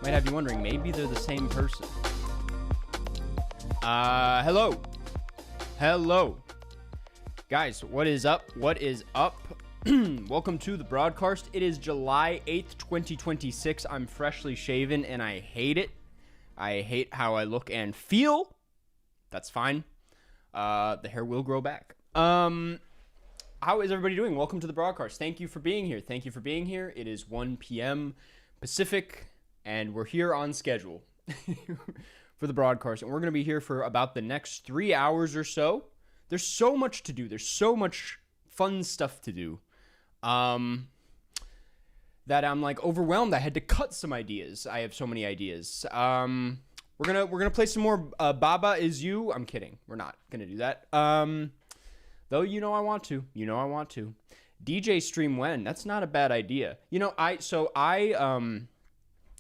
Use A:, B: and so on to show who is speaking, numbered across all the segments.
A: Might have you wondering, maybe they're the same person. Hello. Hello. Guys, what is up? What is up? Welcome to the broadcast. It is July 8th, 2026. I'm freshly shaven and I hate it. I hate how I look and feel. That's fine. The hair will grow back. How is everybody doing? Welcome to the broadcast. Thank you for being here. Thank you for being here. It is 1 p.m. Pacific, and we're here on schedule for the broadcast. And we're going to be here for about the next 3 hours or so. There's so much to do. There's so much fun stuff to do that I'm like overwhelmed. I had to cut some ideas. I have so many ideas. We're gonna play some more Baba Is You. I'm kidding. We're not gonna do that. Though I want to. DJ stream when? That's not a bad idea.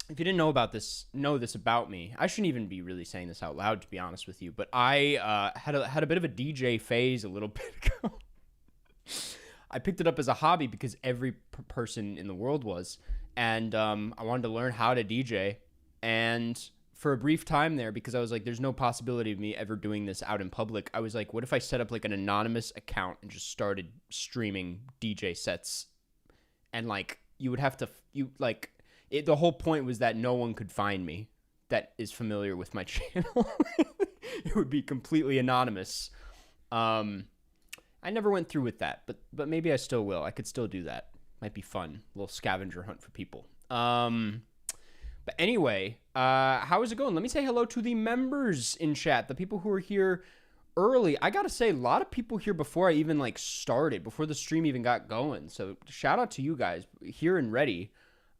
A: If you didn't know this about me. I shouldn't even be really saying this out loud, to be honest with you. But I had a bit of a DJ phase a little bit ago. I picked it up as a hobby because every person in the world was, and I wanted to learn how to DJ. And for a brief time there, because I was like, there's no possibility of me ever doing this out in public, I was like, what if I set up like an anonymous account and just started streaming DJ sets? And like, you would have to, the whole point was that no one could find me that is familiar with my channel. It would be completely anonymous. I never went through with that, but maybe I still will. I could still do that. Might be fun. A little scavenger hunt for people. But anyway, how is it going? Let me say hello to the members in chat, the people who are here early. I gotta say, a lot of people here before I even started, before the stream even got going. So shout out to you guys here and ready.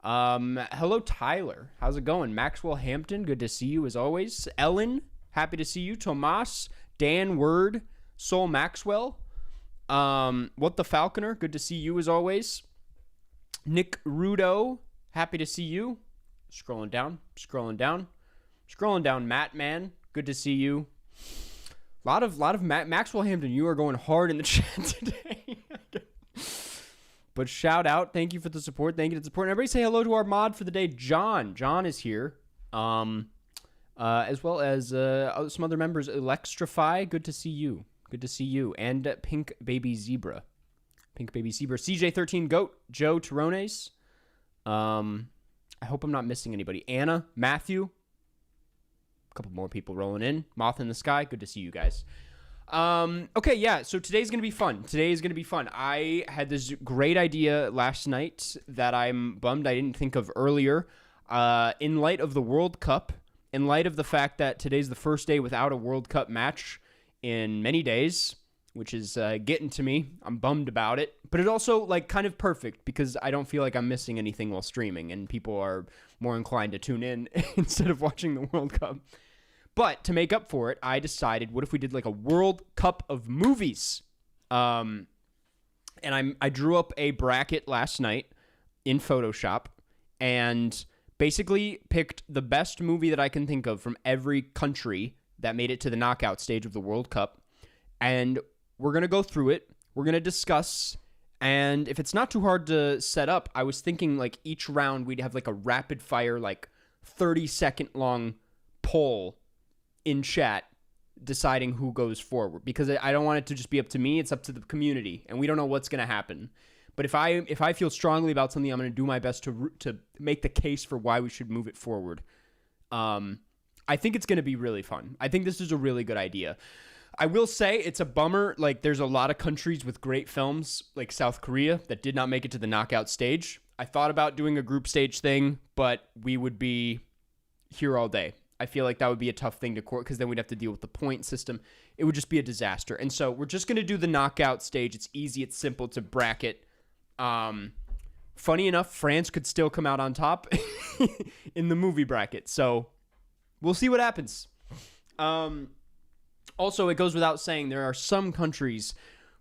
A: Hello, Tyler. How's it going? Maxwell Hampton, good to see you as always. Ellen, happy to see you. Tomas, Dan Word, Soul Maxwell. What the Falconer, good to see you as always. Nick Rudo, happy to see you. Scrolling down. Matt, man, good to see you. A lot of Maxwell Hampton. You are going hard in the chat today. But shout out, thank you for the support. Thank you for the support. And everybody say hello to our mod for the day, John. John is here, as well as some other members. Electrify, good to see you. Good to see you. And Pink Baby Zebra. CJ13 Goat. Joe Tarones. I hope I'm not missing anybody. Anna, Matthew. A couple more people rolling in. Moth in the Sky. Good to see you guys. Okay, yeah. So today's going to be fun. I had this great idea last night that I'm bummed I didn't think of earlier. In light of the World Cup, in light of the fact that today's the first day without a World Cup match in many days, which is getting to me. I'm bummed about it. But it also kind of perfect because I don't feel like I'm missing anything while streaming and people are more inclined to tune in instead of watching the World Cup. But to make up for it, I decided, what if we did a World Cup of movies? And I drew up a bracket last night in Photoshop and basically picked the best movie that I can think of from every country that made it to the knockout stage of the World Cup. And we're going to go through it. We're going to discuss. And if it's not too hard to set up, I was thinking each round we'd have a rapid fire 30-second long poll in chat deciding who goes forward. Because I don't want it to just be up to me. It's up to the community. And we don't know what's going to happen. But if I feel strongly about something, I'm going to do my best to make the case for why we should move it forward. I think it's going to be really fun. I think this is a really good idea. I will say it's a bummer. There's a lot of countries with great films, like South Korea, that did not make it to the knockout stage. I thought about doing a group stage thing, but we would be here all day. I feel like that would be a tough thing to court because then we'd have to deal with the point system. It would just be a disaster. And so we're just going to do the knockout stage. It's easy. It's simple to bracket. Funny enough, France could still come out on top in the movie bracket. So we'll see what happens. Also, it goes without saying, there are some countries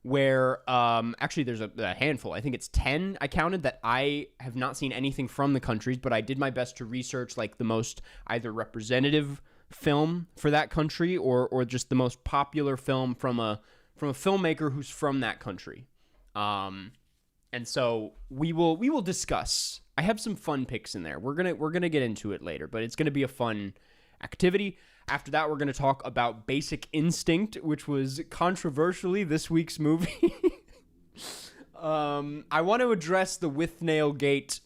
A: where, actually there's a handful, I think it's 10 I counted, that I have not seen anything from the countries, but I did my best to research the most either representative film for that country or just the most popular film from a filmmaker who's from that country. And so we will discuss I have some fun picks in there. We're gonna get into it later, but it's gonna be a fun activity. After that, we're gonna talk about Basic Instinct, which was controversially this week's movie. I want to address the Withnail Gate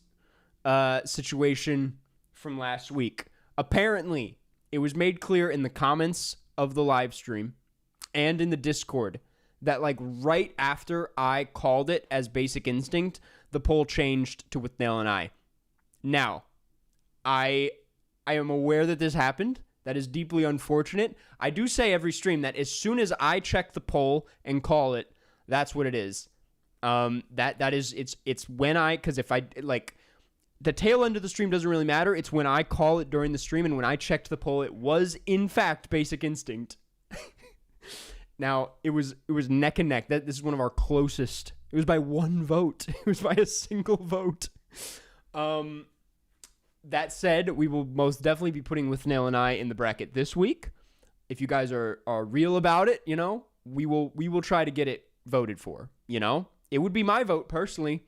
A: situation from last week. Apparently, it was made clear in the comments of the live stream and in the Discord that like right after I called it as Basic Instinct, the poll changed to Withnail and I. Now, I am aware that this happened. That is deeply unfortunate. I do say every stream that as soon as I check the poll and call it, that's what it is. That is it's when because if I like the tail end of the stream doesn't really matter. It's when I call it during the stream, and when I checked the poll, it was in fact Basic Instinct. Now it was neck and neck. This is one of our closest. It was by one vote. It was by a single vote. That said, we will most definitely be putting Withnail and I in the bracket this week. If you guys are real about it, we will try to get it voted for. It would be my vote personally.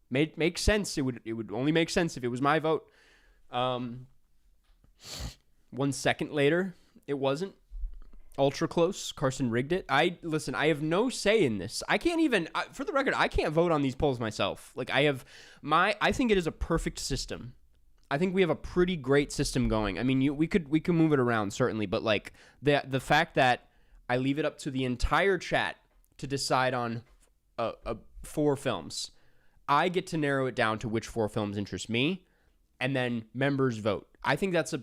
A: Makes sense. It would only make sense if it was my vote. 1 second later, it wasn't. Ultra close. Carson rigged it. I have no say in this. I can't even, for the record, I can't vote on these polls myself. Like I think it is a perfect system. I think we have a pretty great system going. I mean, we could move it around certainly, but like the fact that I leave it up to the entire chat to decide on 4 films. I get to narrow it down to which 4 films interest me, and then members vote. I think that's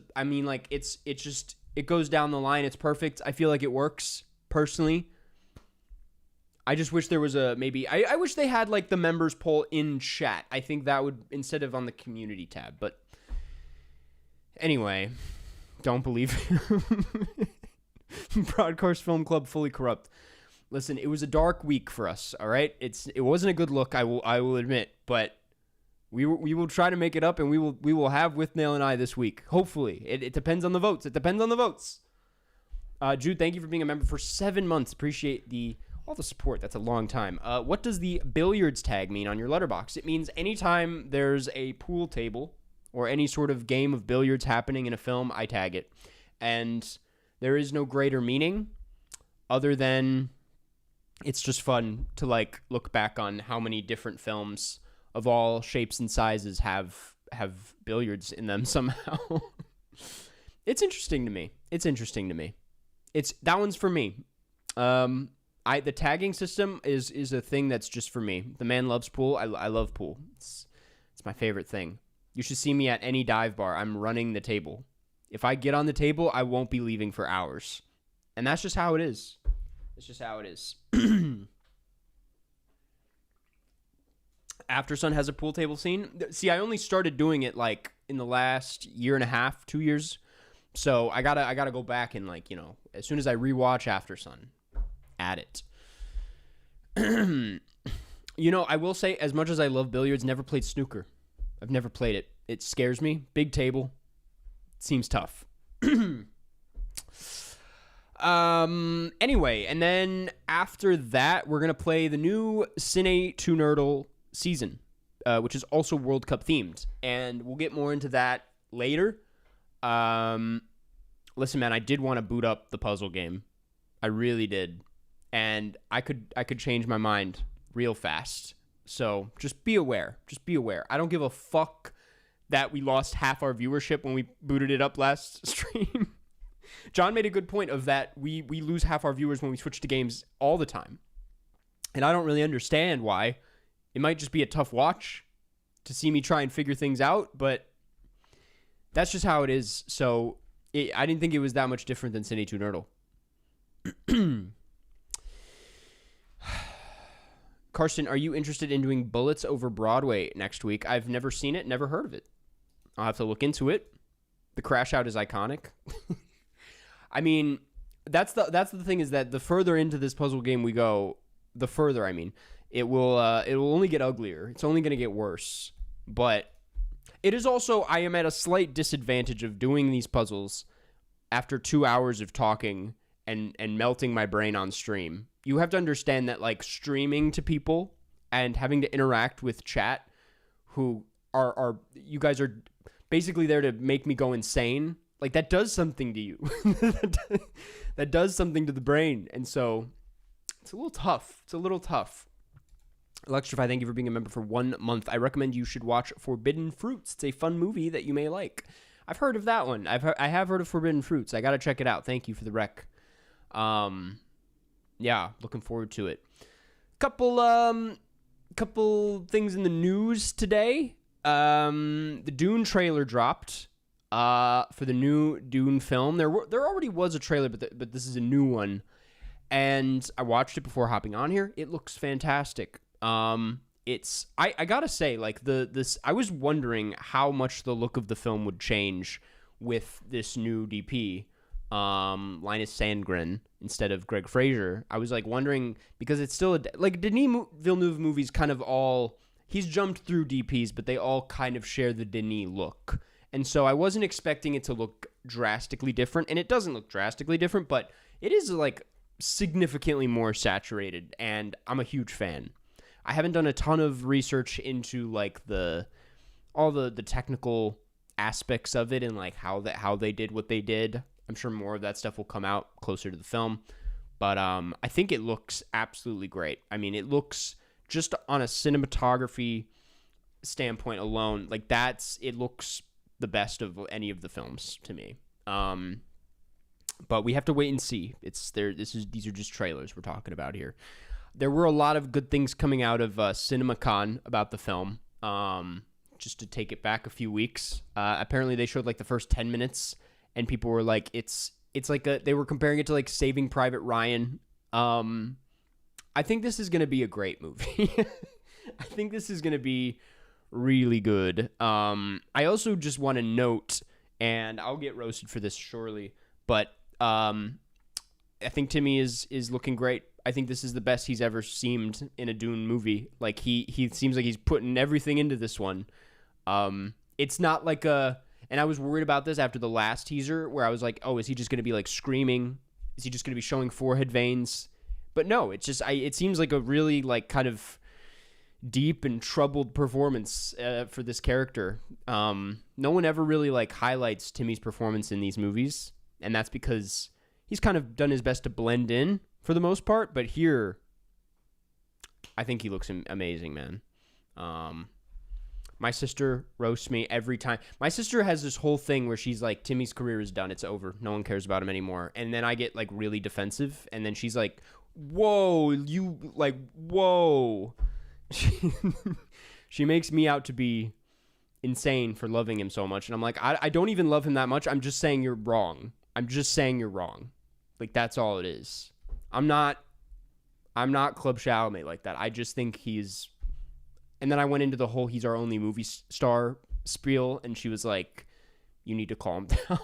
A: it goes down the line. It's perfect. I feel like it works personally. I just wish there was I wish they had like the members poll in chat. I think that would, instead of on the community tab. But anyway, don't believe Broadcast Film Club fully corrupt. Listen, it was a dark week for us, all right? It wasn't a good look, I will admit, but we will try to make it up, and we will have Withnail and I this week. Hopefully. It depends on the votes. It depends on the votes. Jude, thank you for being a member for 7 months. Appreciate all the support. That's a long time. What does the billiards tag mean on your letterbox? It means anytime there's a pool table or any sort of game of billiards happening in a film, I tag it. And there is no greater meaning other than it's just fun to like look back on how many different films of all shapes and sizes have billiards in them somehow. It's interesting to me. That one's for me. The tagging system is a thing that's just for me. The man loves pool. I love pool. It's my favorite thing. You should see me at any dive bar. I'm running the table. If I get on the table, I won't be leaving for hours. And that's just how it is. It's just how it is. Aftersun has a pool table scene. See, I only started doing it like in the last year and a half, 2 years. So I gotta go back and like, as soon as I rewatch Aftersun, add it. I will say, as much as I love billiards, never played snooker. I've never played it. It scares me. Big table. Seems tough. Anyway, and then after that, we're going to play the new Cine 2 Nerdle season, which is also World Cup themed. And we'll get more into that later. Listen, man, I did want to boot up the puzzle game. I really did. And I could change my mind real fast. So just be aware. I don't give a fuck that we lost half our viewership when we booted it up last stream. John made a good point of that we lose half our viewers when we switch to games all the time. And I don't really understand why. It might just be a tough watch to see me try and figure things out, but that's just how it is. So I didn't think it was that much different than Cine 2 Nerdle. Karsten, are you interested in doing Bullets Over Broadway next week? I've never seen it, never heard of it. I'll have to look into it. The crash out is iconic. I mean, that's the thing, is that the further into this puzzle game we go, the further, it will only get uglier. It's only going to get worse. But it is also, I am at a slight disadvantage of doing these puzzles after 2 hours of talking and melting my brain on stream. You have to understand that like streaming to people and having to interact with chat who are you guys are basically there to make me go insane. Like, that does something to you. That does something to the brain. And so it's a little tough. Electrify, thank you for being a member for 1 month. I recommend you should watch Forbidden Fruits. It's a fun movie that you may like. I've heard of that one. I have heard of Forbidden Fruits. I got to check it out. Thank you for the rec. Yeah, looking forward to it. Couple things in the news today. The Dune trailer dropped for the new Dune film. There already was a trailer, but this is a new one, and I watched it before hopping on here. It looks fantastic. I gotta say, like, I was wondering how much the look of the film would change with this new DP, Linus Sandgren instead of Greg Fraser. I was like wondering, because it's still like Denis Villeneuve movies kind of all, he's jumped through DPs, but they all kind of share the Denis look. And so I wasn't expecting it to look drastically different, and it doesn't look drastically different, but it is like significantly more saturated, and I'm a huge fan. I haven't done a ton of research into like all the technical aspects of it and like how they did what they did. I'm sure more of that stuff will come out closer to the film, but I think it looks absolutely great. I mean, it looks, just on a cinematography standpoint alone, like it looks the best of any of the films to me. But we have to wait and see. These are just trailers we're talking about here. There were a lot of good things coming out of CinemaCon about the film. Just to take it back a few weeks, apparently they showed like the first 10 minutes, and people were like, it's like they were comparing it to like Saving Private Ryan. I think this is going to be a great movie. I think this is going to be really good. I also just want to note, and I'll get roasted for this surely, but I think Timmy is looking great. I think this is the best he's ever seemed in a Dune movie. Like, he seems like he's putting everything into this one. It's not like and I was worried about this after the last teaser, where I was like, oh, is he just going to be like screaming? Is he just going to be showing forehead veins? But no, it's just, it seems like a really like kind of deep and troubled performance for this character. No one ever really like highlights Timmy's performance in these movies, and that's because he's kind of done his best to blend in for the most part. But here, I think he looks amazing, man. My sister roasts me every time. My sister has this whole thing where she's like, Timmy's career is done. It's over. No one cares about him anymore. And then I get like really defensive. And then she's like, whoa, whoa. She makes me out to be insane for loving him so much. And I'm like, I don't even love him that much. I'm just saying you're wrong. Like, that's all it is. I'm not Club Chalamet like that. I just think he's... And then I went into the whole he's our only movie star spiel, and she was like, you need to calm down.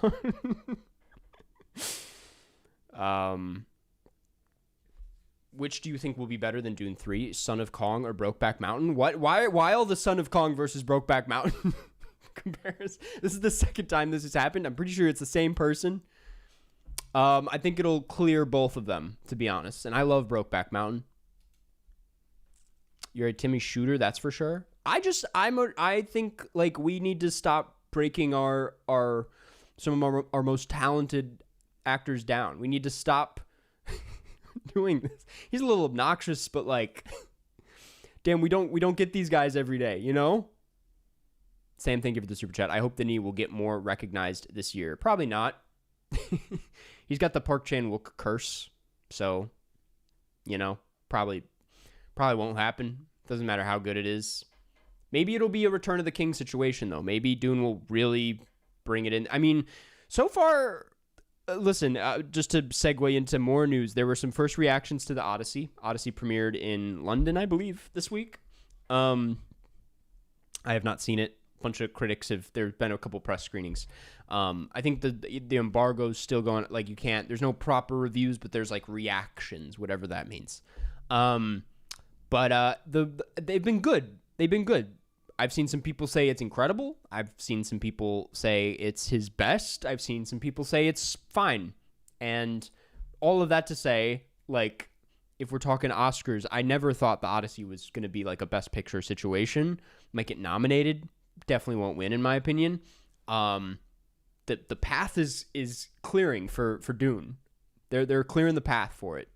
A: Which do you think will be better than Dune 3, Son of Kong or Brokeback Mountain? What? Why all the Son of Kong versus Brokeback Mountain comparison? This is the second time this has happened. I'm pretty sure it's the same person. I think it'll clear both of them, to be honest. And I love Brokeback Mountain. You're a Timmy shooter, that's for sure. I think like we need to stop breaking some of our most talented actors down. We need to stop doing this. He's a little obnoxious, but like, damn, we don't get these guys every day, you know? Sam, thank you for the super chat. I hope the knee will get more recognized this year. Probably not. He's got the Park Chan-wook curse, so, you know, probably won't happen. Doesn't matter how good it is. Maybe it'll be a Return of the King situation, though. Maybe Dune will really bring it in. I mean, so far, listen, just to segue into more news, there were some first reactions to the Odyssey. Odyssey premiered in London, I believe, this week. I have not seen it. A bunch of critics there's been a couple press screenings. I think the embargo's still going, like, you can't, there's no proper reviews, but there's like reactions, whatever that means. But they've been good. I've seen some people say it's incredible. I've seen some people say it's his best. I've seen some people say it's fine. And all of that to say, like, if we're talking Oscars, I never thought the Odyssey was going to be like a Best Picture situation, might get nominated. definitely won't win in my opinion. The path is clearing for Dune. They're clearing the path for it.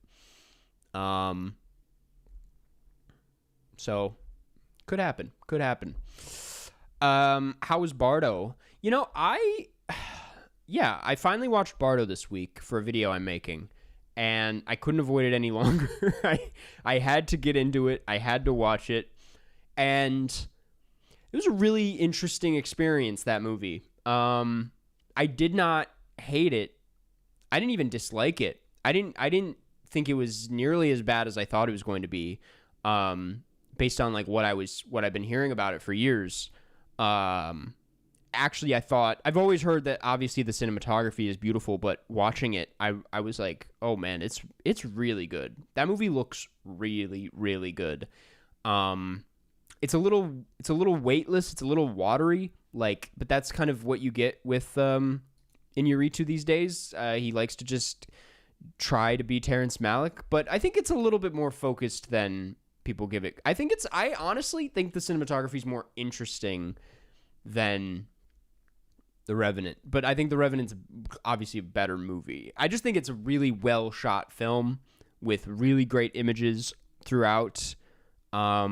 A: So could happen. How was Bardo? I finally watched Bardo this week for a video I'm making, and I couldn't avoid it any longer. I had to get into it. I had to watch it, and it was a really interesting experience, that movie. I did not hate it. I didn't even dislike it. I didn't think it was nearly as bad as I thought it was going to be, based on like what I've been hearing about it for years. Actually, I've always heard that obviously the cinematography is beautiful, but watching it, I was like, oh man, it's really good. That movie looks really, really good. It's a little weightless. It's a little watery, but that's kind of what you get with Iñárritu these days. He likes to just try to be Terrence Malick, but I think it's a little bit more focused than people give it. I honestly think the cinematography is more interesting than The Revenant, but I think The Revenant's obviously a better movie. I just think it's a really well shot film with really great images throughout. A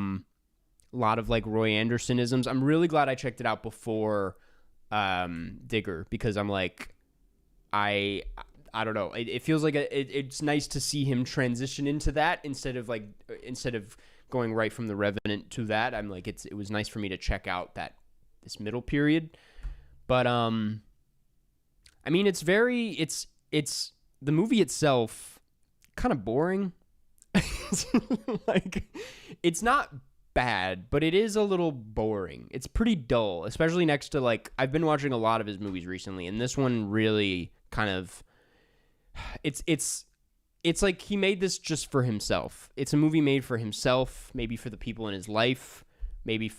A: lot of like Roy Andersonisms. I'm really glad I checked it out before Digger, because I'm like, I don't know. It feels like it's nice to see him transition into that instead of going right from The Revenant to that. I'm like, it was nice for me to check out this middle period. But I mean, it's the movie itself kind of boring. Like, it's not bad, but it is a little boring. It's pretty dull, especially next to like, I've been watching a lot of his movies recently, and this one really kind of, it's like he made this just for himself. It's a movie made for himself, maybe for the people in his life, maybe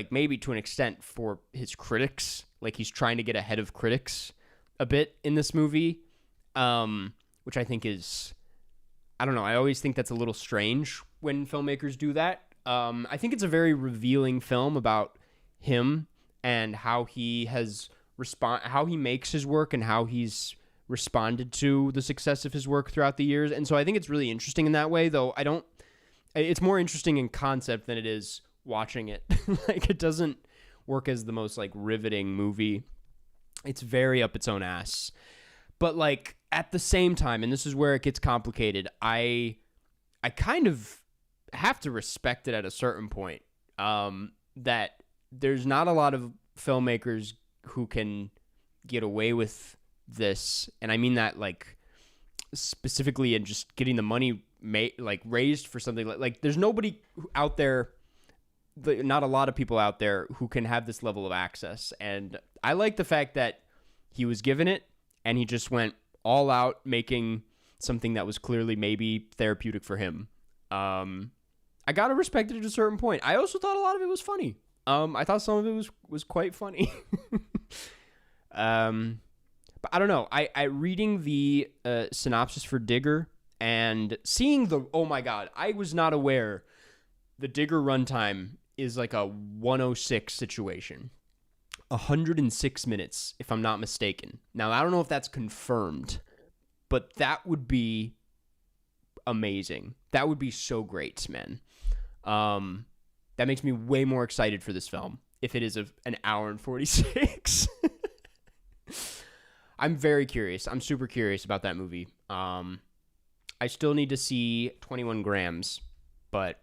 A: maybe to an extent for his critics. Like, he's trying to get ahead of critics a bit in this movie, which I think is, I don't know. I always think that's a little strange when filmmakers do that. I think it's a very revealing film about him and how he makes his work and how he's responded to the success of his work throughout the years. And so I think it's really interesting in that way, though it's more interesting in concept than it is watching it. Like, it doesn't work as the most like riveting movie. It's very up its own ass. But like, at the same time, and this is where it gets complicated, I kind of have to respect it at a certain point, that there's not a lot of filmmakers who can get away with this. And I mean that like specifically in just getting the money raised for something like there's nobody out there, not a lot of people out there who can have this level of access. And I like the fact that he was given it and he just went all out making something that was clearly maybe therapeutic for him. I gotta respect it at a certain point. I also thought a lot of it was funny. I thought some of it was quite funny. But I don't know. I reading the synopsis for Digger and seeing oh my God, I was not aware the Digger runtime is like a 106 situation. 106 minutes, if I'm not mistaken. Now, I don't know if that's confirmed, but that would be amazing. That would be so great, man. That makes me way more excited for this film if it is an hour and 46. I'm very curious. I'm super curious about that movie. I still need to see 21 Grams, but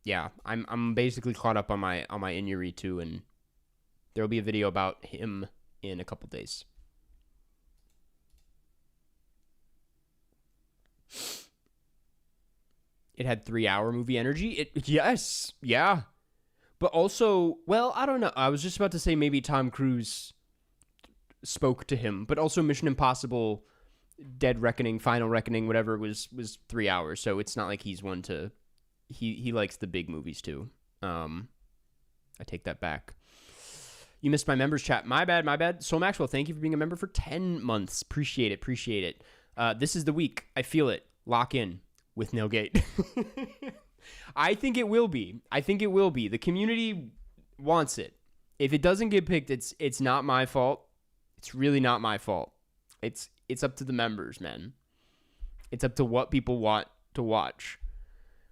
A: yeah, I'm basically caught up on my Iñárritu, and there'll be a video about him in a couple days. It had 3-hour movie energy. Yes, yeah. But also, well, I don't know. I was just about to say maybe Tom Cruise spoke to him, but also Mission Impossible, Dead Reckoning, Final Reckoning, whatever, was 3 hours. So it's not like he's one to... He likes the big movies too. I take that back. You missed my members chat. My bad. So Maxwell, thank you for being a member for 10 months. Appreciate it. This is the week. I feel it. Lock in with Nailgate. I think it will be. The community wants it. If it doesn't get picked, it's not my fault. It's really not my fault. It's up to the members, man. It's up to what people want to watch.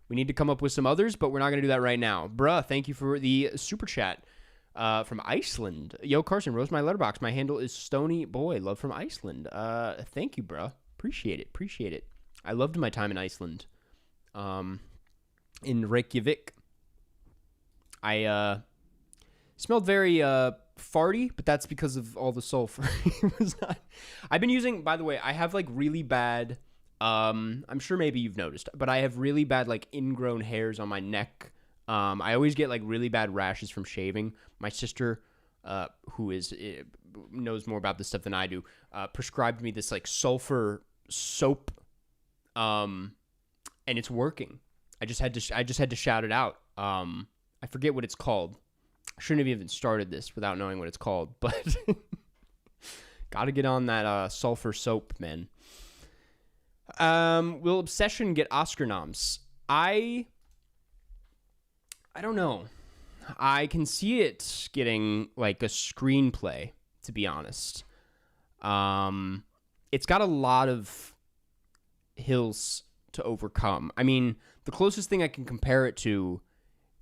A: We need to come up with some others, but we're not going to do that right now. Bruh, thank you for the super chat from Iceland. Yo, Carson, roast my letterbox. My handle is Stony Boy. Love from Iceland. Thank you, bruh. Appreciate it. I loved my time in Iceland. In Reykjavik. I smelled very farty, but that's because of all the sulfur. It was not. I've been using, by the way, I have like really bad, I'm sure maybe you've noticed, but I have really bad like ingrown hairs on my neck. I always get like really bad rashes from shaving. My sister, who knows more about this stuff than I do, prescribed me this like sulfur soap, and it's working. I just had to shout it out. I forget what it's called. I shouldn't have even started this without knowing what it's called, but got to get on that sulfur soap, man. Will Obsession get Oscar noms? I don't know. I can see it getting like a screenplay, to be honest. It's got a lot of hills to overcome. I mean, the closest thing I can compare it to,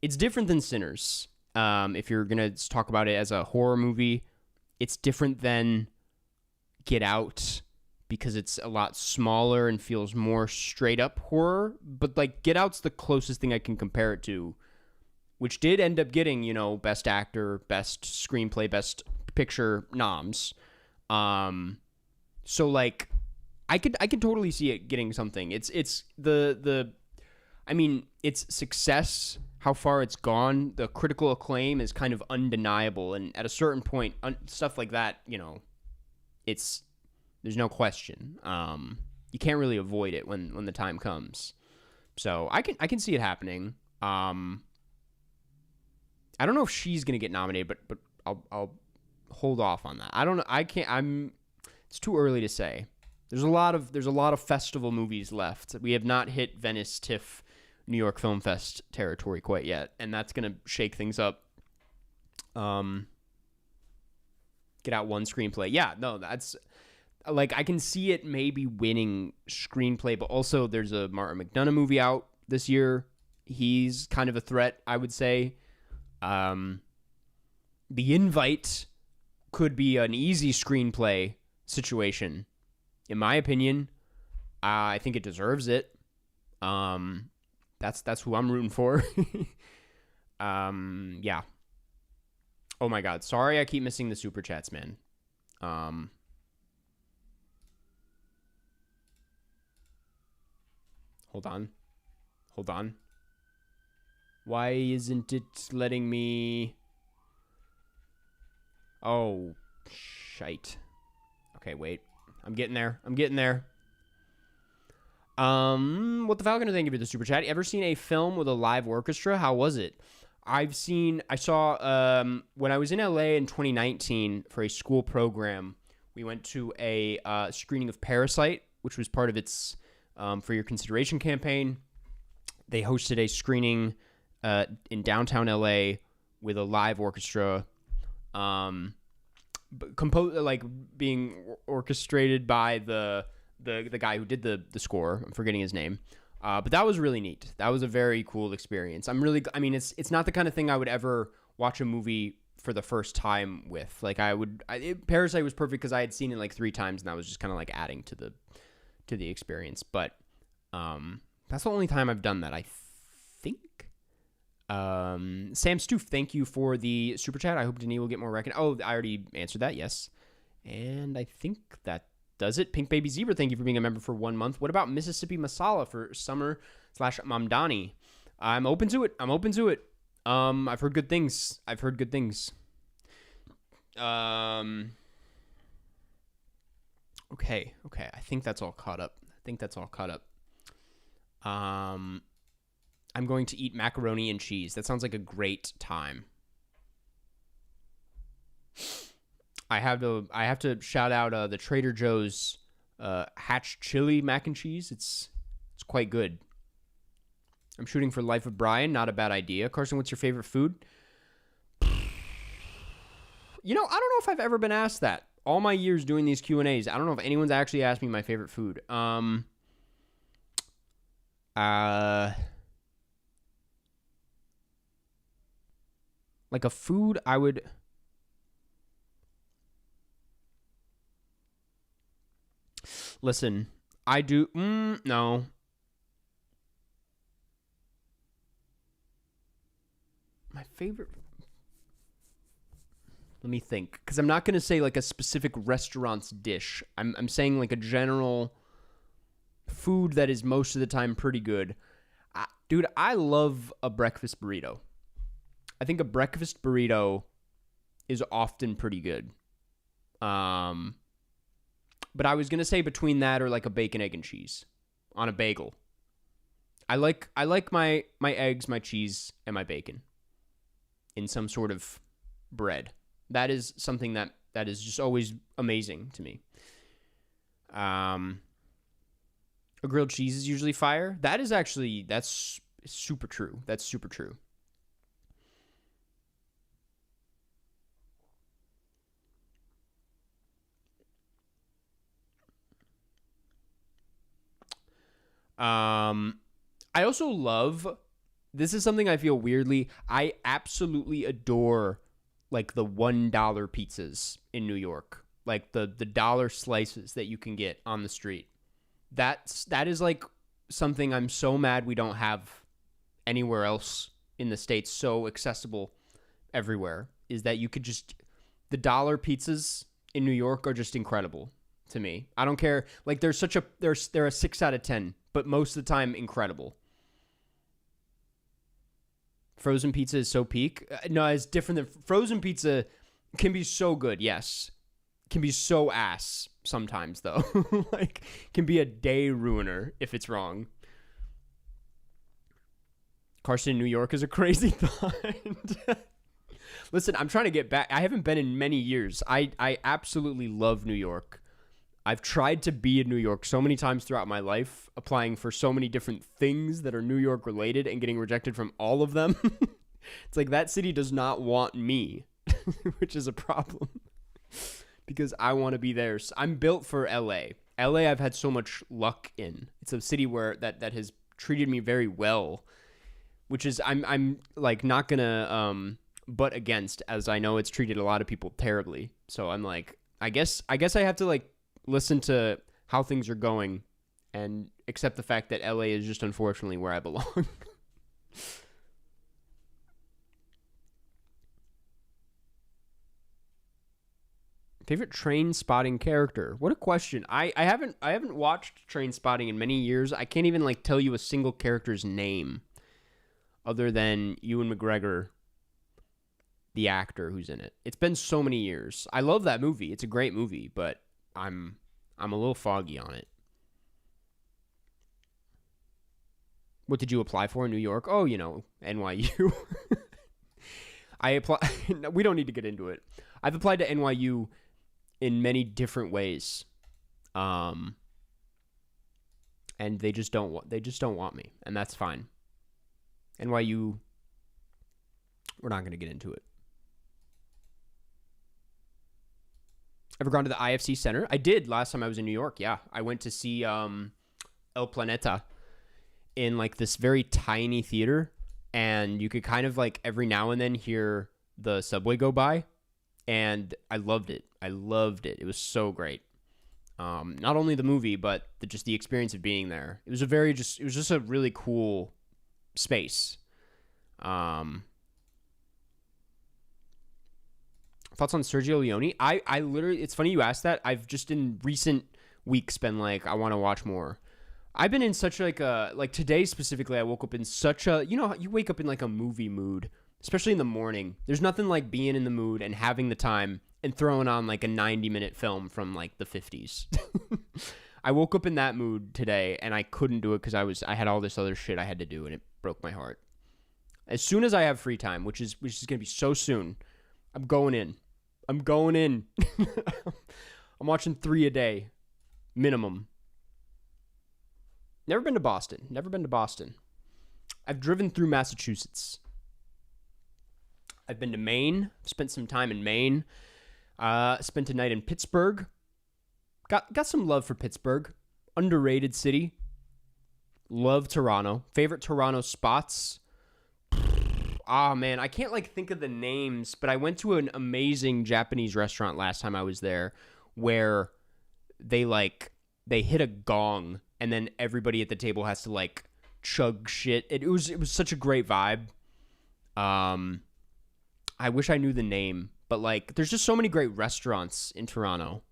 A: it's different than Sinners. If you're going to talk about it as a horror movie, it's different than Get Out because it's a lot smaller and feels more straight up horror. But like Get Out's the closest thing I can compare it to, which did end up getting, Best Actor, Best Screenplay, Best Picture noms. So like I could totally see it getting something. It's its success, how far it's gone, the critical acclaim is kind of undeniable. And at a certain point, stuff like that, there's no question. You can't really avoid it when the time comes. So I can see it happening. I don't know if she's gonna get nominated, but I'll hold off on that. I don't know. It's too early to say. There's a lot of festival movies left. We have not hit Venice, TIFF, New York Film Fest territory quite yet, and that's gonna shake things up. Get Out one screenplay. Yeah, no, that's like I can see it maybe winning screenplay, but also there's a Martin McDonagh movie out this year. He's kind of a threat, I would say. The Invite could be an easy screenplay situation, in my opinion. I think it deserves it. That's who I'm rooting for. Yeah. Oh my God. Sorry, I keep missing the super chats, man. Hold on. Why isn't it letting me? Oh, shite. Okay, wait. I'm getting there. What the Falconer, thank you for the super chat. Ever seen a film with a live orchestra? How was it? I saw when I was in LA in 2019 for a school program, we went to a screening of Parasite, which was part of its For Your Consideration campaign. They hosted a screening in downtown LA with a live orchestra, being orchestrated by the guy who did the score. I'm forgetting his name. But that was really neat. That was a very cool experience. It's not the kind of thing I would ever watch a movie for the first time with. Like Parasite was perfect because I had seen it like 3 times and that was just kind of like adding to the experience. But that's the only time I've done that, I think. Sam Stoof, thank you for the super chat. I hope Denis will get more Oh, I already answered that. Yes. And I think that does it. Pink Baby Zebra, thank you for being a member for 1 month. What about Mississippi Masala for Summer/Mamdani? I'm open to it. I've heard good things. Okay. I think that's all caught up. I'm going to eat macaroni and cheese. That sounds like a great time. I have to shout out the Trader Joe's Hatch Chili mac and cheese. It's quite good. I'm shooting for Life of Brian. Not a bad idea. Carson, what's your favorite food? You know, I don't know if I've ever been asked that. All my years doing these Q&As, I don't know if anyone's actually asked me my favorite food. Like a food I would... Listen, I do... no. My favorite... Let me think, because I'm not going to say like a specific restaurant's dish. I'm saying like a general food that is most of the time pretty good. Dude, I love a breakfast burrito. I think a breakfast burrito is often pretty good. But I was going to say between that or like a bacon, egg, and cheese on a bagel. I like my eggs, my cheese, and my bacon in some sort of bread. That is something that is just always amazing to me. A grilled cheese is usually fire. That's super true. That's super true. I also love, this is something I feel weirdly, I absolutely adore like the $1 pizzas in New York, like the dollar slices that you can get on the street. That is like something I'm so mad we don't have anywhere else in the States, so accessible everywhere, is that you could just, the dollar pizzas in New York are just incredible to me. I don't care. Like they're a 6 out of 10, but most of the time incredible. Frozen pizza is so peak. No, it's different than frozen pizza. Can be so good, yes. Can be so ass sometimes though. Like can be a day ruiner if it's wrong. Carson, New York is a crazy thought. Listen, I'm trying to get back. I haven't been in many years. I absolutely love New York. I've tried to be in New York so many times throughout my life, applying for so many different things that are New York related and getting rejected from all of them. It's like that city does not want me, which is a problem because I want to be there. I'm built for LA. LA I've had so much luck in. It's a city where that has treated me very well, which is I'm like not gonna butt against, as I know it's treated a lot of people terribly. So I'm like, I guess I have to like listen to how things are going and accept the fact that LA is just unfortunately where I belong. Favorite Train Spotting character? What a question. I haven't watched Train Spotting in many years. I can't even like tell you a single character's name other than Ewan McGregor, the actor who's in it. It's been so many years. I love that movie. It's a great movie, but I'm a little foggy on it. What did you apply for in New York? Oh, NYU. We don't need to get into it. I've applied to NYU in many different ways. And they just don't want me, and that's fine. NYU, we're not going to get into it. Ever gone to the IFC Center? I did last time I was in New York. Yeah, I went to see El Planeta in like this very tiny theater, and you could kind of like every now and then hear the subway go by, and I loved it. It was so great. Not only the movie, but just the experience of being there. It was just a really cool space. Thoughts on Sergio Leone? I literally, it's funny you asked that. I've just in recent weeks been like, I want to watch more. I've been in such like today specifically, I woke up in such a, you wake up in like a movie mood, especially in the morning. There's nothing like being in the mood and having the time and throwing on like a 90-minute film from like the 50s. I woke up in that mood today and I couldn't do it because I had all this other shit I had to do and it broke my heart. As soon as I have free time, which is going to be so soon, I'm going in. I'm watching 3 a day, minimum. Never been to Boston. I've driven through Massachusetts. I've been to Maine, spent some time in Maine. Spent a night in Pittsburgh. Got some love for Pittsburgh. Underrated city. Love Toronto. Favorite Toronto spots? Ah, man, I can't like think of the names, but I went to an amazing Japanese restaurant last time I was there where they hit a gong and then everybody at the table has to like chug shit. It was such a great vibe. I wish I knew the name, but like there's just so many great restaurants in Toronto.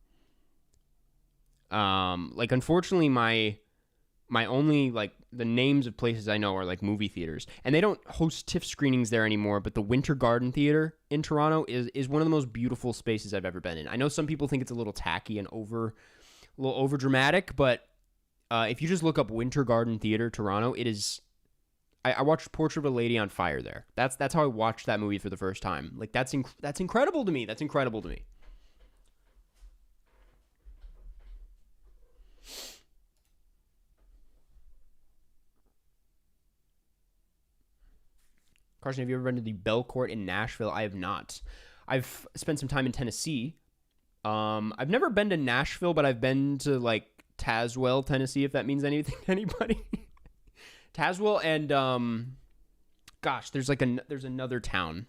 A: Like unfortunately my only like the names of places I know are like movie theaters, and they don't host TIFF screenings there anymore, but the Winter Garden Theater in Toronto is one of the most beautiful spaces I've ever been in. I know some people think it's a little tacky and a little over dramatic, but if you just look up Winter Garden Theater Toronto, it is. I watched Portrait of a Lady on Fire there. That's how I watched that movie for the first time. Like that's incredible to me. That's incredible to me. Carson, have you ever been to the Bell Court in Nashville? I have not. I've spent some time in Tennessee. I've never been to Nashville, but I've been to like Tazewell, Tennessee, if that means anything to anybody. Tazewell and gosh, there's another town.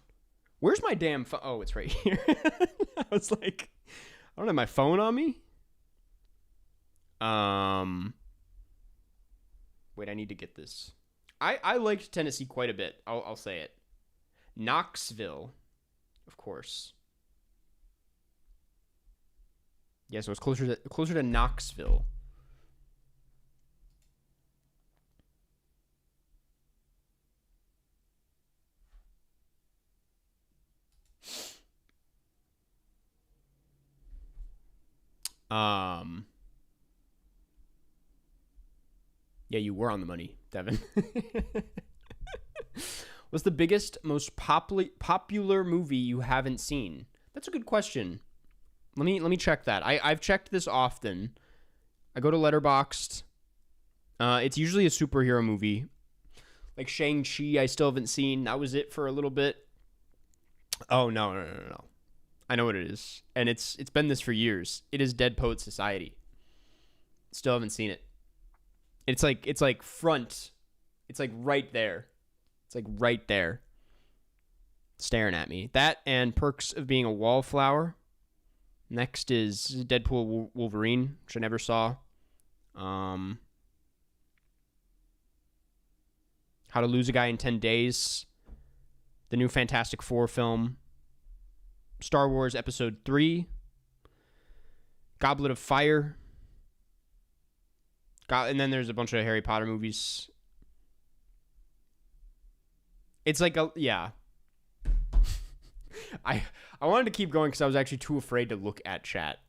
A: Where's my damn phone? Oh, it's right here. I was like, I don't have my phone on me. Wait, I need to get this. I liked Tennessee quite a bit. I'll say it. Knoxville, of course. Yeah, so it's closer to Knoxville. Yeah, you were on the money, Devin. What's the biggest, most popular movie you haven't seen? That's a good question. Let me check that. I've checked this often. I go to Letterboxd. It's usually a superhero movie. Like Shang-Chi, I still haven't seen. That was it for a little bit. Oh, no. I know what it is. And it's been this for years. It is Dead Poet Society. Still haven't seen it. It's like front. It's like right there. It's like right there. Staring at me. That and Perks of Being a Wallflower. Next is Deadpool Wolverine, which I never saw. How to Lose a Guy in 10 Days. The new Fantastic Four film. Star Wars Episode 3. Goblet of Fire. And then there's a bunch of Harry Potter movies. It's like yeah. I wanted to keep going because I was actually too afraid to look at chat.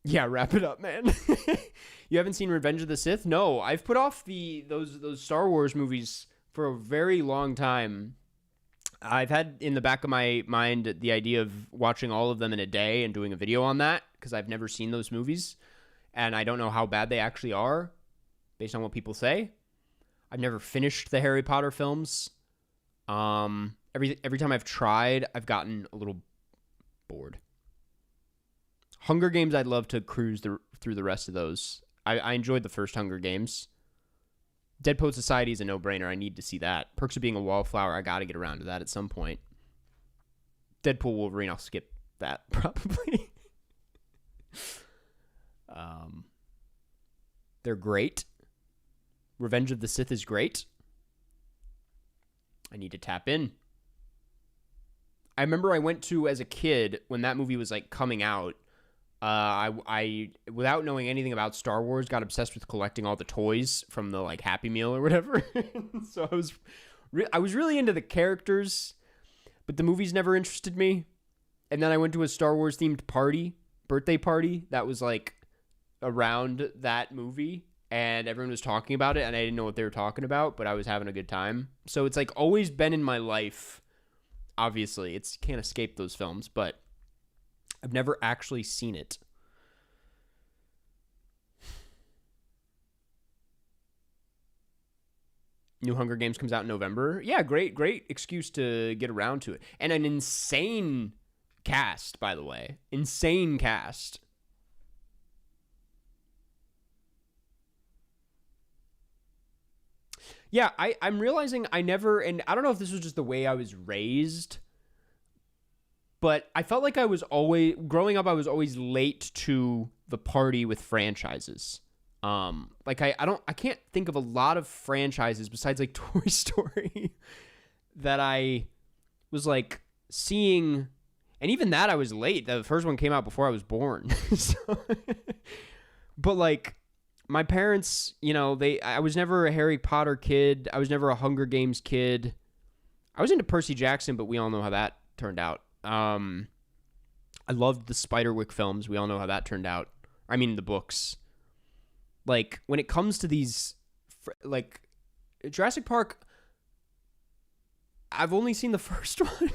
A: Yeah, wrap it up, man. You haven't seen Revenge of the Sith? No, I've put off those Star Wars movies for a very long time. I've had in the back of my mind the idea of watching all of them in a day and doing a video on that because I've never seen those movies and I don't know how bad they actually are based on what people say. I've never finished the Harry Potter films. Every time I've tried, I've gotten a little bored. Hunger Games, I'd love to cruise through the rest of those. I enjoyed the first Hunger Games. Dead Poet Society is a no-brainer. I need to see that. Perks of Being a Wallflower, I got to get around to that at some point. Deadpool Wolverine, I'll skip that probably. They're great. Revenge of the Sith is great. I need to tap in. I remember I went to, as a kid, when that movie was like coming out, I without knowing anything about Star Wars, got obsessed with collecting all the toys from the like Happy Meal or whatever. So I was really into the characters, but the movies never interested me. And then I went to a Star Wars themed birthday party that was like around that movie, and everyone was talking about it, and I didn't know what they were talking about, but I was having a good time. So it's like always been in my life. Obviously, it's can't escape those films, but I've never actually seen it. New Hunger Games comes out in November. Yeah, great excuse to get around to it. And an insane cast, by the way. Insane cast. Yeah, I'm realizing I never, and I don't know if this was just the way I was raised, but I felt like I was always, growing up, I was always late to the party with franchises. Like I can't think of a lot of franchises besides like Toy Story that I was like seeing, and even that I was late. The first one came out before I was born. So, but like my parents, I was never a Harry Potter kid. I was never a Hunger Games kid. I was into Percy Jackson, but we all know how that turned out. I loved the Spiderwick films. We all know how that turned out. I mean, the books. Like, when it comes to these, like, Jurassic Park, I've only seen the first one.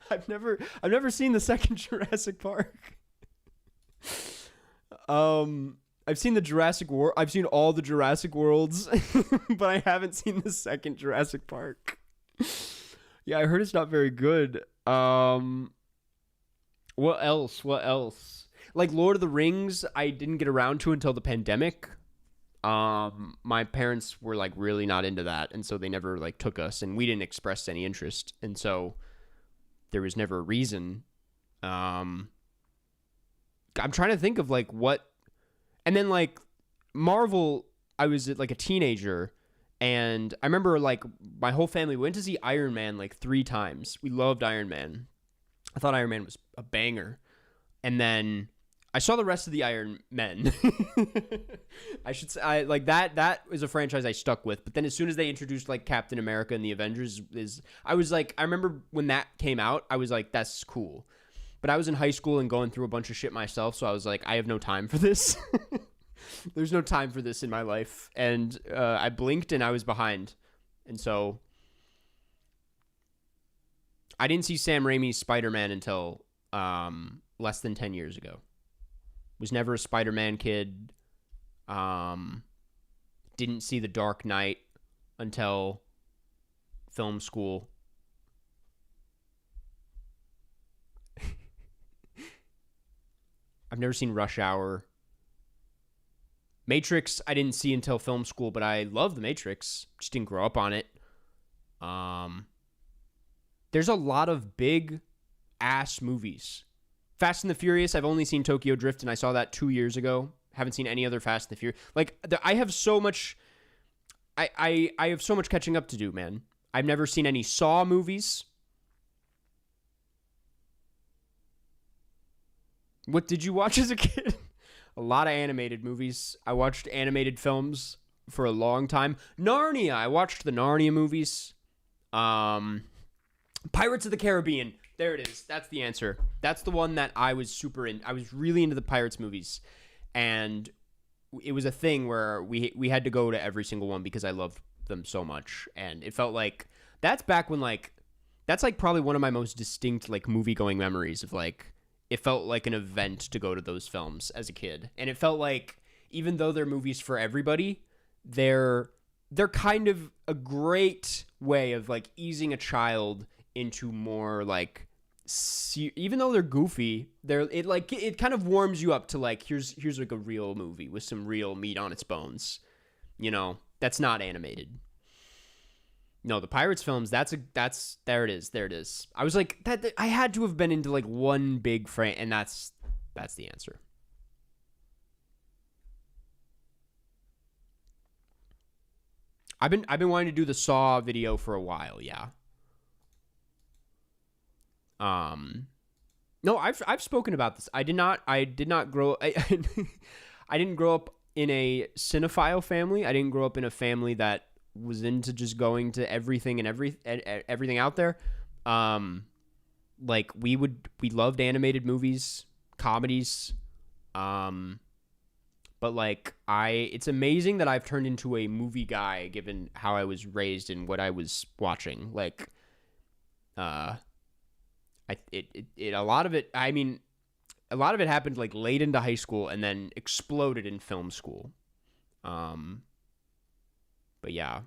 A: I've never seen the second Jurassic Park. I've seen the Jurassic World. I've seen all the Jurassic Worlds, but I haven't seen the second Jurassic Park. Yeah, I heard it's not very good. What else? Like Lord of the Rings, I didn't get around to until the pandemic. My parents were like really not into that, and so they never like took us, and we didn't express any interest, and so there was never a reason. I'm trying to think of like what, and then like Marvel, I was like a teenager, and I remember like my whole family went to see Iron Man like 3 times. We loved Iron Man. I thought Iron Man was a banger. And then I saw the rest of the Iron Men. I should say, like that is a franchise I stuck with. But then as soon as they introduced like Captain America and the Avengers, I was like, I remember when that came out, I was like, that's cool. But I was in high school and going through a bunch of shit myself, so I was like, I have no time for this. There's no time for this in my life. And I blinked and I was behind. And so I didn't see Sam Raimi's Spider-Man until less than 10 years ago. Was never a Spider-Man kid. Didn't see The Dark Knight until film school. I've never seen Rush Hour. Matrix, I didn't see until film school, but I love The Matrix. Just didn't grow up on it. There's a lot of big ass movies. Fast and the Furious, I've only seen Tokyo Drift, and I saw that 2 years ago. Haven't seen any other Fast and the Furious. Like, I have so much... I have so much catching up to do, man. I've never seen any Saw movies. What did you watch as a kid? A lot of animated movies. I watched animated films for a long time. Narnia. I watched the Narnia movies. Pirates of the Caribbean. There it is. That's the answer. That's the one that I was super in. I was really into the Pirates movies. And it was a thing where we had to go to every single one because I loved them so much. And it felt like that's back when like that's like probably one of my most distinct like movie going memories of like it felt like an event to go to those films as a kid. And it felt like even though they're movies for everybody, they're kind of a great way of like easing a child into more like even though they're goofy, it kind of warms you up to like here's like a real movie with some real meat on its bones. That's not animated. No, the Pirates films, there it is. I was like, that I had to have been into like one big frame, and that's the answer. I've been wanting to do the Saw video for a while, yeah. No, I've spoken about this. I did not grow I didn't grow up in a cinephile family. I didn't grow up in a family that was into just going to everything and everything out there. Like we loved animated movies, comedies. But like it's amazing that I've turned into a movie guy given how I was raised and what I was watching. Like, a lot of it happened like late into high school and then exploded in film school. But yeah,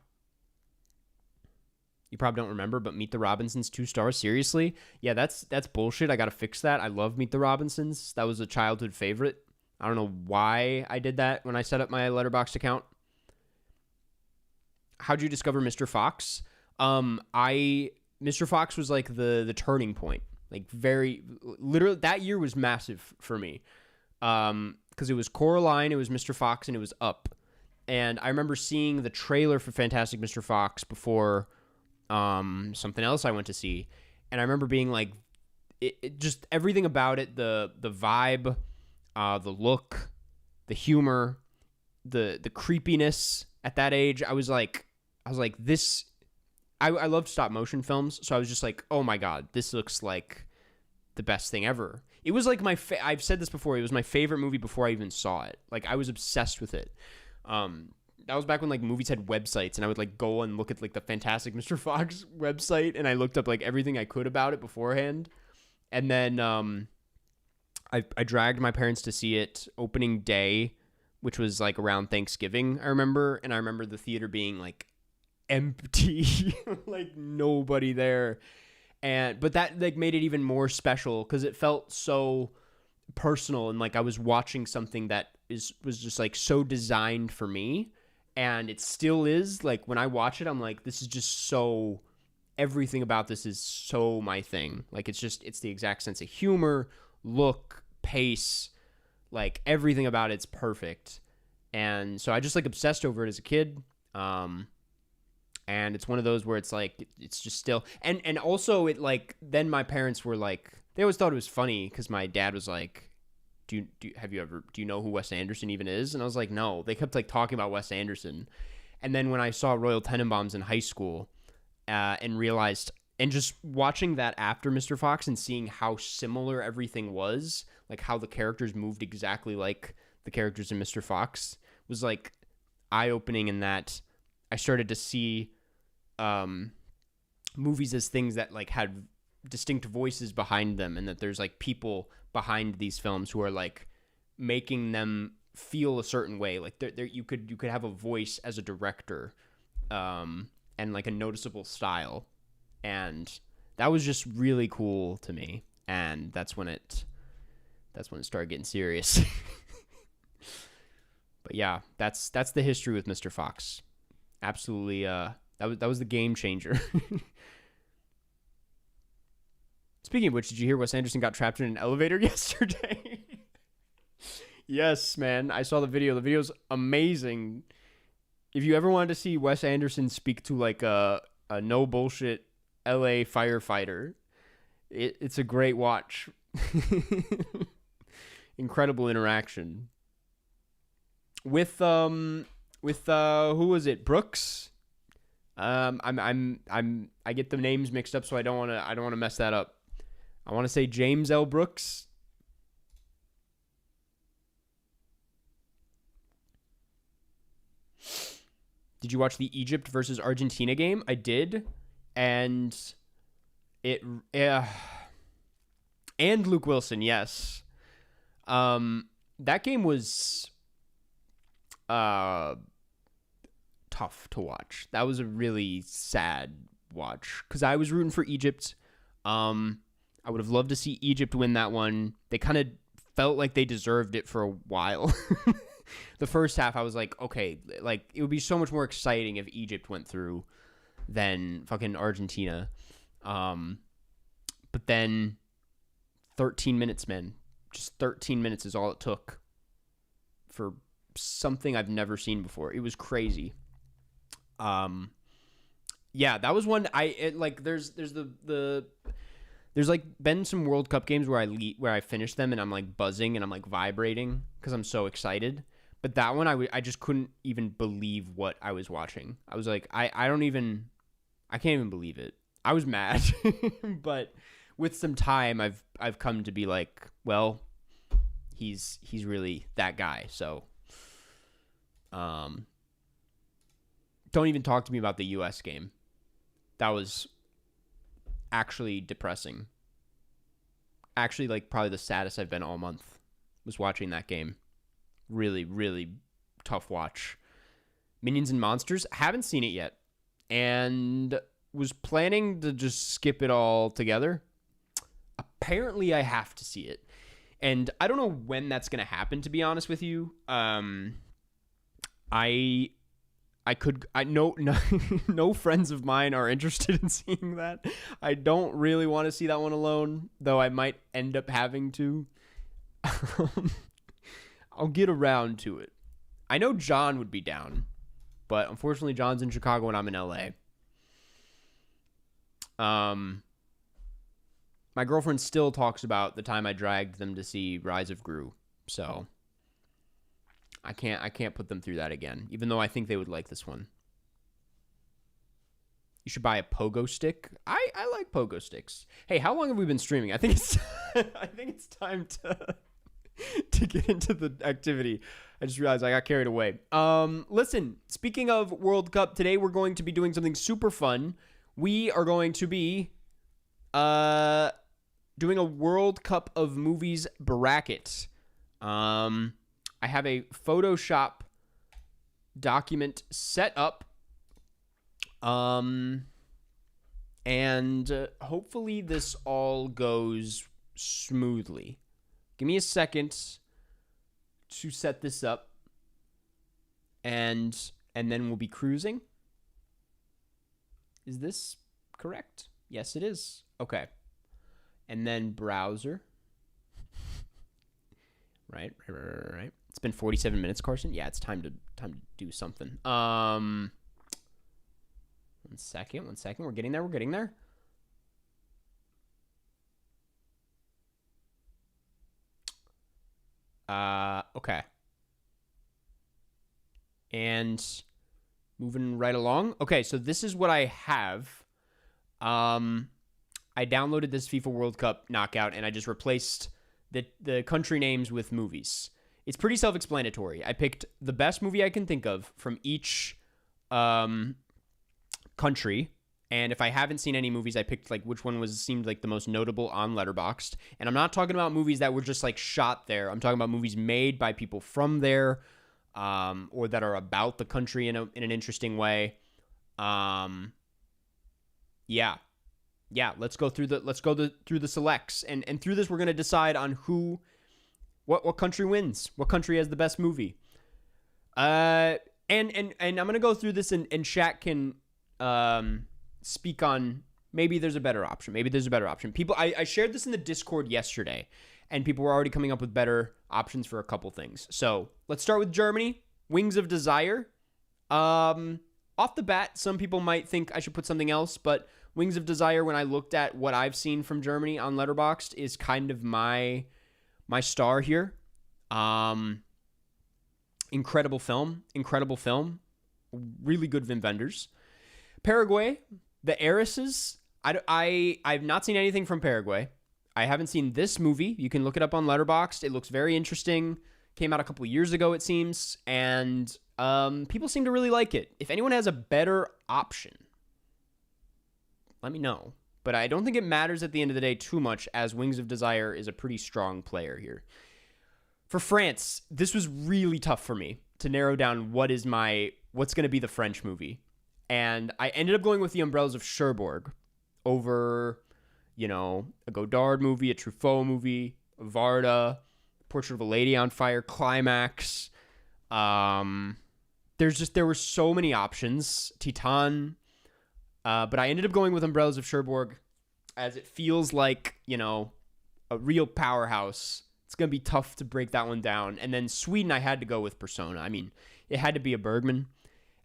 A: you probably don't remember, but Meet the Robinsons 2 stars. Seriously? Yeah, that's bullshit. I gotta fix that. I love Meet the Robinsons. That was a childhood favorite. I don't know why I did that when I set up my Letterboxd account. How'd you discover Mr. Fox? I Mr. Fox was like the turning point. Like very literally that year was massive for me. Because it was Coraline, it was Mr. Fox, and it was Up. And I remember seeing the trailer for Fantastic Mr. Fox before something else I went to see, and I remember being like, it just everything about it, the vibe, the look, the humor, the creepiness. At that age, I was like this. I loved stop motion films, so I was just like, oh my god, this looks like the best thing ever. It was like I've said this before. It was my favorite movie before I even saw it. Like I was obsessed with it. That was back when like movies had websites, and I would like go and look at like the Fantastic Mr. Fox website, and I looked up like everything I could about it beforehand. And then I dragged my parents to see it opening day, which was like around Thanksgiving, I remember. And I remember the theater being like empty, like nobody there. But that like made it even more special because it felt so personal, and like I was watching something that was just like so designed for me, and it still is. Like when I watch it, I'm like, this is just so, everything about this is so my thing. Like it's the exact sense of humor, look, pace, like everything about it's perfect. And so I just like obsessed over it as a kid. And it's one of those where it's like, it's just still, and also it like, then my parents were like, they always thought it was funny because my dad was like, do you know who Wes Anderson even is? And I was like, no. They kept like talking about Wes Anderson. And then when I saw Royal Tenenbaums in high school, and realized, and just watching that after Mr. Fox and seeing how similar everything was, like how the characters moved exactly like the characters in Mr. Fox, was like eye-opening, in that I started to see movies as things that like had distinct voices behind them, and that there's like people behind these films who are like making them feel a certain way. Like you could have a voice as a director, and like a noticeable style, and that was just really cool to me. And that's when it started getting serious. But yeah, that's the history with Mr. Fox. Absolutely, that was the game changer. Speaking of which, did you hear Wes Anderson got trapped in an elevator yesterday? Yes, man. I saw the video. The video's amazing. If you ever wanted to see Wes Anderson speak to like a no bullshit LA firefighter, it's a great watch. Incredible interaction. With who was it? Brooks? I get the names mixed up, so I don't want to mess that up. I want to say James L. Brooks. Did you watch the Egypt versus Argentina game? I did, and and Luke Wilson, yes. That game was tough to watch. That was a really sad watch because I was rooting for Egypt. I would have loved to see Egypt win that one. They kind of felt like they deserved it for a while. The first half, I was like, okay, like it would be so much more exciting if Egypt went through than fucking Argentina. But then 13 minutes, man. Just 13 minutes is all it took for something I've never seen before. It was crazy. Yeah, that was one. There's like been some World Cup games where I finish them and I'm like buzzing and I'm like vibrating because I'm so excited. But that one, I just couldn't even believe what I was watching. I was like, I can't even believe it. I was mad, but with some time, I've come to be like, well, he's really that guy. So, don't even talk to me about the U.S. game. That was actually depressing. Actually, like probably the saddest I've been all month was watching that game. Really, really tough watch. Minions and Monsters. Haven't seen it yet, and was planning to just skip it all together. Apparently, I have to see it, and I don't know when that's going to happen. To be honest with you, no friends of mine are interested in seeing that. I don't really want to see that one alone, though I might end up having to. I'll get around to it. I know John would be down, but unfortunately John's in Chicago and I'm in LA. My girlfriend still talks about the time I dragged them to see Rise of Gru, so I can't put them through that again, even though I think they would like this one. You should buy a pogo stick. I like pogo sticks. Hey, how long have we been streaming? I think it's time to get into the activity. I just realized I got carried away. Listen, speaking of World Cup, today we're going to be doing something super fun. We are going to be doing a World Cup of Movies bracket. I have a Photoshop document set up. And hopefully this all goes smoothly. Give me a second to set this up, and then we'll be cruising. Is this correct? Yes, it is. Okay. And then browser. Right. It's been 47 minutes, Carson. Yeah, it's time to do something. One second. We're getting there. Okay. And moving right along. Okay, so this is what I have. I downloaded this FIFA World Cup knockout and I just replaced the country names with movies. It's pretty self-explanatory. I picked the best movie I can think of from each country. And if I haven't seen any movies, I picked like which one seemed like the most notable on Letterboxd. And I'm not talking about movies that were just like shot there. I'm talking about movies made by people from there, or that are about the country in an interesting way. Yeah. Let's go through the selects, and through this we're gonna decide on what country wins, what country has the best movie. And I'm gonna go through this, and Shaq can speak on maybe there's a better option. People, I shared this in the Discord yesterday, and people were already coming up with better options for a couple things. So let's start with Germany. Wings of Desire. Off the bat, some people might think I should put something else, but Wings of Desire, when I looked at what I've seen from Germany on Letterboxd, is kind of my star here. Incredible film. Really good Wim Wenders. Paraguay, The Heiresses. I've not seen anything from Paraguay. I haven't seen this movie. You can look it up on Letterboxd. It looks very interesting. Came out a couple years ago, it seems, and people seem to really like it. If anyone has a better option, let me know. But I don't think it matters at the end of the day too much, as Wings of Desire is a pretty strong player here. For France, this was really tough for me to narrow down what's going to be the French movie. And I ended up going with The Umbrellas of Cherbourg over, a Godard movie, a Truffaut movie, a Varda, Portrait of a Lady on Fire, Climax. There were so many options. Titan. But I ended up going with Umbrellas of Cherbourg, as it feels like, a real powerhouse. It's going to be tough to break that one down. And then Sweden, I had to go with Persona. I mean, it had to be a Bergman.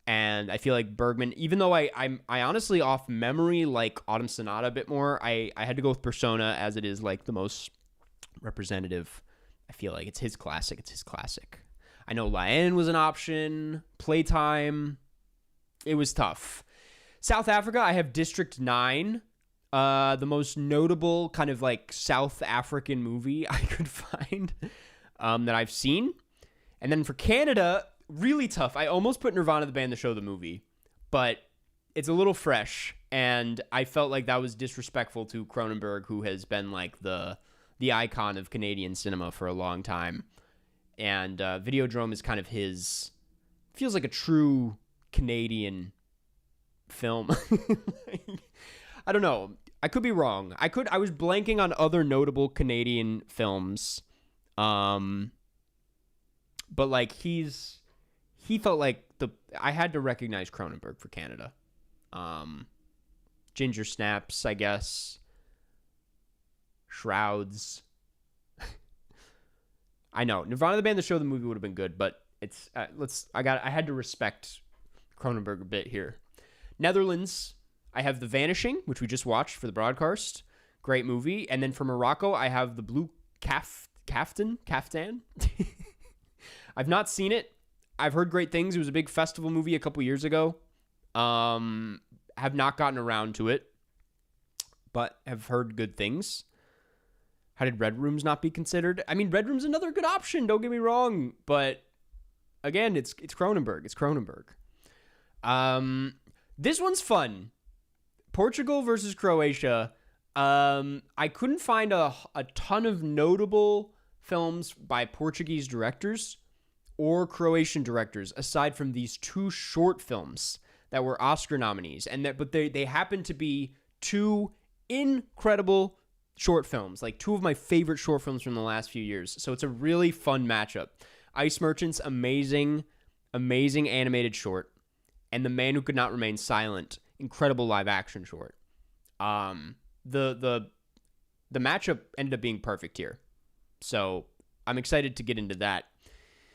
A: And I feel like Bergman, even though I honestly, off memory, like Autumn Sonata a bit more, I had to go with Persona, as it is like the most representative. I feel like it's his classic. I know La Haine was an option. Playtime. It was tough. South Africa, I have District 9. The most notable kind of like South African movie I could find that I've seen. And then for Canada, really tough. I almost put Nirvana the Band, the Show, the movie, but it's a little fresh, and I felt like that was disrespectful to Cronenberg, who has been like the icon of Canadian cinema for a long time. And Videodrome is kind of feels like a true Canadian film. I don't know. I could be wrong. I was blanking on other notable Canadian films. But like he felt like I had to recognize Cronenberg for Canada. Ginger Snaps, I guess. Shrouds. I know Nirvana the band, the show, the movie would have been good, but it's I had to respect Cronenberg a bit here. Netherlands, I have The Vanishing, which we just watched for the broadcast. Great movie. And then for Morocco, I have The Blue Kaftan. I've not seen it. I've heard great things. It was a big festival movie a couple years ago. Have not gotten around to it, but have heard good things. How did Red Rooms not be considered? I mean, Red Room's another good option, don't get me wrong, but again, it's Cronenberg. It's Cronenberg. This one's fun. Portugal versus Croatia. I couldn't find a ton of notable films by Portuguese directors or Croatian directors aside from these two short films that were Oscar nominees, but they happen to be two incredible short films, like two of my favorite short films from the last few years. So it's a really fun matchup. Ice Merchants, amazing animated short, and The Man Who Could Not Remain Silent, incredible live action short. The matchup ended up being perfect here. So I'm excited to get into that.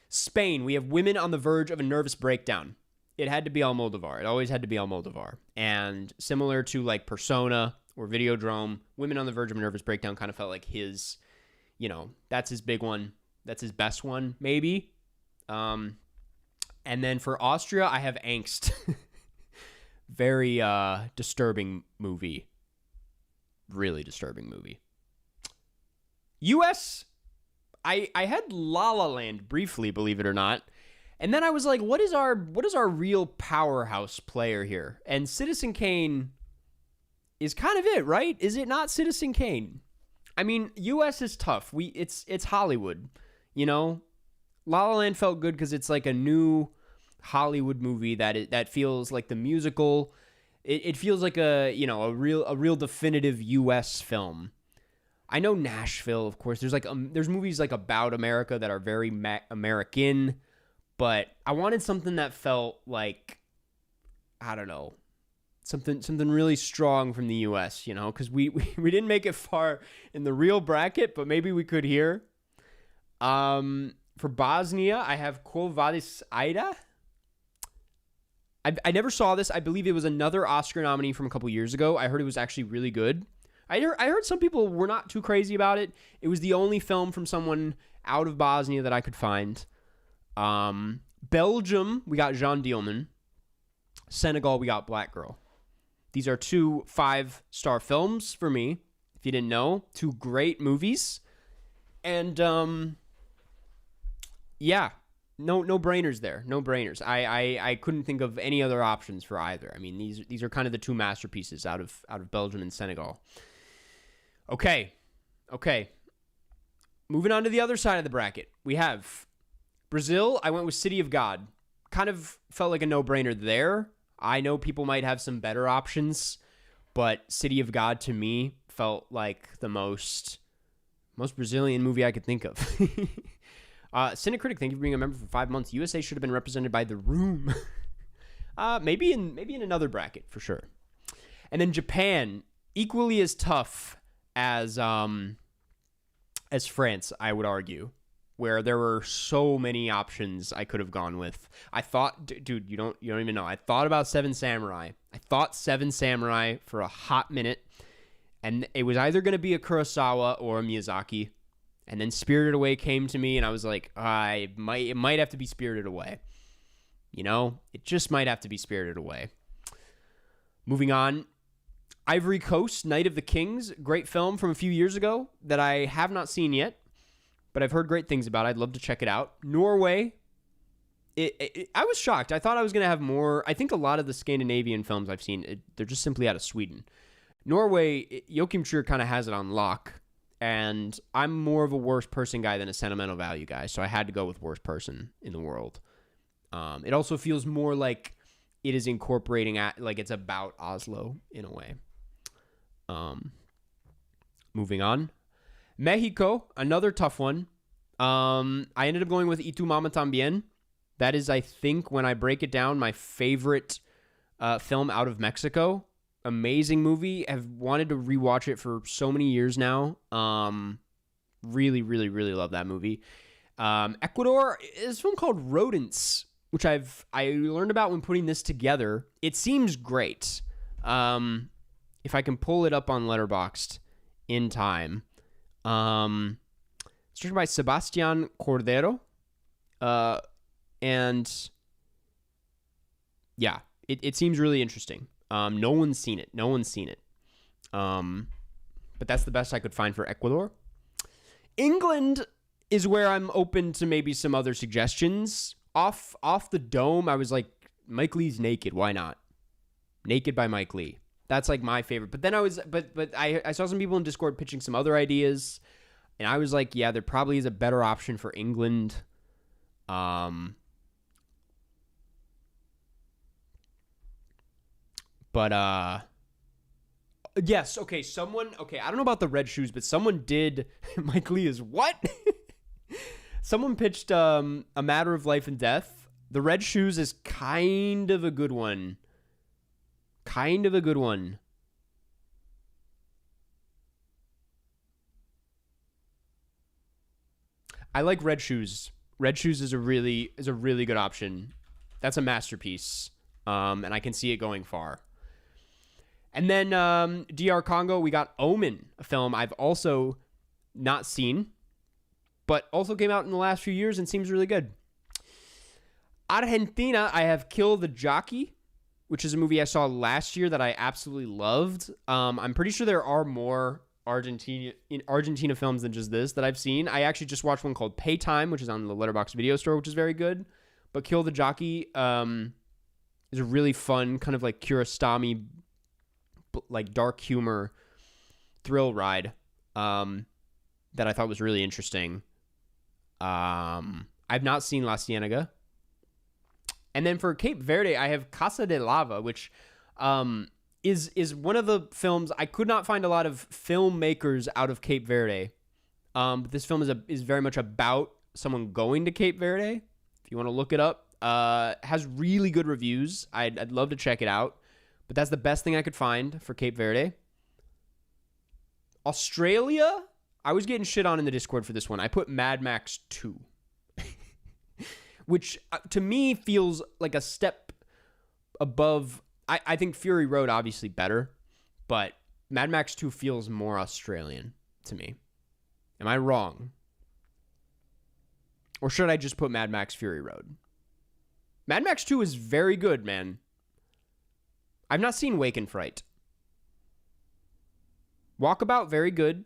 A: Spain, we have Women on the Verge of a Nervous Breakdown. It had to be Almodovar. It always had to be Almodovar. And similar to like Persona or Videodrome, Women on the Verge of a Nervous Breakdown kind of felt like his, that's his big one. That's his best one, maybe. And then for Austria, I have Angst. Very disturbing movie. Really disturbing movie. U.S., I had La La Land briefly, believe it or not. And then I was like, what is our real powerhouse player here? And Citizen Kane is kind of it, right? Is it not Citizen Kane? I mean, U.S. is tough. It's Hollywood, La La Land felt good because it's like a new Hollywood movie that feels like the musical. It feels like a real definitive U.S. film. I know Nashville, of course. There's movies like about America that are very American, but I wanted something that felt like, I don't know, something really strong from the U.S. Because we didn't make it far in the real bracket, but maybe we could here. For Bosnia, I have Quo Vadis Ida. I never saw this. I believe it was another Oscar nominee from a couple years ago. I heard it was actually really good. I heard some people were not too crazy about it. It was the only film from someone out of Bosnia that I could find. Belgium, we got Jean Dielman. Senegal, we got Black Girl. These are 2 5-star films for me, if you didn't know. 2 great movies. And, yeah, no brainers there. No brainers. I couldn't think of any other options for either. I mean, these are kind of the 2 masterpieces out of Belgium and Senegal. Okay. Moving on to the other side of the bracket. We have Brazil. I went with City of God. Kind of felt like a no-brainer there. I know people might have some better options, but City of God to me felt like the most Brazilian movie I could think of. Cinecritic, thank you for being a member for 5 months. USA should have been represented by The Room. Maybe in another bracket for sure. And then Japan, equally as tough as France, I would argue, where there were so many options I could have gone with. I thought, dude, you don't even know. I thought about Seven Samurai. I thought Seven Samurai for a hot minute, and it was either going to be a Kurosawa or a Miyazaki. And then Spirited Away came to me, and I was like, it might have to be Spirited Away. It just might have to be Spirited Away. Moving on, Ivory Coast, Night of the Kings, great film from a few years ago that I have not seen yet, but I've heard great things about. I'd love to check it out. Norway, I was shocked. I thought I was going to have more. I think a lot of the Scandinavian films I've seen, they're just simply out of Sweden. Norway, Joachim Trier kind of has it on lock, and I'm more of a worst person guy than a sentimental value guy, so I had to go with worst person in the world. It also feels more like it is incorporating like it's about Oslo in a way. Moving on. Mexico, another tough one. I ended up going with Y Tu Mama Tambien. That is, I think, when I break it down, my favorite film out of Mexico. Amazing movie. I've wanted to rewatch it for so many years now. Really, really, really love that movie. Ecuador is a film called Rodents, which I learned about when putting this together. It seems great. If I can pull it up on Letterboxd in time. It's directed by Sebastián Cordero. And yeah, it seems really interesting. No one's seen it. But that's the best I could find for Ecuador. England is where I'm open to maybe some other suggestions. Off the dome, I was like, Mike Lee's Naked. Why not? Naked by Mike Lee. That's like my favorite. But then I saw some people in Discord pitching some other ideas, and I was like, yeah, there probably is a better option for England. Yes, okay, I don't know about the Red Shoes, but someone did, Mike Lee is what? Someone pitched A Matter of Life and Death. The Red Shoes is kind of a good one. I like Red Shoes. Red Shoes is a really good option. That's a masterpiece. And I can see it going far. And then DR Congo, we got Omen, a film I've also not seen, but also came out in the last few years and seems really good. Argentina, I have Kill the Jockey, which is a movie I saw last year that I absolutely loved. I'm pretty sure there are more Argentina films than just this that I've seen. I actually just watched one called Paytime, which is on the Letterboxd video store, which is very good. But Kill the Jockey is a really fun, kind of like Kurosami, like dark humor thrill ride that I thought was really interesting. I've not seen La Ciénaga. And then for Cape Verde, I have Casa de Lava, which is one of the films. I could not find a lot of filmmakers out of Cape Verde. But this film is very much about someone going to Cape Verde. If you want to look it up, has really good reviews. I'd love to check it out. But that's the best thing I could find for Cape Verde. Australia, I was getting shit on in the Discord for this one. I put Mad Max 2. Which, to me, feels like a step above. I think Fury Road, obviously, better. But Mad Max 2 feels more Australian to me. Am I wrong? Or should I just put Mad Max Fury Road? Mad Max 2 is very good, man. I've not seen Wake and Fright. Walkabout, very good.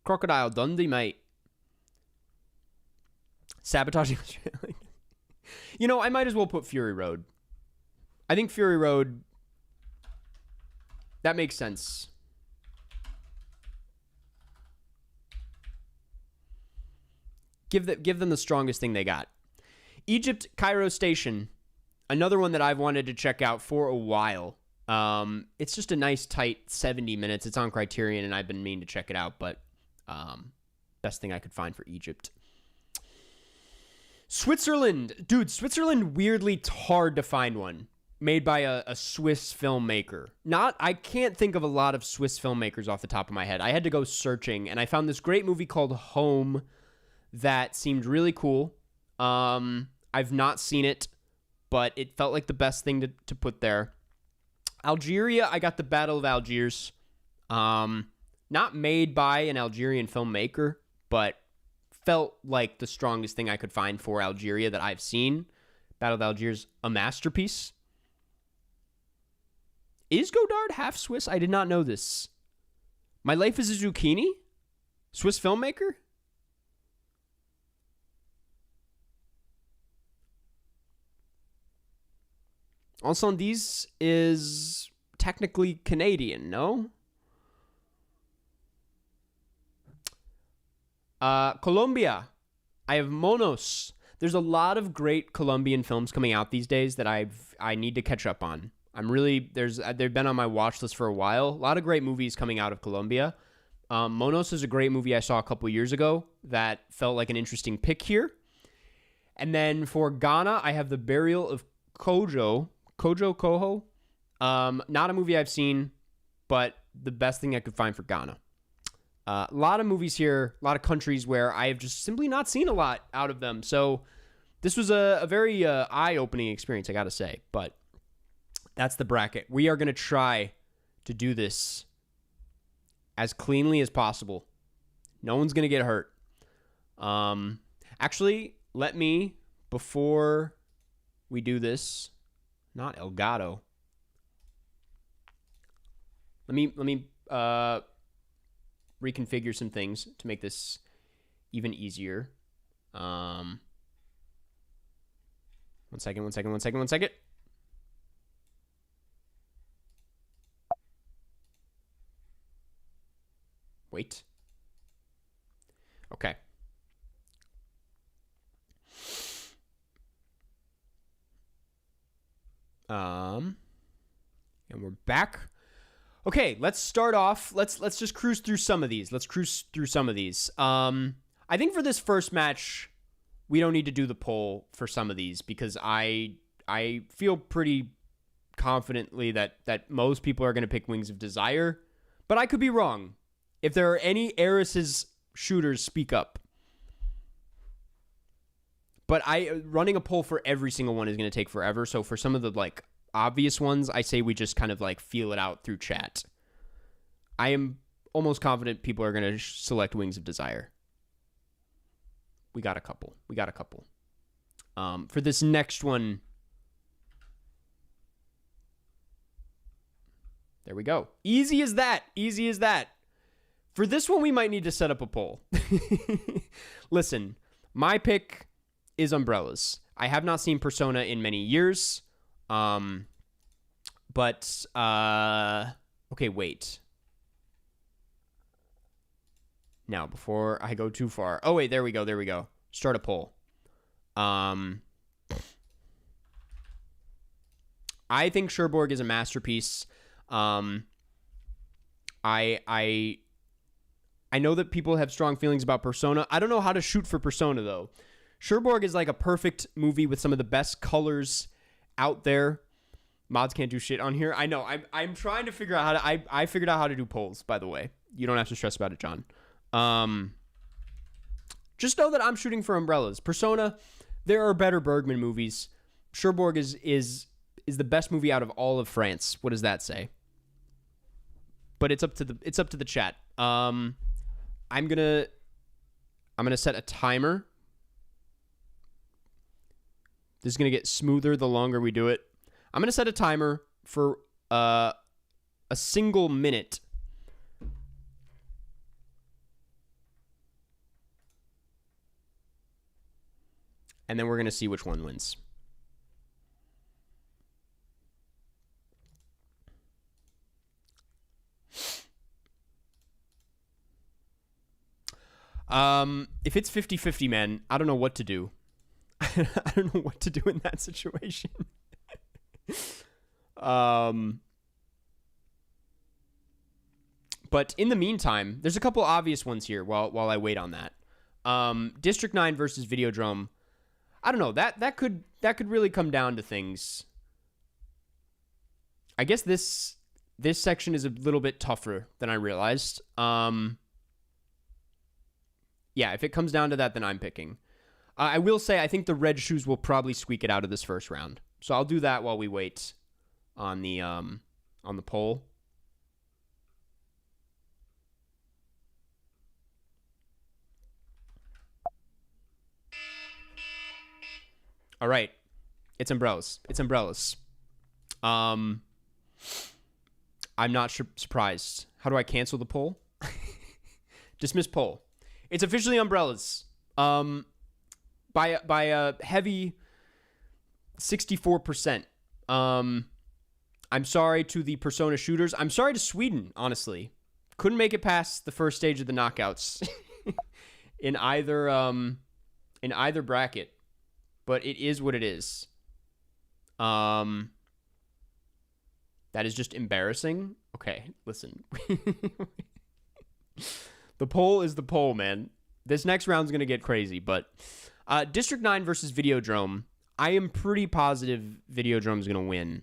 A: Crocodile Dundee, mate. Sabotaging Australia. You know, I might as well put Fury Road. I think Fury Road, that makes sense. Give them the strongest thing they got. Egypt, Cairo Station. Another one that I've wanted to check out for a while. It's just a nice, tight 70 minutes. It's on Criterion, and I've been meaning to check it out, but best thing I could find for Egypt. Switzerland. Dude, Switzerland, weirdly hard to find one. Made by a Swiss filmmaker. I can't think of a lot of Swiss filmmakers off the top of my head. I had to go searching, and I found this great movie called Home that seemed really cool. I've not seen it, but it felt like the best thing to put there. Algeria, I got The Battle of Algiers. Not made by an Algerian filmmaker, but felt like the strongest thing I could find for Algeria that I've seen. Battle of Algiers, a masterpiece. Is Godard half Swiss? I did not know this. My Life is a Zucchini? Swiss filmmaker? Encendies is technically Canadian, no? Colombia. I have Monos. There's a lot of great Colombian films coming out these days that I need to catch up on. They've been on my watch list for a while. A lot of great movies coming out of Colombia. Monos is a great movie I saw a couple years ago that felt like an interesting pick here. And then for Ghana, I have The Burial of Kojo Koho. Not a movie I've seen, but the best thing I could find for Ghana. A lot of movies here, a lot of countries where I have just simply not seen a lot out of them. So this was a very eye-opening experience, I got to say. But that's the bracket. We are going to try to do this as cleanly as possible. No one's going to get hurt. Actually, let me, before we do this, not Elgato. Let me reconfigure some things to make this even easier. One second. Wait. Okay. And we're back. Okay, let's start off. Let's just cruise through some of these. I think for this first match, we don't need to do the poll for some of these because I feel pretty confidently that most people are going to pick Wings of Desire, but I could be wrong. If there are any Eris's shooters, speak up. But running a poll for every single one is going to take forever. So for some of the like obvious ones, I say we just kind of like feel it out through chat. I am almost confident people are going to select Wings of Desire. We got a couple. For this next one, there we go. Easy as that. For this one, we might need to set up a poll. Listen, my pick is Umbrellas. I have not seen Persona in many years. Okay, wait. Now, before I go too far. Oh, wait, there we go. Start a poll. I think Cherbourg is a masterpiece. I know that people have strong feelings about Persona. I don't know how to shoot for Persona, though. Cherbourg is like a perfect movie with some of the best colors out there. Mods can't do shit on here. I know. I'm trying to figure out how to... I figured out how to do polls, by the way. You don't have to stress about it, John. Just know that I'm shooting for Umbrellas. Persona, there are better Bergman movies. Cherbourg is the best movie out of all of France. What does that say? But it's up to the chat. I'm gonna set a timer. This is gonna get smoother the longer we do it. I'm gonna set a timer for a single minute. And then we're gonna see which one wins. If it's 50-50, man, I don't know what to do. I don't know what to do in that situation. But in the meantime, there's a couple obvious ones here while I wait on that. District 9 versus Videodrome. I don't know. That could really come down to things. I guess this section is a little bit tougher than I realized. Yeah, if it comes down to that, then I'm picking. I will say I think the red shoes will probably squeak it out of this first round. So I'll do that while we wait on the poll. All right. It's Umbrellas. I'm not surprised. How do I cancel the poll? Dismiss poll. It's officially Umbrellas. By a heavy 64%. I'm sorry to the Persona shooters. I'm sorry to Sweden, honestly. Couldn't make it past the first stage of the knockouts. in either bracket, but it is what it is. That is just embarrassing. Okay, listen. The poll is the poll, man. This next round's going to get crazy, but District 9 versus Videodrome. I am pretty positive Videodrome's going to win.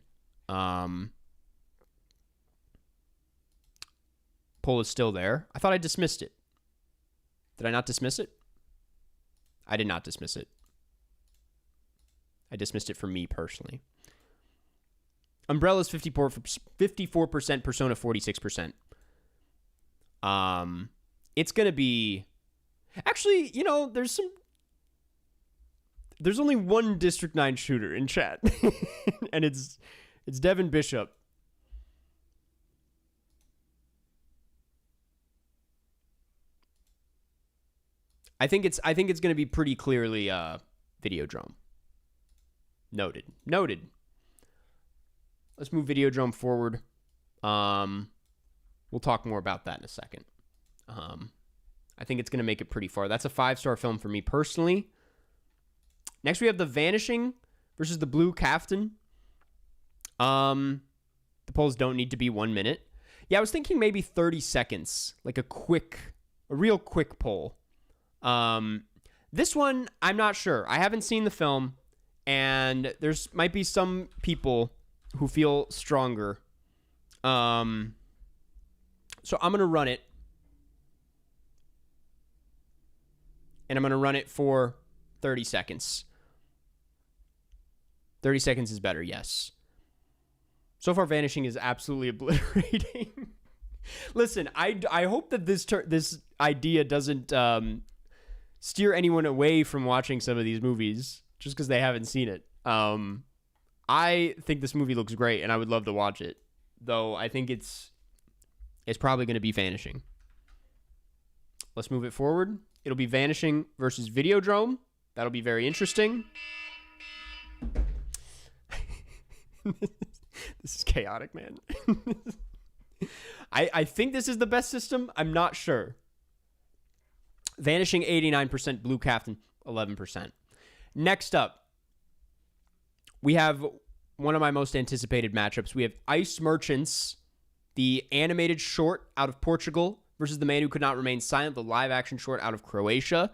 A: Poll is still there. I thought I dismissed it. Did I not dismiss it? I did not dismiss it. I dismissed it for me personally. Umbrella's 54%, Persona 46%. It's going to be... Actually, you know, there's only one District 9 shooter in chat. And it's Devin Bishop. I think it's going to be pretty clearly Videodrome. Noted. Let's move Videodrome forward. We'll talk more about that in a second. I think it's going to make it pretty far. That's a 5-star film for me personally. Next, we have The Vanishing versus The Blue Kaftan. The polls don't need to be 1 minute. Yeah, I was thinking maybe 30 seconds, like a real quick poll. This one, I'm not sure. I haven't seen the film, and there's might be some people who feel stronger. So I'm going to run it. And I'm going to run it for 30 seconds. 30 seconds is better, yes. So far, Vanishing is absolutely obliterating. Listen, I hope that this idea doesn't steer anyone away from watching some of these movies just because they haven't seen it. I think this movie looks great, and I would love to watch it. Though I think it's probably going to be Vanishing. Let's move it forward. It'll be Vanishing versus Videodrome. That'll be very interesting. This is chaotic, man. I think this is the best system. I'm not sure. Vanishing 89%, Blue Kaftan 11%. Next up, we have one of my most anticipated matchups. We have Ice Merchants, the animated short out of Portugal, versus The Man Who Could Not Remain Silent, the live-action short out of Croatia.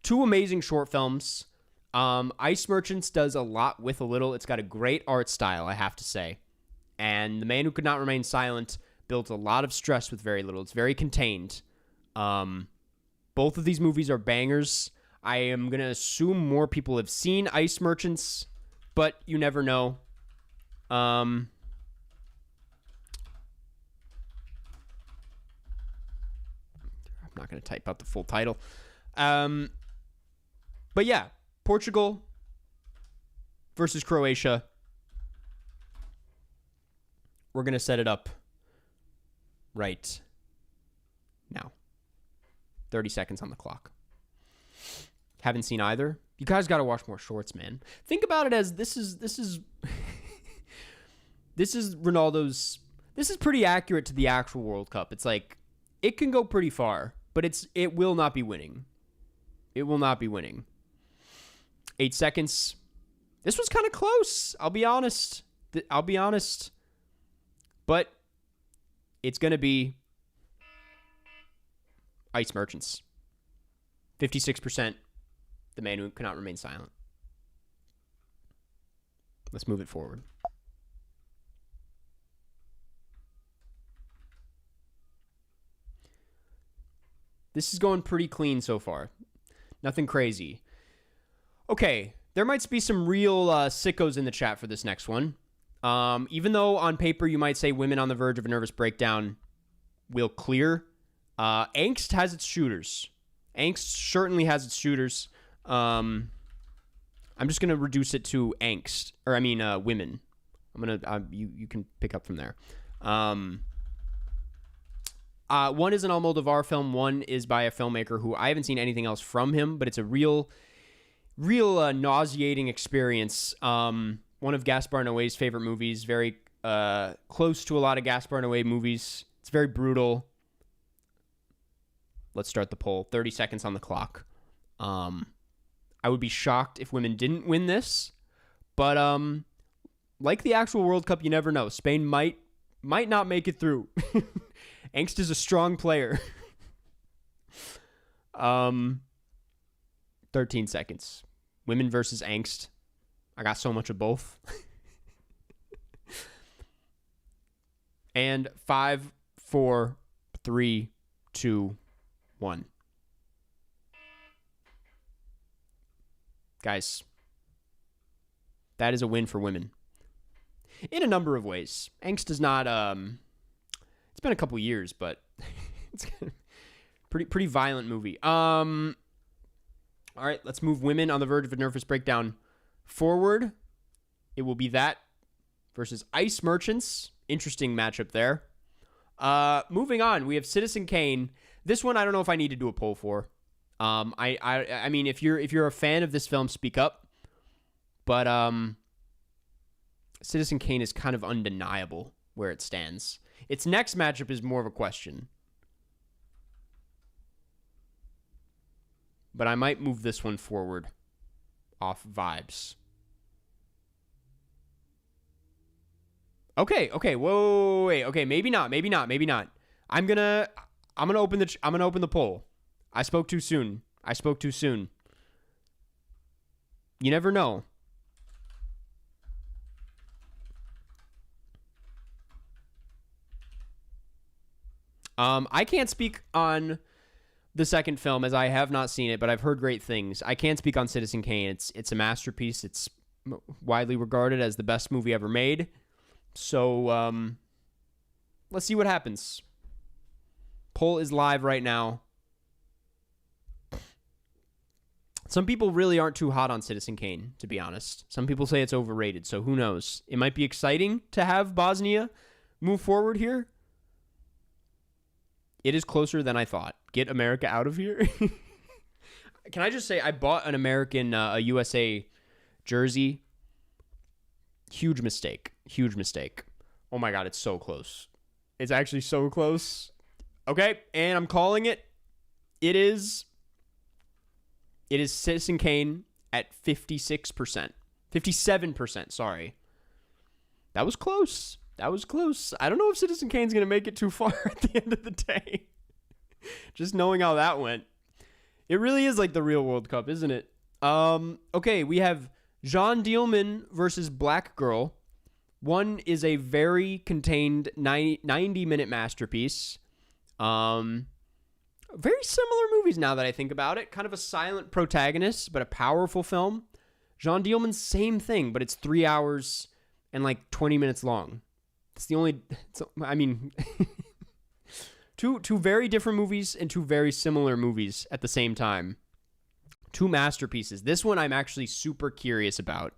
A: Two amazing short films. Ice Merchants does a lot with a little. It's got a great art style, I have to say. And The Man Who Could Not Remain Silent built a lot of stress with very little. It's very contained. Both of these movies are bangers. I am going to assume more people have seen Ice Merchants, but you never know. I'm not going to type out the full title. But yeah, Portugal versus Croatia. We're going to set it up right now. 30 seconds on the clock. Haven't seen either. You guys got to watch more shorts, man. Think about it as this is this is Ronaldo's. This is pretty accurate to the actual World Cup. It's like it can go pretty far, but it will not be winning. It will not be winning. 8 seconds. This was kind of close. I'll be honest. But it's going to be Ice Merchants. 56%. The Man Who Cannot Remain Silent. Let's move it forward. This is going pretty clean so far. Nothing crazy. Okay, there might be some real sickos in the chat for this next one. Even though on paper you might say Women on the Verge of a Nervous Breakdown will clear, Angst has its shooters. Angst certainly has its shooters. I'm just going to reduce it to Angst. Or, I mean, Women. I'm going to... You can pick up from there. One is an Almodovar film. One is by a filmmaker who I haven't seen anything else from him, but it's a real nauseating experience. One of Gaspar Noé's favorite movies, very close to a lot of Gaspar Noé movies. It's very brutal. Let's start the poll. 30 seconds on the clock. I would be shocked if women didn't win this, but like the actual World Cup, you never know. Spain might not make it through. Angst is a strong player. 13 seconds. Women versus angst. I got so much of both. And 5, 4, 3, 2, 1. Guys, that is a win for women. In a number of ways. Angst is not, it's been a couple years, but it's pretty violent movie. All right, let's move women on the verge of a nervous breakdown forward. It will be that versus Ice Merchants. Interesting matchup there. Moving on, we have Citizen Kane. This one, I don't know if I need to do a poll for. I mean, if you're a fan of this film, speak up. But Citizen Kane is kind of undeniable where it stands. Its next matchup is more of a question. But I might move this one forward off vibes. Okay, whoa, wait, okay, maybe not. I'm gonna open the poll. I spoke too soon. You never know. I can't speak on the second film as I have not seen it, but I've heard great things. I can't speak on Citizen Kane. It's a masterpiece. It's widely regarded as the best movie ever made. So let's see what happens. Poll is live right now. Some people really aren't too hot on Citizen Kane, to be honest. Some people say it's overrated, so who knows? It might be exciting to have Bosnia move forward here. It is closer than I thought. Get America out of here. Can I just say, I bought an American, a USA jersey. Huge mistake. Oh my God, it's so close. It's actually so close. Okay, and I'm calling it. It is Citizen Kane at 56%. 57%, sorry. That was close. I don't know if Citizen Kane's going to make it too far at the end of the day. Just knowing how that went. It really is like the real World Cup, isn't it? Okay, we have Jean Dielman versus Black Girl. One is a very contained 90-minute masterpiece. Very similar movies now that I think about it. Kind of a silent protagonist, but a powerful film. Jean Dielman, same thing, but it's 3 hours and like 20 minutes long. It's the only... two very different movies and two very similar movies at the same time. Two masterpieces. This one I'm actually super curious about.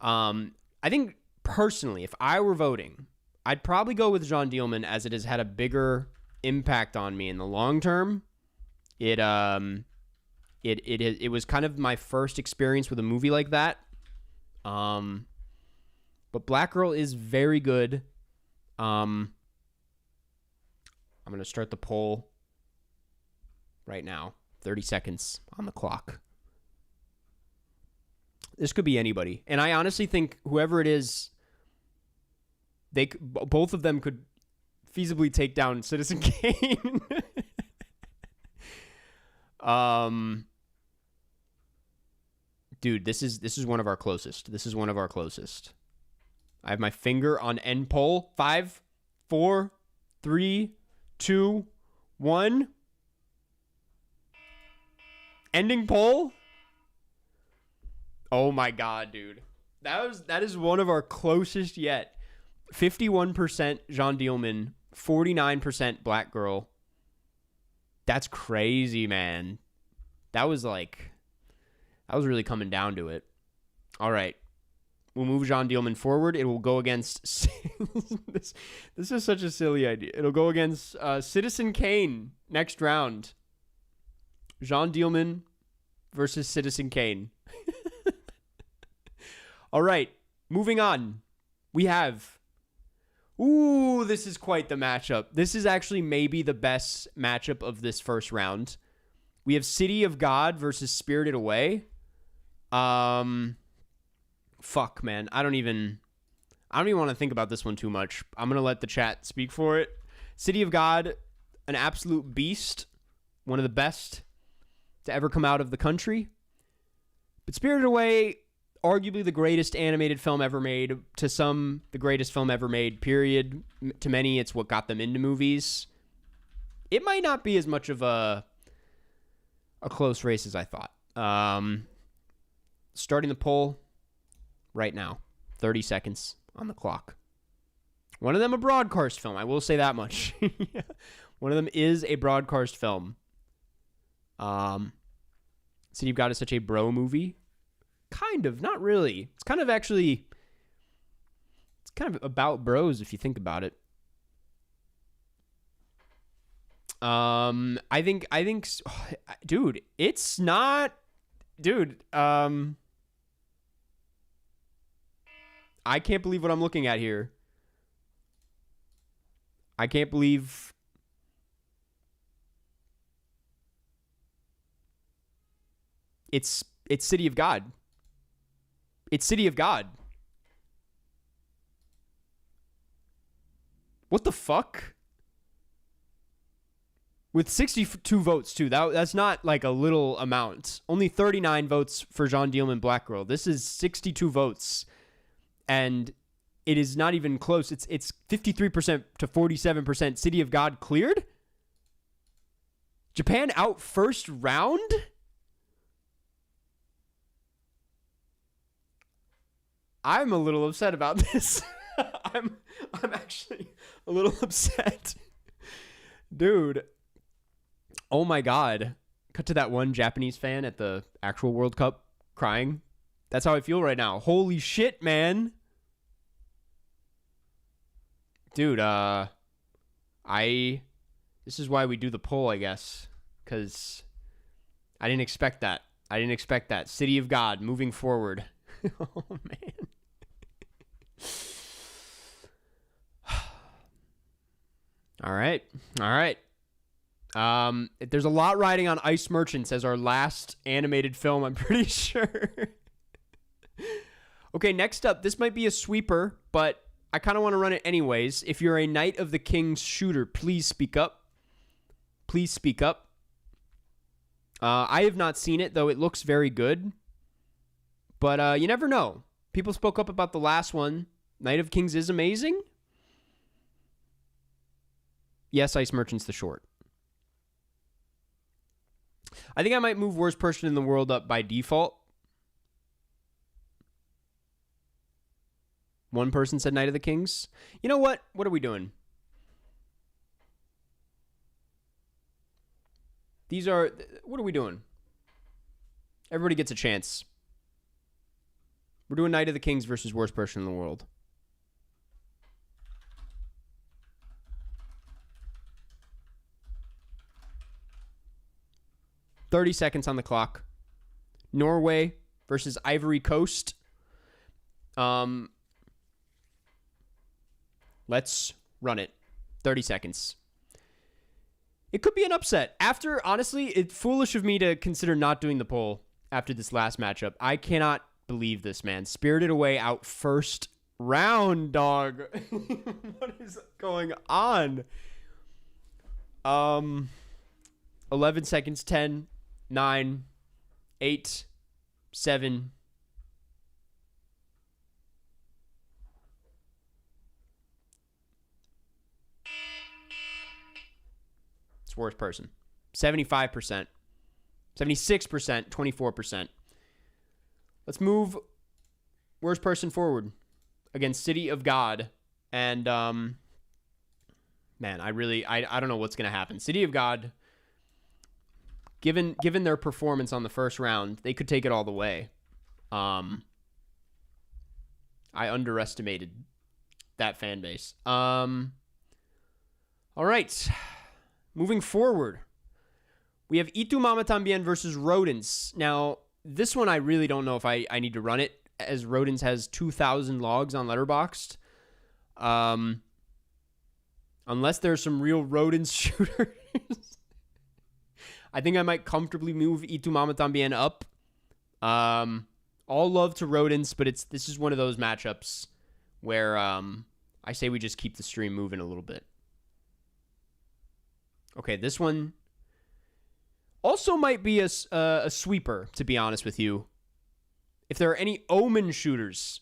A: I think, personally, if I were voting, I'd probably go with Jean Dielman as it has had a bigger impact on me in the long term. It was kind of my first experience with a movie like that. But Black Girl is very good. I'm going to start the poll right now. 30 seconds on the clock. This could be anybody. And I honestly think whoever it is, both of them could feasibly take down Citizen Kane. Dude, this is one of our closest. I have my finger on end poll. 5, 4, 3, 2, 1. Ending poll. Oh my God, dude. That is one of our closest yet. 51% Jean Dielman, 49% Black Girl. That's crazy, man. That was really coming down to it. All right. We'll move Jean Dielman forward. It will go against... this is such a silly idea. It'll go against Citizen Kane next round. Jean Dielman versus Citizen Kane. All right. Moving on. We have... Ooh, this is quite the matchup. This is actually maybe the best matchup of this first round. We have City of God versus Spirited Away. Fuck, man. I don't even want to think about this one too much. I'm going to let the chat speak for it. City of God, an absolute beast. One of the best to ever come out of the country. But Spirited Away, arguably the greatest animated film ever made. To some, the greatest film ever made, period. To many, it's what got them into movies. It might not be as much of a close race as I thought. Starting the poll right now. 30 seconds on the clock. One of them a broadcast film. I will say that much. One of them is a broadcast film. City of God is such a bro movie. Kind of, not really. It's kind of about bros if you think about it. I think, dude, it's not, dude, I can't believe what I'm looking at here. I can't believe it's City of God. It's City of God. What the fuck? With 62 votes, too. That's not like a little amount. Only 39 votes for Jean Dielman Black Girl. This is 62 votes. And it is not even close. It's 53% to 47%. City of God cleared? Japan out first round? I'm a little upset about this. I'm actually a little upset. Dude. Oh my God. Cut to that one Japanese fan at the actual World Cup crying. That's how I feel right now. Holy shit, man. Dude, this is why we do the poll, I guess. Because I didn't expect that. City of God, moving forward. Oh, man. All right. There's a lot riding on Ice Merchants as our last animated film, I'm pretty sure. Okay, next up, this might be a sweeper, but I kind of want to run it anyways. If you're a Knight of the King's shooter, please speak up. Please speak up. I have not seen it, though it looks very good. But you never know. People spoke up about the last one. Knight of Kings is amazing. Yes, Ice Merchant's the short. I think I might move Worst Person in the World up by default. One person said Knight of the Kings. You know what? What are we doing? What are we doing? Everybody gets a chance. We're doing Knight of the Kings versus Worst Person in the World. $30 seconds on the clock. Norway versus Ivory Coast. Let's run it. 30 seconds. It could be an upset. Honestly, it's foolish of me to consider not doing the poll after this last matchup. I cannot believe this, man. Spirited Away out first round, dog. What is going on? 11 seconds. 10, 9, 8, 7. It's Worst Person. 75%. 76%. 24%. Let's move Worst Person forward against City of God. And, man, I don't know what's going to happen. City of God, given their performance on the first round, they could take it all the way. I underestimated that fan base. All right. Moving forward, we have Y Tu Mama Tambien versus Rodents. Now, this one I really don't know if I need to run it, as Rodents has 2,000 logs on Letterboxd. Unless there's some real rodent shooters. I think I might comfortably move Y Tu Mama Tambien up. All love to rodents, but this is one of those matchups where I say we just keep the stream moving a little bit. Okay, this one also might be a sweeper, to be honest with you. If there are any Omen shooters,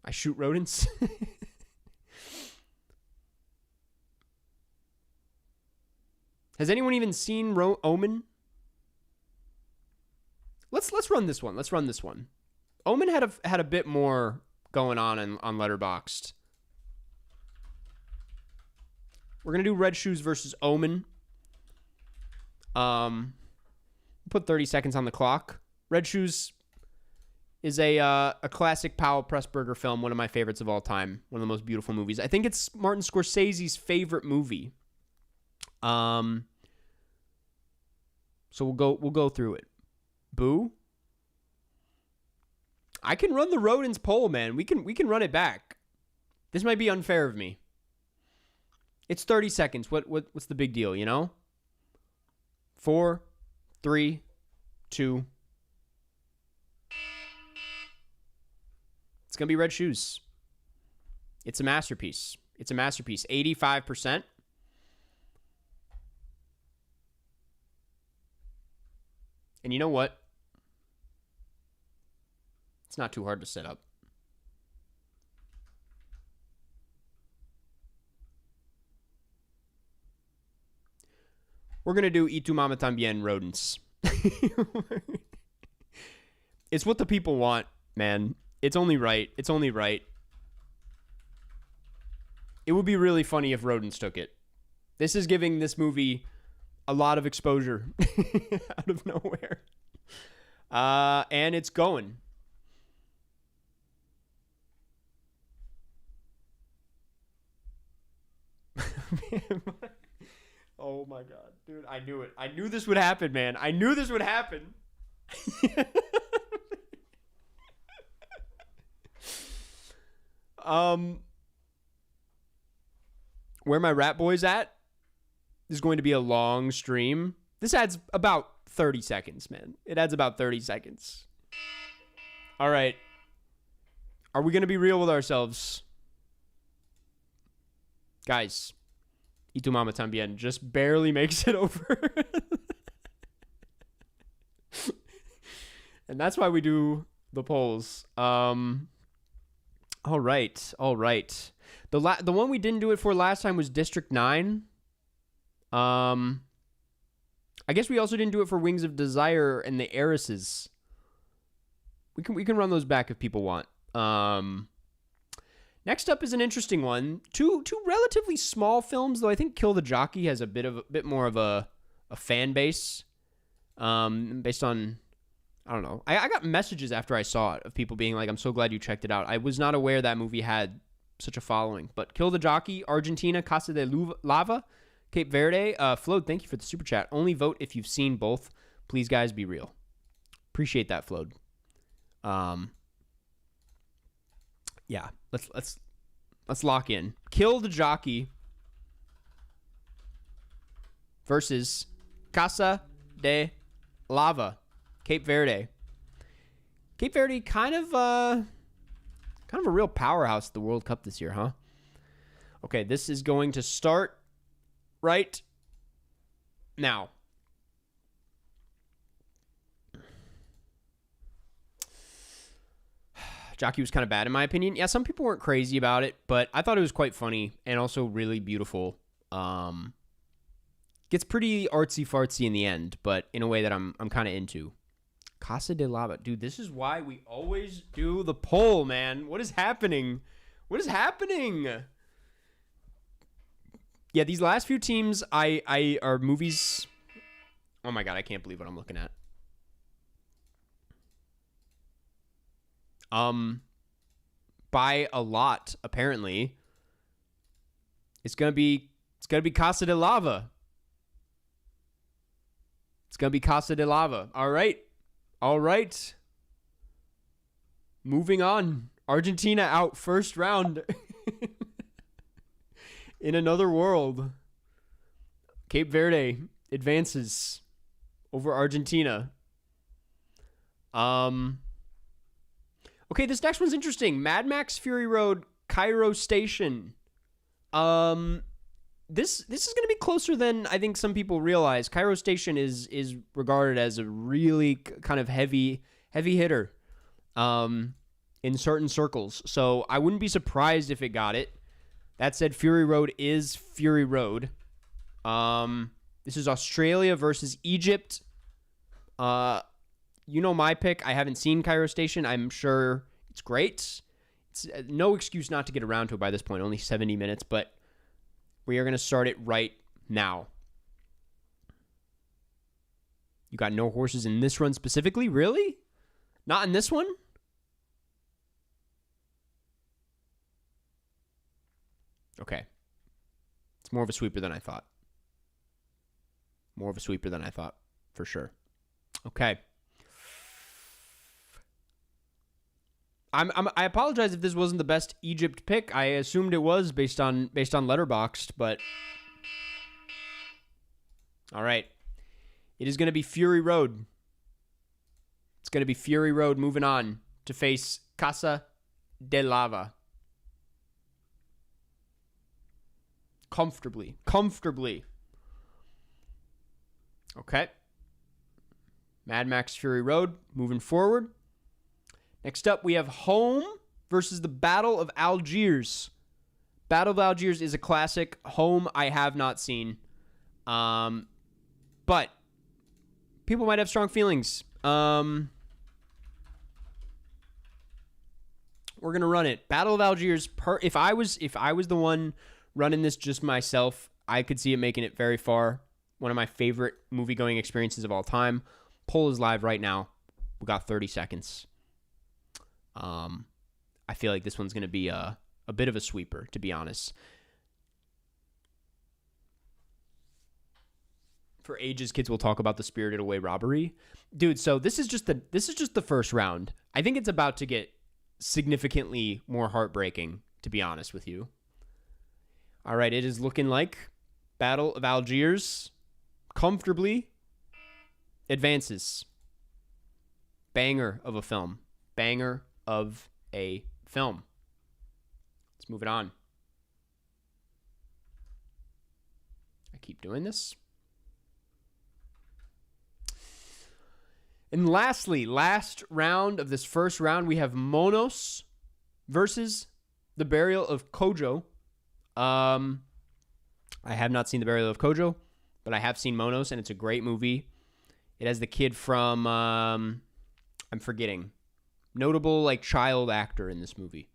A: I shoot rodents. Has anyone even seen Omen? Let's run this one. Let's run this one. Omen had a bit more going on Letterboxd. We're gonna do Red Shoes versus Omen. Put 30 seconds on the clock. Red Shoes is a classic Powell Pressburger film, one of my favorites of all time, one of the most beautiful movies. I think it's Martin Scorsese's favorite movie. So we'll go through it. Boo. I can run the rodents poll, man. We can run it back. This might be unfair of me. It's 30 seconds. What's the big deal, you know? 4, 3, 2. It's going to be Red Shoes. It's a masterpiece. It's a masterpiece. 85%. And you know what? It's not too hard to set up. We're going to do Y Tu Mama Tambien rodents. It's what the people want, man. It's only right. It's only right. It would be really funny if rodents took it. This is giving this movie a lot of exposure out of nowhere. And it's going. Oh my God, dude, I knew it. I knew this would happen, man. I knew this would happen. Where my rat boys at? This is going to be a long stream. This adds about 30 seconds, man. It adds about 30 seconds. All right. Are we going to be real with ourselves? Guys, Y Tu Mama Tambien just barely makes it over. And that's why we do the polls. All right. The one we didn't do it for last time was District 9. I guess we also didn't do it for Wings of Desire and the Heiresses. We can run those back if people want. Next up is an interesting one. Two relatively small films, though I think Kill the Jockey has a bit more of a fan base. Based on, I don't know. I got messages after I saw it of people being like, "I'm so glad you checked it out." I was not aware that movie had such a following. But Kill the Jockey, Argentina, Casa de Lava, Cape Verde. Flode, thank you for the super chat. Only vote if you've seen both. Please, guys, be real. Appreciate that, Flode. Yeah, let's lock in. Kill the Jockey versus Casa de Lava, Cape Verde. Cape Verde kind of a real powerhouse at the World Cup this year, huh? Okay, this is going to start right now. Jockey was kind of bad in my opinion. Yeah, some people weren't crazy about it, but I thought it was quite funny and also really beautiful. Gets pretty artsy-fartsy in the end, but in a way that I'm kind of into. Casa de Lava. Dude, this is why we always do the poll, man. What is happening? What is happening? Yeah, these last few teams I are movies. Oh my God, I can't believe what I'm looking at. By a lot, apparently. It's gonna be Casa de Lava. It's gonna be Casa de Lava. All right. Moving on. Argentina out first round. In another world, Cape Verde advances over Argentina. Okay, this next one's interesting. Mad Max Fury Road, Cairo Station. This is going to be closer than I think some people realize. Cairo Station is regarded as a really kind of heavy hitter in certain circles. So I wouldn't be surprised if it got it. That said, Fury Road is Fury Road. This is Australia versus Egypt. You know my pick. I haven't seen Cairo Station. I'm sure it's great. It's no excuse not to get around to it by this point. Only 70 minutes, but we are going to start it right now. You got no horses in this run specifically? Really? Not in this one? Okay. It's more of a sweeper than I thought. More of a sweeper than I thought, for sure. Okay. I apologize if this wasn't the best Egypt pick. I assumed it was based on Letterboxd, but all right. It is going to be Fury Road. It's going to be Fury Road moving on to face Casa de Lava. Comfortably. Okay. Mad Max Fury Road moving forward. Next up, we have Home versus the Battle of Algiers. Battle of Algiers is a classic. Home, I have not seen. But people might have strong feelings. We're going to run it. Battle of Algiers, if I was the one running this just myself, I could see it making it very far. One of my favorite movie-going experiences of all time. Poll is live right now. We got 30 seconds. I feel like this one's going to be a bit of a sweeper, to be honest. For ages, kids will talk about the Spirited Away robbery. Dude, so this is just the first round. I think it's about to get significantly more heartbreaking, to be honest with you. All right, it is looking like Battle of Algiers comfortably advances. Banger of a film. Banger of a film. Let's move it on. I keep doing this. And lastly, last round of this first round, we have Monos versus The Burial of Kojo. I have not seen The Burial of Kojo, but I have seen Monos, and it's a great movie. It has the kid from, I'm forgetting, notable like child actor in this movie.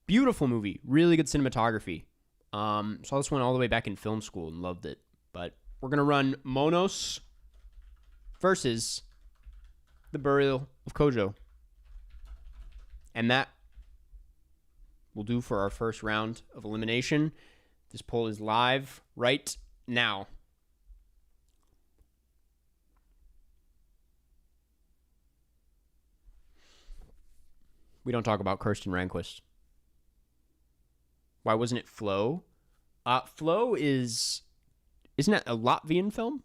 A: Beautiful movie, really good cinematography. Saw this one all the way back in film school and loved it. But we're gonna run Monos versus The Burial of Kojo, and that will do for our first round of elimination. This poll is live right now. We don't talk about Kirsten Rehnquist. Why wasn't it Flow? Flow isn't that a Latvian film?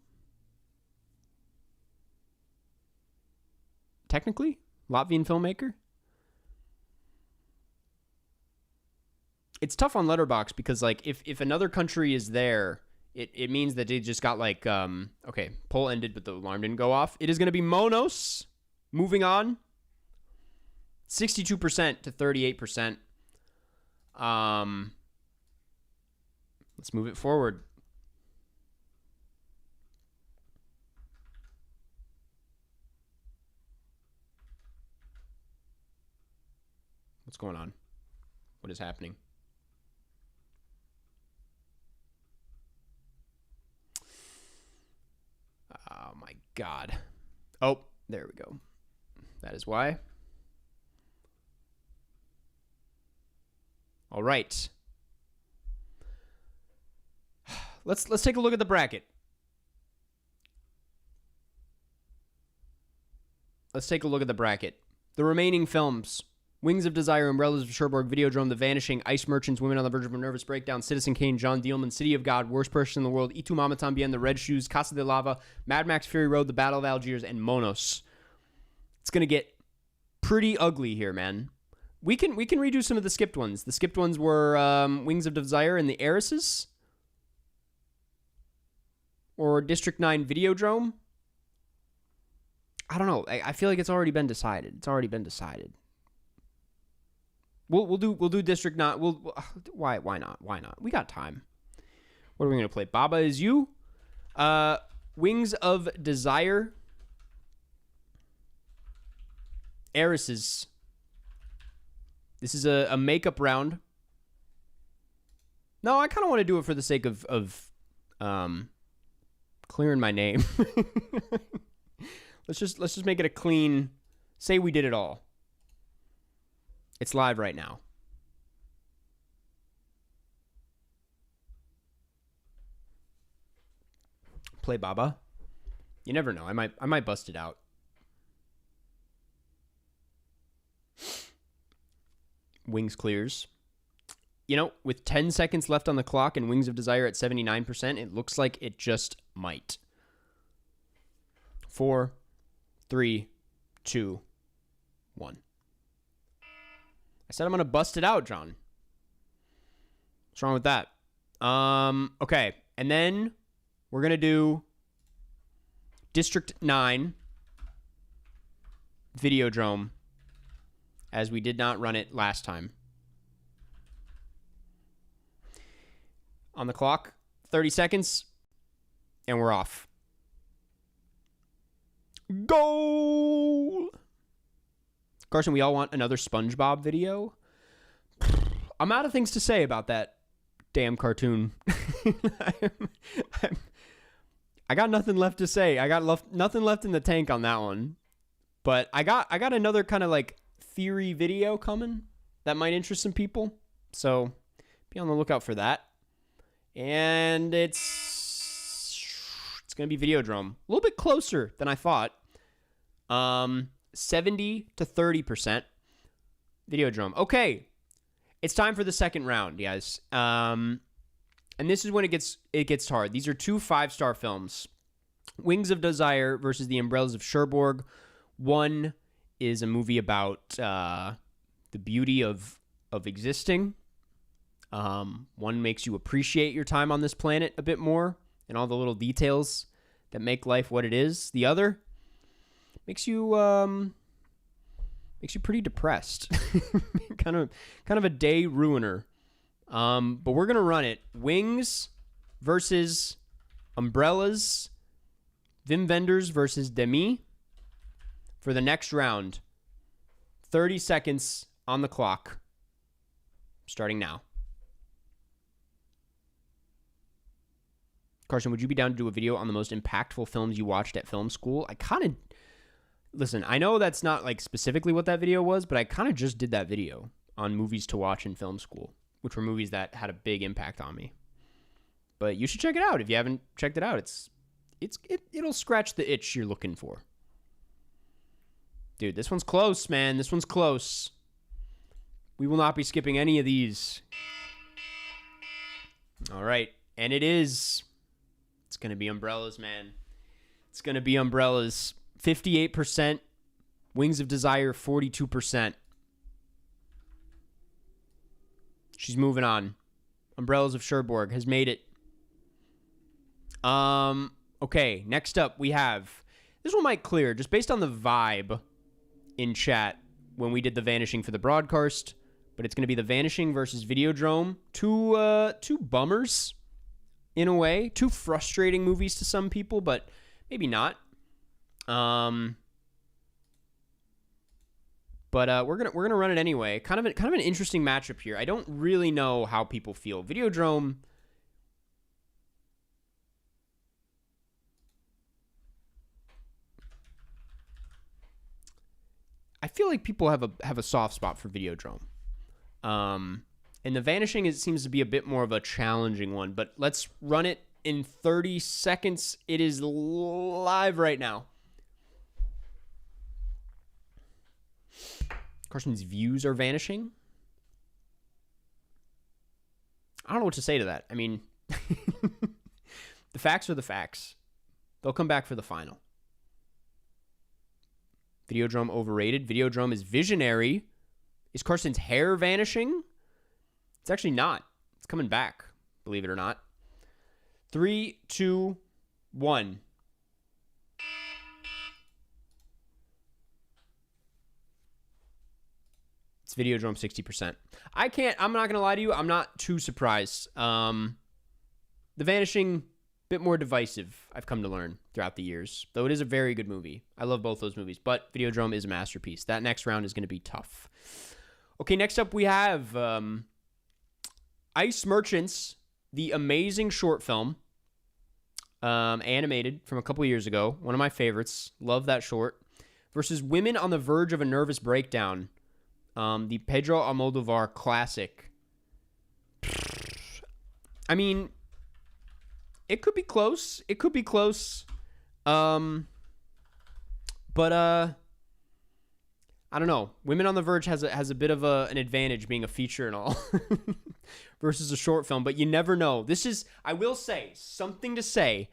A: Technically? Latvian filmmaker? It's tough on Letterboxd because, like, if another country is there, it means that they just got, like, okay, poll ended, but the alarm didn't go off. It is going to be Monos. Moving on. 62% to 38%. Let's move it forward. What's going on? What is happening? Oh my God. Oh, there we go. That is why. All right. Let's take a look at the bracket. Let's take a look at the bracket. The remaining films Wings of Desire, Umbrellas of Cherbourg, Videodrome, The Vanishing, Ice Merchants, Women on the Verge of a Nervous Breakdown, Citizen Kane, John Dielman, City of God, Worst Person in the World, Itu Mama Tambien, The Red Shoes, Casa de Lava, Mad Max Fury Road, The Battle of Algiers, and Monos. It's going to get pretty ugly here, man. We can redo some of the skipped ones. The skipped ones were Wings of Desire and The Heiresses. Or District 9 Videodrome. I don't know. I feel like it's already been decided. It's already been decided. We'll do District 9. Why not? Why not? We got time. What are we gonna play? Baba Is You. Wings of Desire. Heiresses. This is a makeup round. No, I kind of want to do it for the sake of clearing my name. Let's just make it a clean. Say we did it all. It's live right now. Play Baba. You never know. I might bust it out. Wings clears. You know, with 10 seconds left on the clock and Wings of Desire at 79%, it looks like it just might. 4, 3, 2, 1. I said I'm going to bust it out, John. What's wrong with that? Okay. And then we're going to do District 9 Videodrome, as we did not run it last time. On the clock, 30 seconds, and we're off. Goal! Carson, we all want another SpongeBob video. I'm out of things to say about that damn cartoon. I got nothing left to say. I got nothing left in the tank on that one. But I got another kind of like theory video coming that might interest some people. So be on the lookout for that. And it's going to be Videodrome. A little bit closer than I thought. 70 to 30% Videodrome. Okay. It's time for the second round, guys. And this is when it gets hard. These are 2 5-star films. Wings of Desire versus The Umbrellas of Cherbourg. One is a movie about the beauty of existing. One makes you appreciate your time on this planet a bit more and all the little details that make life what it is. The other makes you pretty depressed. kind of a day ruiner. But we're gonna run it. Wings versus Umbrellas. Wim Wenders versus Demi for the next round. 30 seconds on the clock. Starting now. Carson, would you be down to do a video on the most impactful films you watched at film school? Listen, I know that's not like specifically what that video was, but I kind of just did that video on movies to watch in film school, which were movies that had a big impact on me. But you should check it out if you haven't checked it out. It'll scratch the itch you're looking for. Dude, this one's close, man. This one's close. We will not be skipping any of these. All right, and it is. It's going to be Umbrellas, man. It's going to be Umbrellas. 58%. Wings of Desire, 42%. She's moving on. Umbrellas of Cherbourg has made it. Okay, next up we have... This one might clear, just based on the vibe in chat when we did The Vanishing for the broadcast. But it's going to be The Vanishing versus Videodrome. Two bummers, in a way. 2 frustrating movies to some people, but maybe not. But we're gonna run it anyway. Kind of an interesting matchup here. I don't really know how people feel. Videodrome. I feel like people have a soft spot for Videodrome. And The Vanishing seems to be a bit more of a challenging one. But let's run it in 30 seconds. It is live right now. Carson's views are vanishing. I don't know what to say to that. I mean, the facts are the facts. They'll come back for the final. Videodrome overrated. Videodrome is visionary. Is Carson's hair vanishing? It's actually not. It's coming back, believe it or not. 3, 2, 1. It's Videodrome 60%. I'm not going to lie to you. I'm not too surprised. The Vanishing, bit more divisive, I've come to learn throughout the years. Though it is a very good movie. I love both those movies. But Videodrome is a masterpiece. That next round is going to be tough. Okay, next up we have Ice Merchants, the amazing short film. Animated from a couple years ago. One of my favorites. Love that short. Versus Women on the Verge of a Nervous Breakdown. The Pedro Almodovar classic. I mean, it could be close. It could be close. But I don't know. Women on the Verge has a bit of an advantage being a feature and all versus a short film, but you never know. This is, I will say, something to say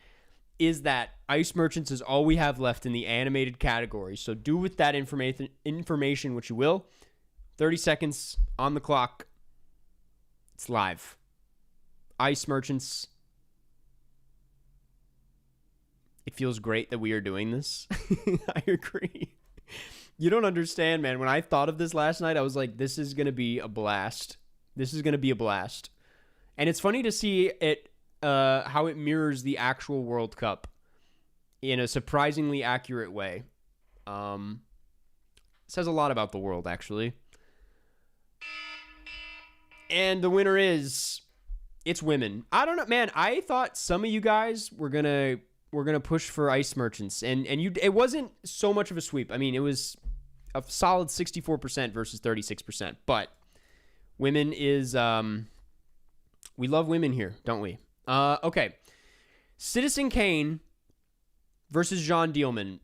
A: is that Ice Merchants is all we have left in the animated category. So do with that information what you will. 30 seconds on the clock. It's live. Ice Merchants. It feels great that we are doing this. I agree. You don't understand, man. When I thought of this last night, I was like, this is going to be a blast. This is going to be a blast. And it's funny to see it, how it mirrors the actual World Cup in a surprisingly accurate way. Says a lot about the world, actually. And the winner is, it's Women. I don't know, man. I thought some of you guys were gonna push for Ice Merchants, and it wasn't so much of a sweep. I mean, it was a solid 64% versus 36%. But Women is, we love women here, don't we? Okay. Citizen Kane versus Jean Dielman.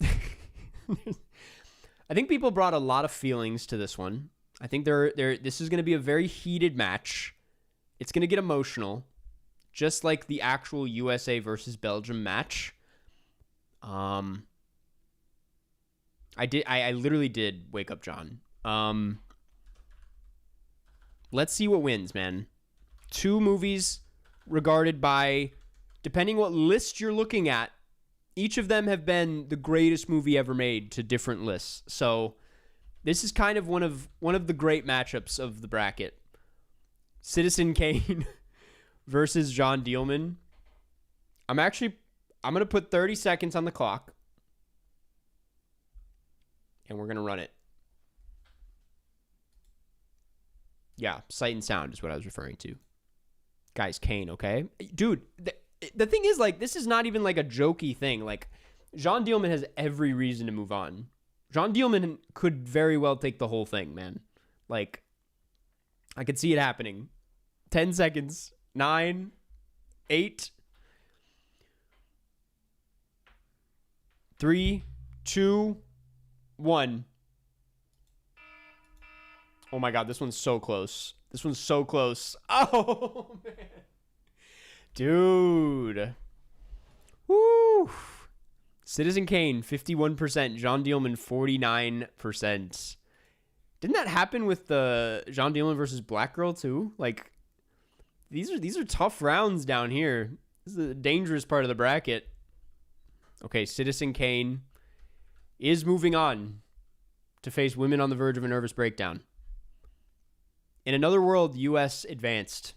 A: I think people brought a lot of feelings to this one. I think this is going to be a very heated match. It's going to get emotional, just like the actual USA versus Belgium match. I literally did wake up John. Let's see what wins, man. Two movies regarded by, depending what list you're looking at, each of them have been the greatest movie ever made to different lists. So this is kind of one of the great matchups of the bracket. Citizen Kane versus Jean Dielman. I'm going to put 30 seconds on the clock. And we're going to run it. Yeah, sight and sound is what I was referring to. Guys, Kane, okay? Dude, the thing is, like, this is not even like a jokey thing. Like, Jean Dielman has every reason to move on. Jean Dielman could very well take the whole thing, man. Like, I could see it happening. 10 seconds. 9, 8, 3, 2, 1. Oh my God, this one's so close. This one's so close. Oh, man. Dude. Woo. Citizen Kane, 51%. Jean Dielman, 49%. Didn't that happen with the Jean Dielman versus Black Girl too? Like, these are tough rounds down here. This is a dangerous part of the bracket. Okay, Citizen Kane is moving on to face Women on the Verge of a Nervous Breakdown. In another world, U.S. advanced.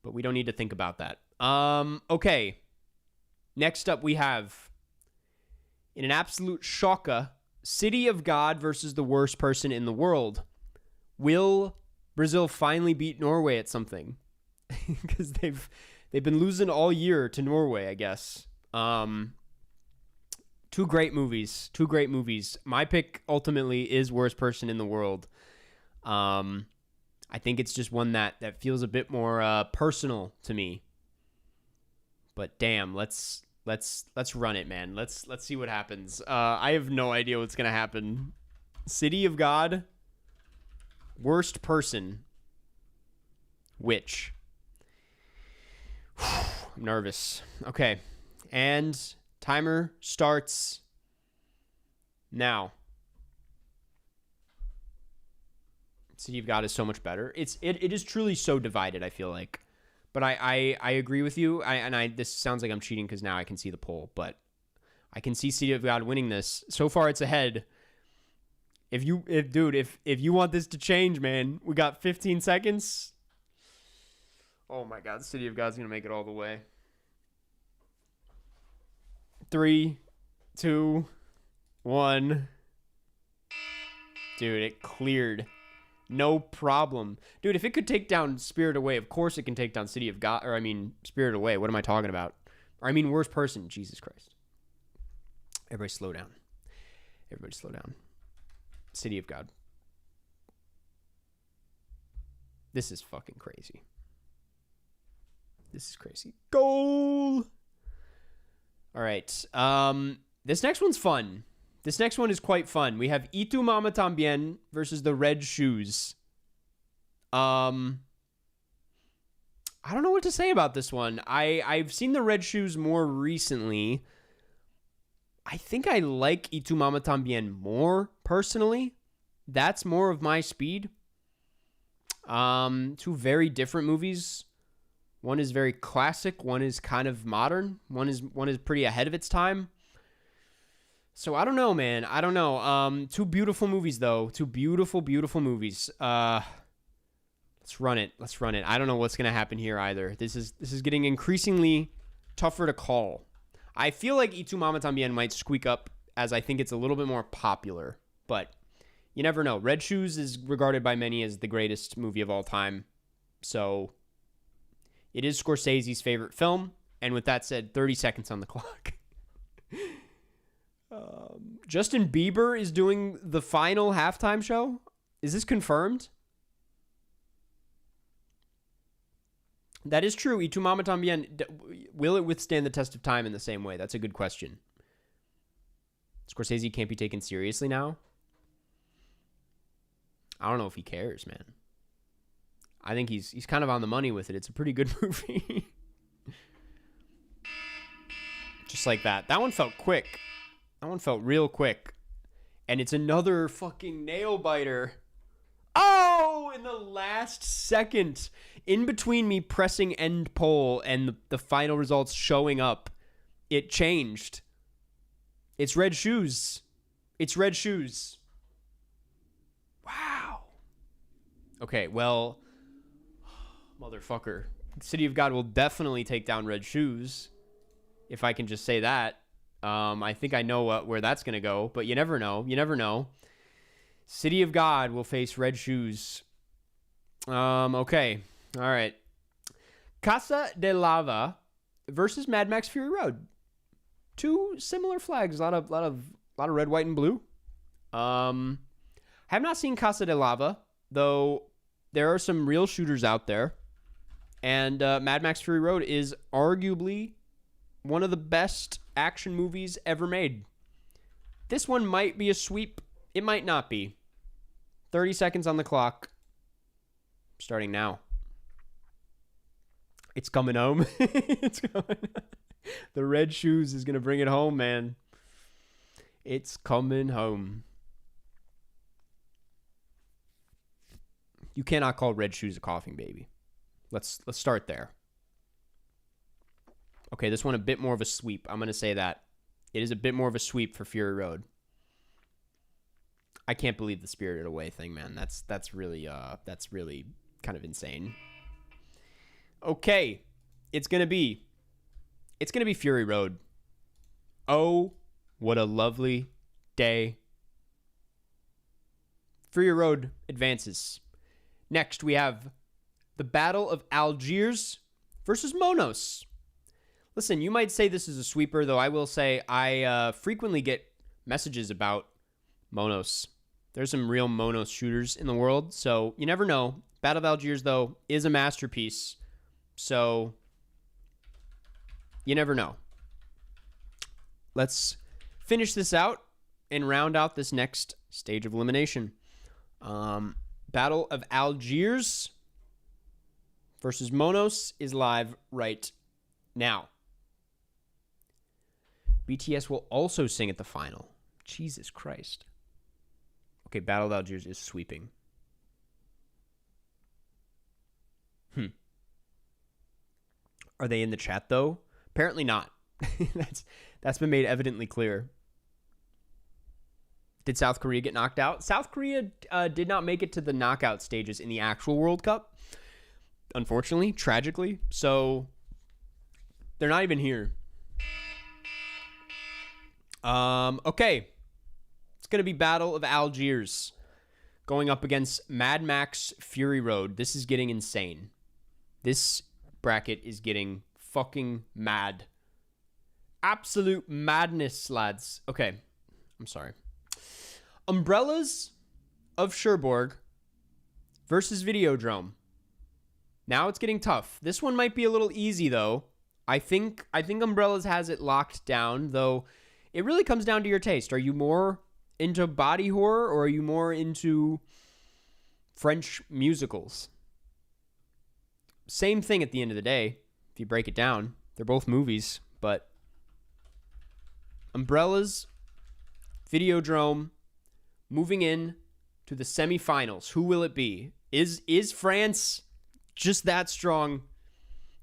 A: But we don't need to think about that. Okay. Next up we have, in an absolute shocker, City of God versus the worst person in the world. Will Brazil finally beat Norway at something? Because they've been losing all year to Norway, I guess. Two great movies. My pick ultimately is worst person in the world. I think it's just one that feels a bit more personal to me. But damn, let's run it, man. Let's see what happens. I have no idea what's gonna happen. City of God. Worst person. Which? I'm nervous. Okay. And timer starts now. City of God is so much better. It is truly so divided, I feel like. But I agree with you. This sounds like I'm cheating because now I can see the poll, but I can see City of God winning this. So far it's ahead. If you want this to change, man, we got 15 seconds. Oh my God, City of God's gonna make it all the way. 3, 2, 1. Dude, it cleared. No problem. Dude, if it could take down Spirit Away, of course it can take down City of God. Or, I mean, Spirit Away. What am I talking about? Or, I mean, worst person. Jesus Christ. Everybody slow down. Everybody slow down. City of God. This is fucking crazy. This is crazy. Goal! All right. This next one's fun. This next one is quite fun. We have Y Tu Mama Tambien versus the Red Shoes. I don't know what to say about this one. I've seen the Red Shoes more recently. I think I like Y Tu Mama Tambien more, personally. That's more of my speed. Two very different movies. One is very classic. One is kind of modern. One is pretty ahead of its time. So I don't know, man. I don't know. Two beautiful movies, though. Two beautiful, beautiful movies. Let's run it. Let's run it. I don't know what's gonna happen here either. This is getting increasingly tougher to call. I feel like Y Tu Mama Tambien might squeak up, as I think it's a little bit more popular, but you never know. Red Shoes is regarded by many as the greatest movie of all time, so it is Scorsese's favorite film. And with that said, 30 seconds on the clock. Justin Bieber is doing the final halftime show. Is this confirmed? That is true. Y Tu Mama Tambien. Will it withstand the test of time in the same way? That's a good question. Scorsese can't be taken seriously now. I don't know if he cares, man. I think he's kind of on the money with it. It's a pretty good movie. Just like that. That one felt quick. That one felt real quick. And it's another fucking nail biter. Oh, in the last second. In between me pressing end poll and the final results showing up, it changed. It's Red Shoes. It's Red Shoes. Wow. Okay, well, motherfucker. City of God will definitely take down Red Shoes, if I can just say that. I think I know where that's going to go, but you never know. You never know. City of God will face Red Shoes. Okay. All right. Casa de Lava versus Mad Max Fury Road. Two similar flags. A lot of red, white, and blue. I have not seen Casa de Lava, though there are some real shooters out there. And Mad Max Fury Road is arguably one of the best action movies ever made. This one might be a sweep. It might not be. 30 seconds on the clock. Starting now. It's coming home. It's coming. The Red Shoes is going to bring it home, man. It's coming home. You cannot call Red Shoes a coughing baby. Let's start there. Okay, this one a bit more of a sweep. I'm going to say that. It is a bit more of a sweep for Fury Road. I can't believe the Spirited Away thing, man. That's really kind of insane. Okay, it's gonna be Fury Road. Oh, what a lovely day. Fury Road advances. Next, we have the Battle of Algiers versus Monos. Listen, you might say this is a sweeper, though I will say I frequently get messages about Monos. There's some real Monos shooters in the world, so you never know. Battle of Algiers, though, is a masterpiece, so you never know. Let's finish this out. and round out this next stage of elimination. Battle of Algiers versus Monos is live right now. BTS will also sing at the final. Jesus Christ. Okay, Battle of Algiers is sweeping. Are they in the chat, though? Apparently not. That's been made evidently clear. Did South Korea get knocked out? South Korea did not make it to the knockout stages in the actual World Cup, unfortunately, tragically. So they're not even here. Okay. It's going to be Battle of Algiers going up against Mad Max Fury Road. This is getting insane. This bracket is getting fucking mad. Absolute madness, lads. Okay. I'm sorry. Umbrellas of Cherbourg versus Videodrome. Now it's getting tough. This one might be a little easy, though. I think Umbrellas has it locked down, though it really comes down to your taste. Are you more into body horror, or are you more into French musicals? Same thing at the end of the day, if you break it down. They're both movies, but Umbrellas, Videodrome, moving in to the semifinals. Who will it be? Is France just that strong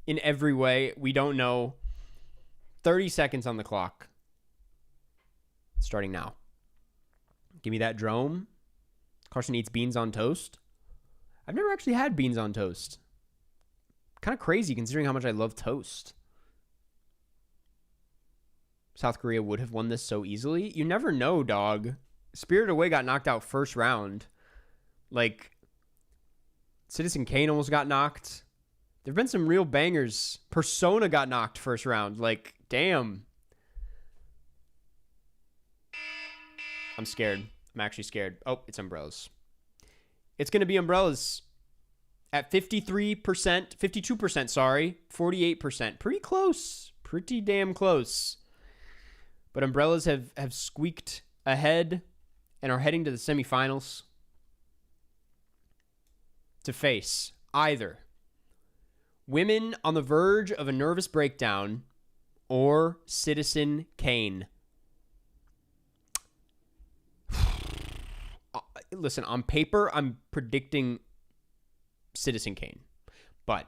A: in every way? We don't know. 30 seconds on the clock. Starting now. Give me that drome. Carson eats beans on toast. I've never actually had beans on toast. Kind of crazy considering how much I love toast. South Korea would have won this so easily. You never know, dog. Spirited Away got knocked out first round. Like, Citizen Kane almost got knocked. There have been some real bangers. Persona got knocked first round. Like, damn. I'm scared. I'm actually scared. Oh, it's Umbrellas. It's going to be Umbrellas at 53%, 52%, sorry, 48%. Pretty close. Pretty damn close. But Umbrellas have squeaked ahead and are heading to the semifinals to face either Women on the Verge of a Nervous Breakdown or Citizen Kane. Listen, on paper, I'm predicting Citizen Kane, but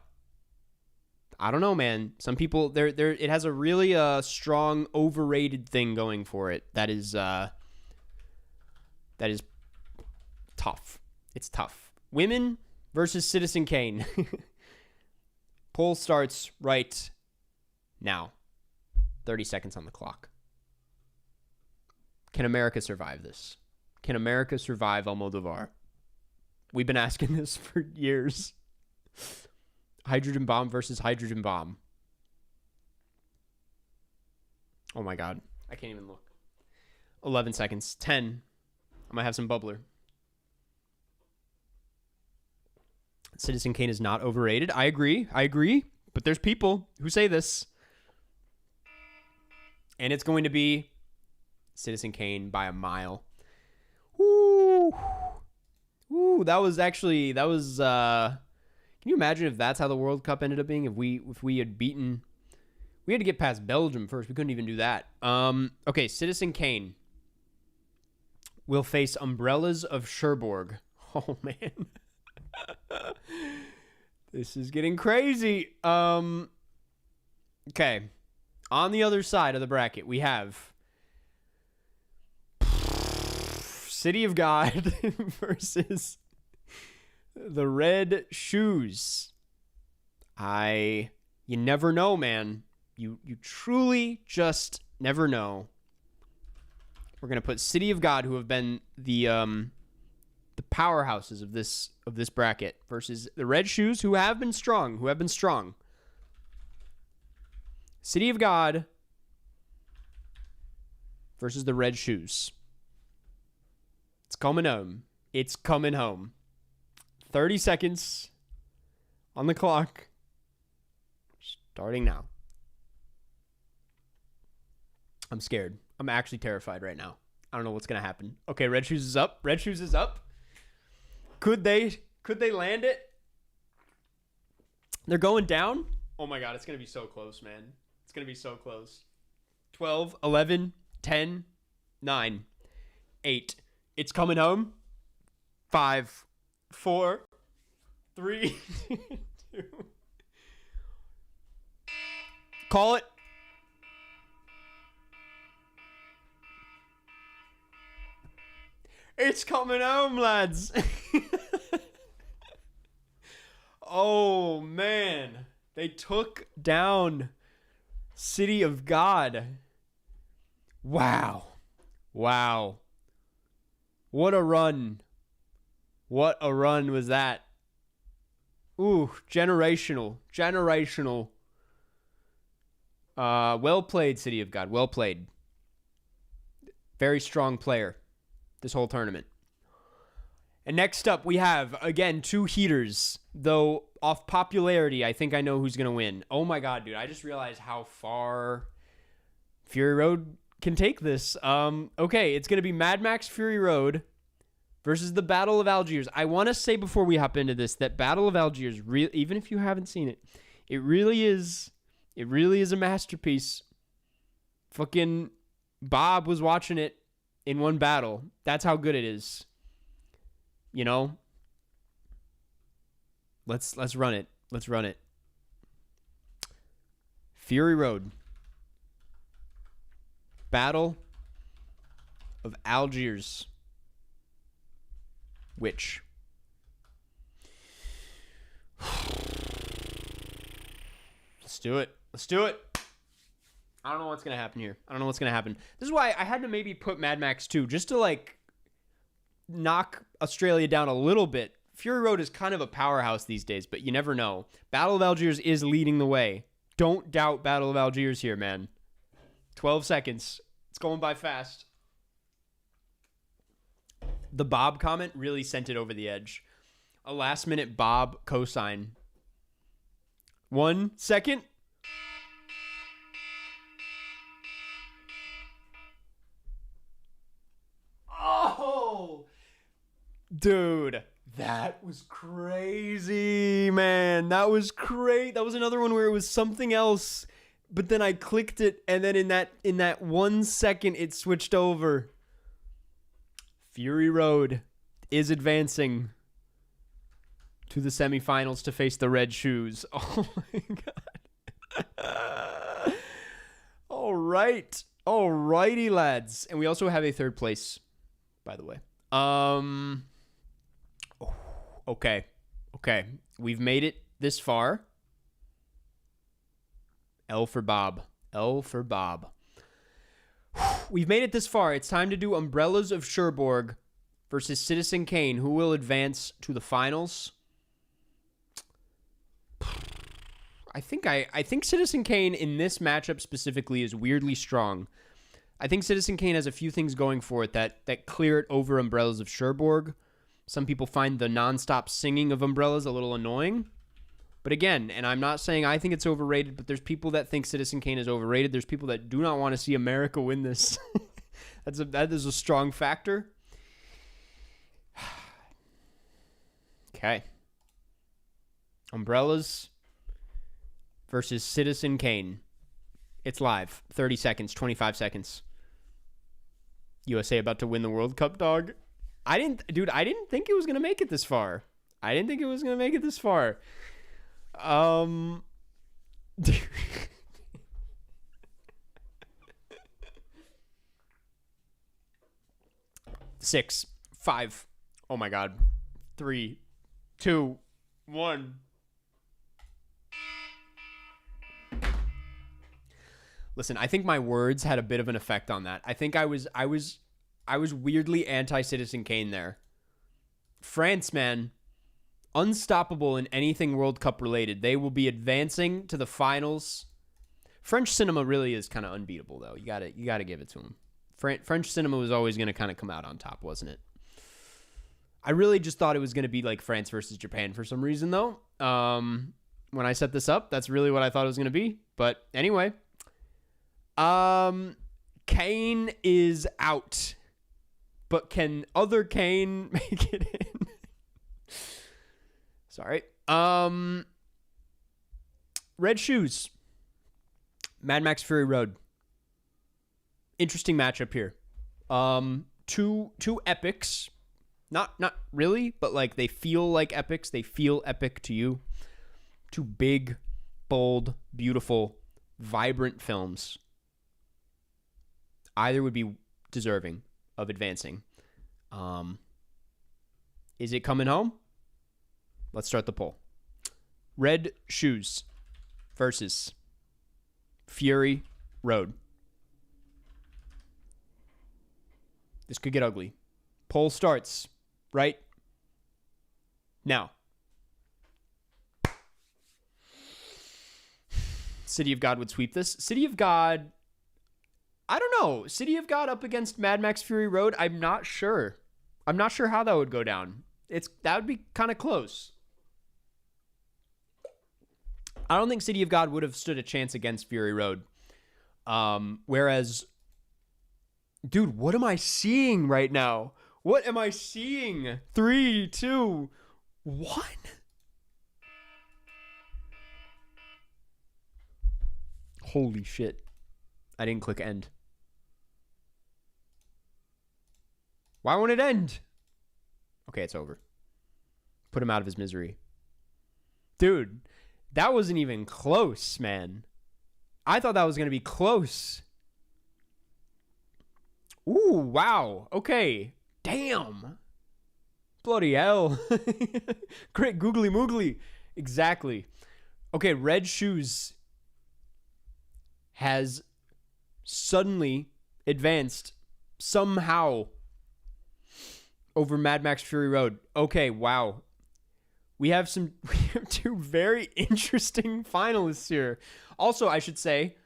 A: I don't know, man. Some people, it has a really strong overrated thing going for it. That is tough. It's tough. Women versus Citizen Kane. Poll starts right now. 30 seconds on the clock. Can America survive this? Can America survive Almodovar? We've been asking this for years. Hydrogen bomb versus hydrogen bomb. Oh my God. I can't even look. 11 seconds. 10. I might have some bubbler. Citizen Kane is not overrated. I agree. But there's people who say this. And it's going to be Citizen Kane by a mile. Ooh, that was can you imagine if that's how the World Cup ended up being? If we had beaten, we had to get past Belgium first. We couldn't even do that. Okay, Citizen Kane will face Umbrellas of Cherbourg. Oh man. This is getting crazy. Okay. On the other side of the bracket, we have City of God versus the Red Shoes. You never know, man. You truly just never know. We're going to put City of God, who have been the powerhouses of this bracket, versus the Red Shoes, who have been strong. City of God versus the Red Shoes. It's coming home. It's coming home. 30 seconds on the clock. Starting now. I'm scared. I'm actually terrified right now. I don't know what's gonna happen. Okay, Red Shoes is up. Red Shoes is up. Could they land it? They're going down. Oh my god, it's gonna be so close, man. It's gonna be so close. 12, 11, 10, 9, 8. It's coming home. 5, 4, 3, 2. Call it. It's coming home, lads. Oh, man. They took down City of God. Wow. Wow. What a run. What a run was that. Ooh, generational. Generational. Well played, City of God. Well played. Very strong player this whole tournament. And next up, we have, again, 2 heaters. Though, off popularity, I think I know who's going to win. Oh my god, dude. I just realized how far Fury Road can take this. Okay, it's going to be Mad Max Fury Road versus the Battle of Algiers. I want to say before we hop into this that Battle of Algiers, even if you haven't seen it, it really is a masterpiece. Fucking Bob was watching it in one battle. That's how good it is. You know? Let's run it. Let's run it. Fury Road. Battle of Algiers. Which? Let's do it. Let's do it. I don't know what's going to happen here. I don't know what's going to happen. This is why I had to maybe put Mad Max 2 just to like knock Australia down a little bit. Fury Road is kind of a powerhouse these days, but you never know. Battle of Algiers is leading the way. Don't doubt Battle of Algiers here, man. 12 seconds. It's going by fast. The Bob comment really sent it over the edge. A last-minute Bob cosign. 1 second. Oh! Dude, that was crazy, man. That was great. That was another one where it was something else, but then I clicked it, and then in that 1 second, it switched over. Fury Road is advancing to the semifinals to face the Red Shoes. Oh my god. All right. All righty, lads. And we also have a third place, by the way. Okay. We've made it this far. L for Bob. L for Bob. We've made it this far. It's time to do Umbrellas of Cherbourg versus Citizen Kane, who will advance to the finals. I think Citizen Kane in this matchup specifically is weirdly strong. I think Citizen Kane has a few things going for it that clear it over Umbrellas of Cherbourg. Some people find the nonstop singing of Umbrellas a little annoying. But again, and I'm not saying I think it's overrated, but there's people that think Citizen Kane is overrated. There's people that do not want to see America win this. That is a strong factor. Okay. Umbrellas versus Citizen Kane. It's live. 30 seconds, 25 seconds. USA about to win the World Cup, dog. I didn't think it was going to make it this far. 6, 5. Oh my god. 3, 2, 1. Listen, I think my words had a bit of an effect on that. I think I was weirdly anti-Citizen Kane there. France, man, unstoppable in anything World Cup related. They will be advancing to the finals. French cinema really is kind of unbeatable, though. You got to give it to them. French cinema was always going to kind of come out on top, wasn't it? I really just thought it was going to be like France versus Japan for some reason, though. When I set this up, that's really what I thought it was going to be. But anyway, Kane is out. but can other Kane make it in? Sorry. Red Shoes. Mad Max Fury Road. Interesting matchup here. Two epics. Not really, but like they feel like epics. They feel epic to you. Two big, bold, beautiful, vibrant films. Either would be deserving of advancing. Is it coming home? Let's start the poll. Red Shoes versus Fury Road. This could get ugly. Poll starts right now. City of God would sweep this. City of God, I don't know. City of God up against Mad Max Fury Road, I'm not sure. I'm not sure how that would go down. That would be kind of close. I don't think City of God would have stood a chance against Fury Road. Whereas, dude, what am I seeing right now? What am I seeing? 3, 2, 1. Holy shit. I didn't click end. Why won't it end? Okay, it's over. Put him out of his misery. Dude, that wasn't even close, man. I thought that was going to be close. Ooh, wow. Okay. Damn. Bloody hell. Great googly moogly. Exactly. Okay, Red Shoes has suddenly advanced somehow over Mad Max Fury Road. Okay, wow. We have two very interesting finalists here. Also, I should say,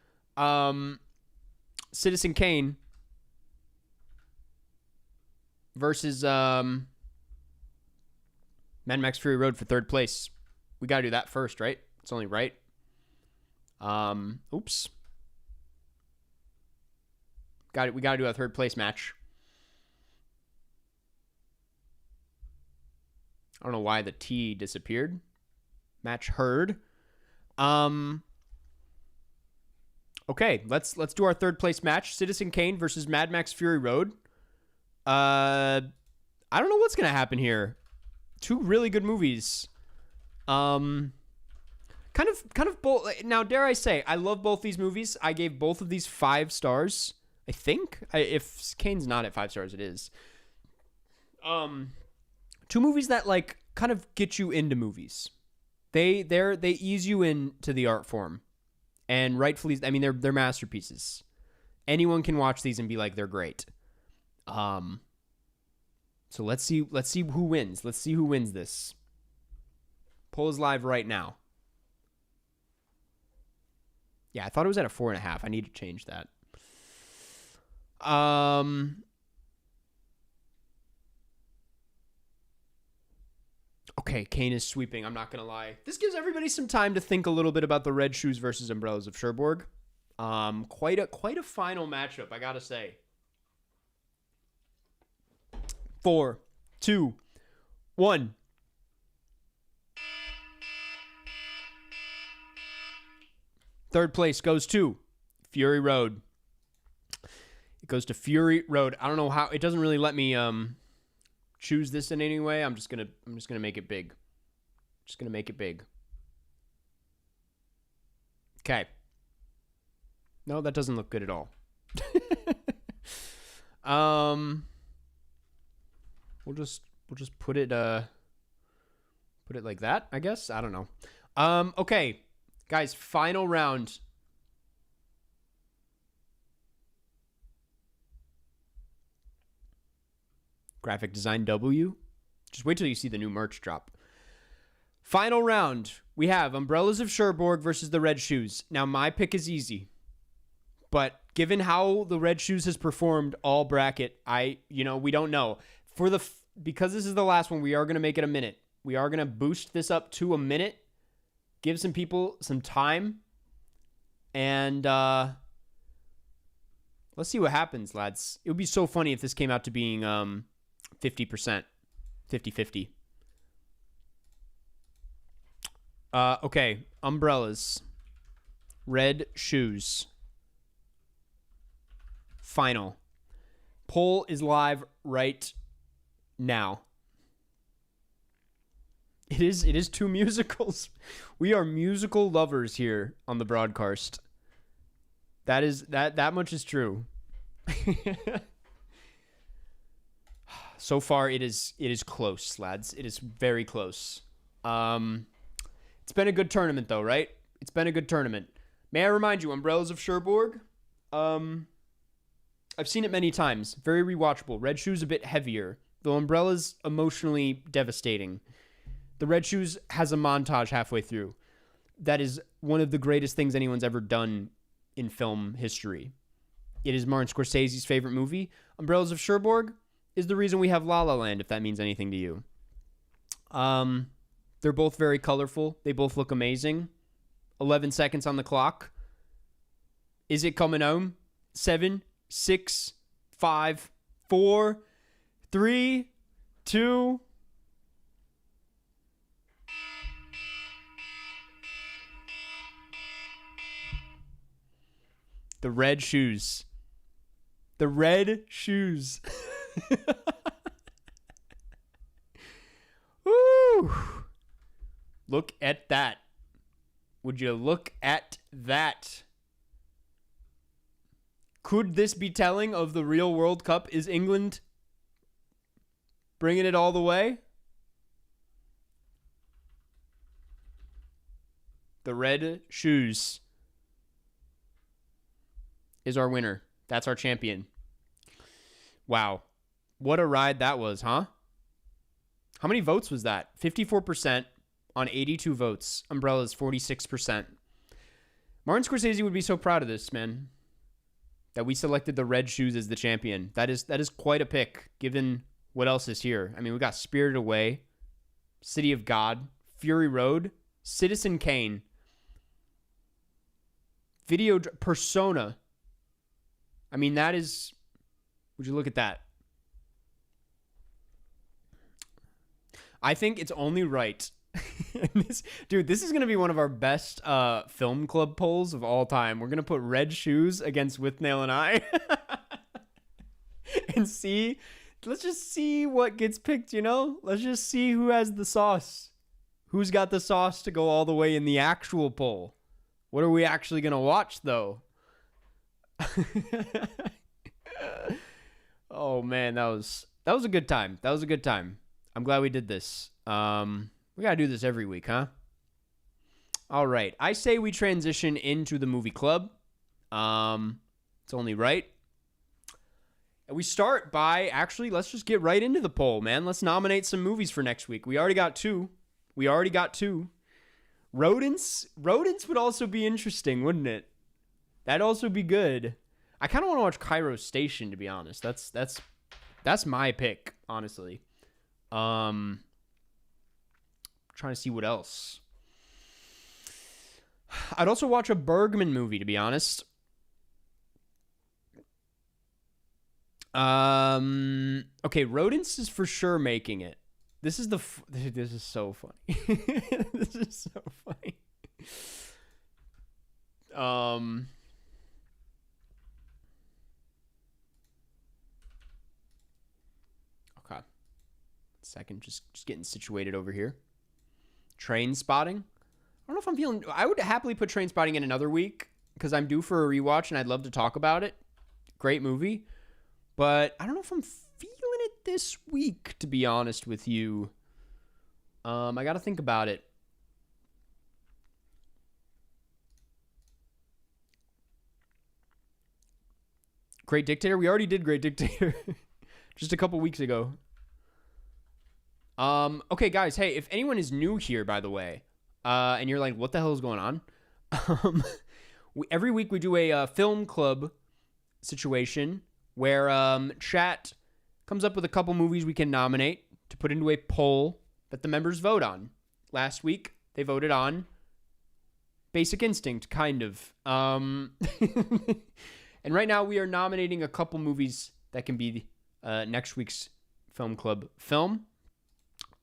A: Citizen Kane versus Mad Max Fury Road for third place. We got to do that first, right? It's only right. Oops. We got to do a third place match. I don't know why the T disappeared. Match heard. Okay, let's do our third place match. Citizen Kane versus Mad Max Fury Road. I don't know what's gonna happen here. Two really good movies. Kind of both. Now, dare I say, I love both these movies. I gave both of these 5 stars. I think if Kane's not at 5 stars, it is. Two movies that like kind of get you into movies. They ease you into the art form, and rightfully, I mean they're masterpieces. Anyone can watch these and be like they're great. So let's see who wins. Let's see who wins this. Poll is live right now. Yeah, I thought it was at a 4.5. I need to change that. Okay, Kane is sweeping. I'm not going to lie. This gives everybody some time to think a little bit about the Red Shoes versus Umbrellas of Cherbourg. Quite a final matchup, I got to say. 4, 2, 1. Third place goes to Fury Road. It goes to Fury Road. I don't know how. It doesn't really let me choose this in any way. I'm just gonna make it big. Just gonna make it big. Okay. No, that doesn't look good at all. We'll just put it like that, I guess. I don't know. Okay. Guys, final round. Graphic design W. Just wait till you see the new merch drop. Final round. We have Umbrellas of Cherbourg versus the Red Shoes. Now, my pick is easy. But given how the Red Shoes has performed all bracket, we don't know. Because this is the last one, we are going to make it a minute. We are going to boost this up to a minute. Give some people some time. And let's Let's see what happens, lads. It would be so funny if this came out to being 50%, 50-50. Okay, umbrellas. Red shoes. Final. Poll is live right now. It is two musicals. We are musical lovers here on the broadcast. That much is true. So far it is close, lads. It is very close. It's been a good tournament though, right? It's been a good tournament. May I remind you, Umbrellas of Cherbourg? I've seen it many times. Very rewatchable. Red Shoes a bit heavier, though Umbrella's emotionally devastating. The Red Shoes has a montage halfway through. That is one of the greatest things anyone's ever done in film history. It is Martin Scorsese's favorite movie. Umbrellas of Cherbourg is the reason we have La La Land, if that means anything to you. They're both very colorful. They both look amazing. 11 seconds on the clock. Is it coming home? 7, 6, 5, 4, 3, 2. The Red Shoes. The Red Shoes. Woo! Look at that. Would you look at that? Could this be telling of the real World Cup? Is England bringing it all the way? The Red Shoes is our winner. That's our champion. Wow. What a ride that was, huh? How many votes was that? 54% on 82 votes. Umbrella's 46%. Martin Scorsese would be so proud of this, man. That we selected the Red Shoes as the champion. That is quite a pick, given what else is here. I mean, we got Spirited Away, City of God, Fury Road, Citizen Kane, Persona. I mean, that is... Would you look at that? I think it's only right. This is going to be one of our best film club polls of all time. We're going to put Red Shoes against Withnail and I. And see. Let's just see what gets picked, you know? Let's just see who has the sauce. Who's got the sauce to go all the way in the actual poll? What are we actually going to watch, though? Oh, man, that was a good time. That was a good time. I'm glad we did this. We got to do this every week, huh? All right. I say we transition into the movie club. It's only right. And we start by, actually, let's just get right into the poll, man. Let's nominate some movies for next week. We already got two. Rodents would also be interesting, wouldn't it? That'd also be good. I kind of want to watch Cairo Station, to be honest. That's my pick, honestly. Trying to see what else. I'd also watch a Bergman movie, to be honest. Okay, Rodents is for sure making it. This is so funny. This is so funny. Okay. Second, just getting situated over here. Train Spotting. I don't know if I'm feeling... I would happily put Train Spotting in another week because I'm due for a rewatch and I'd love to talk about it. Great movie. But I don't know if I'm feeling it this week, to be honest with you. I got to think about it. Great Dictator? We already did Great Dictator just a couple weeks ago. Okay, guys. Hey, if anyone is new here, by the way, and you're like, what the hell is going on? Every week we do a film club situation where chat comes up with a couple movies we can nominate to put into a poll that the members vote on. Last week, they voted on Basic Instinct, kind of. And right now we are nominating a couple movies that can be next week's Film Club film.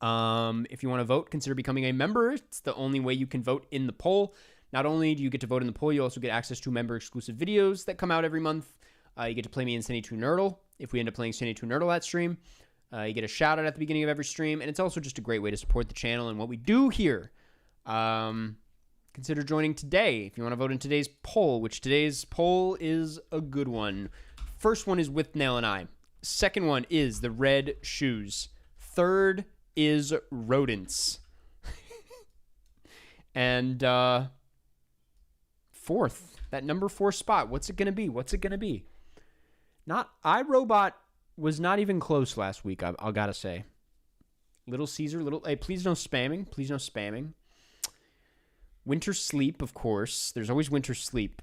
A: If you want to vote, consider becoming a member. It's the only way you can vote in the poll. Not only do you get to vote in the poll, you also get access to member-exclusive videos that come out every month. You get to play me in Sandy 2 Nerdle if we end up playing Sandy 2 Nerdle at stream. You get a shout-out at the beginning of every stream, and it's also just a great way to support the channel and what we do here. Consider joining today if you want to vote in today's poll, which today's poll is a good one. First one is With Nail and I. Second one is The Red Shoes. Third is Rodents. And fourth, that number 4 spot, what's it going to be? What's it going to be? Not iRobot was not even close last week, I'll got to say. Little Caesar, hey, please no spamming. Please no spamming. Winter Sleep, of course. There's always Winter Sleep.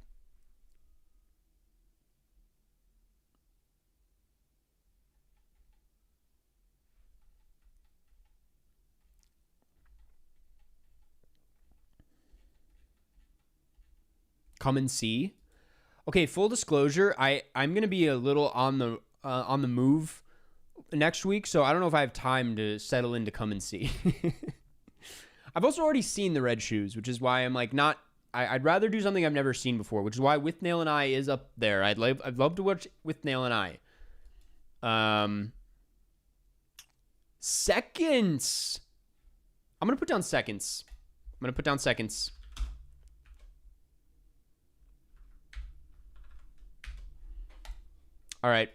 A: Come and See. Okay, full disclosure, I'm gonna be a little on the move next week, so I don't know if I have time to settle in to Come and See. I've also already seen The Red Shoes, which is why I'm like not. I'd rather do something I've never seen before, which is why With Nail and I is up there. I'd love to watch With Nail and I. Seconds. I'm gonna put down Seconds. All right.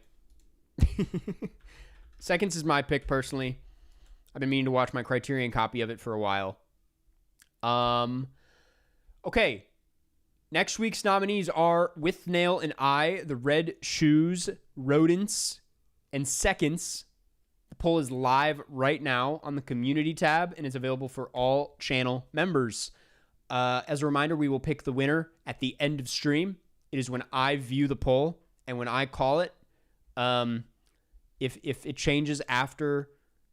A: Seconds is my pick personally. I've been meaning to watch my Criterion copy of it for a while. Okay. Next week's nominees are With Nail and I, The Red Shoes, Rodents, and Seconds. The poll is live right now on the community tab and is available for all channel members. As a reminder, we will pick the winner at the end of stream. It is when I view the poll and when I call it. If it changes after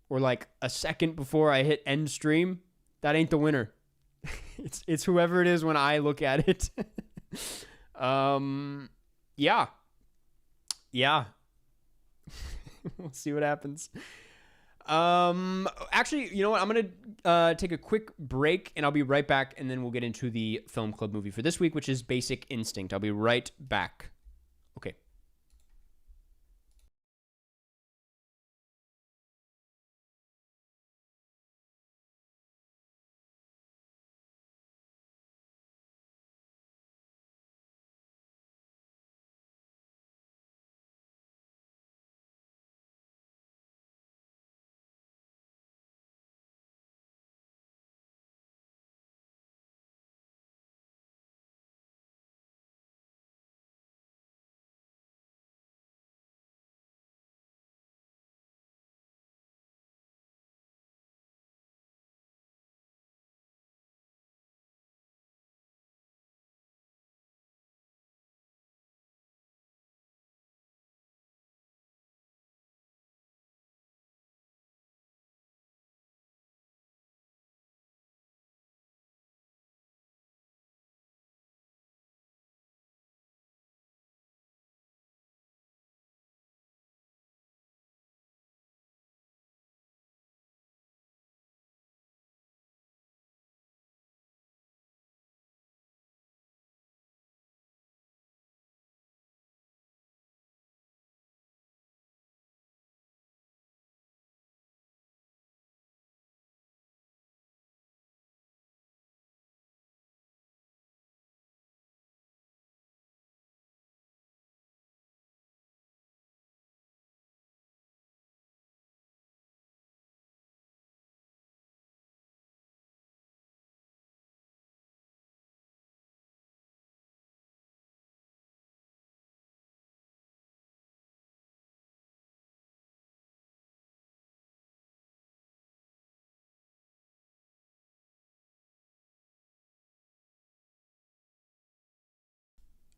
A: or like a second before I hit end stream, that ain't the winner. It's whoever it is when I look at it. Yeah. We'll see what happens. Actually, you know what? I'm gonna take a quick break and I'll be right back, and then we'll get into the Film Club movie for this week, which is Basic Instinct. I'll be right back. Okay.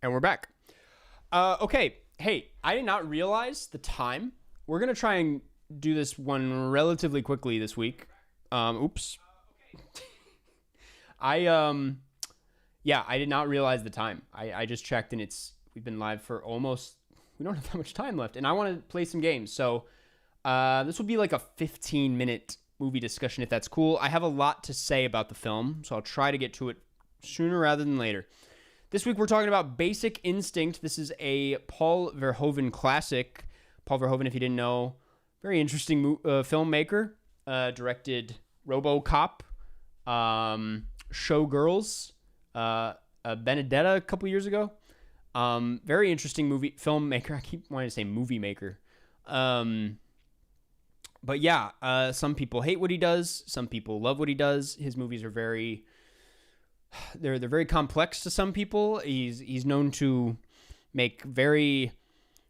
A: And we're back. Okay. Hey, I did not realize the time. We're going to try and do this one relatively quickly this week. Oops. I did not realize the time. I just checked and it's we've been live for we don't have that much time left, and I want to play some games. So this will be like a 15-minute movie discussion, if that's cool. I have a lot to say about the film, so I'll try to get to it sooner rather than later. This week we're talking about Basic Instinct. This is a Paul Verhoeven classic. Paul Verhoeven, if you didn't know, very interesting filmmaker. Directed RoboCop, Showgirls, Benedetta a couple years ago. Very interesting filmmaker. I keep wanting to say movie maker. But yeah, some people hate what he does. Some people love what he does. His movies are they're very complex to some people. He's known to make very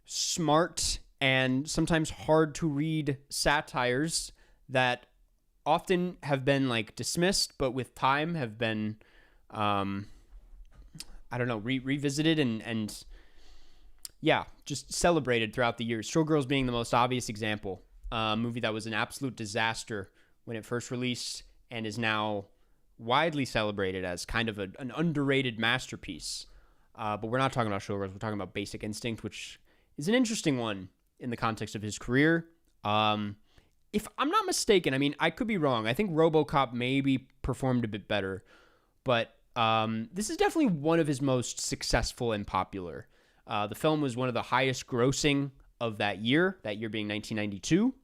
A: smart and sometimes hard to read satires that often have been like dismissed, but with time have been, revisited and yeah, just celebrated throughout the years. Showgirls being the most obvious example. A movie that was an absolute disaster when it first released and is now widely celebrated as kind of an underrated masterpiece. But we're not talking about Showgirls. We're talking about Basic Instinct, which is an interesting one in the context of his career. If I'm not mistaken, I mean, I could be wrong. I think RoboCop maybe performed a bit better, but this is definitely one of his most successful and popular. The film was one of the highest grossing of that year being 1992.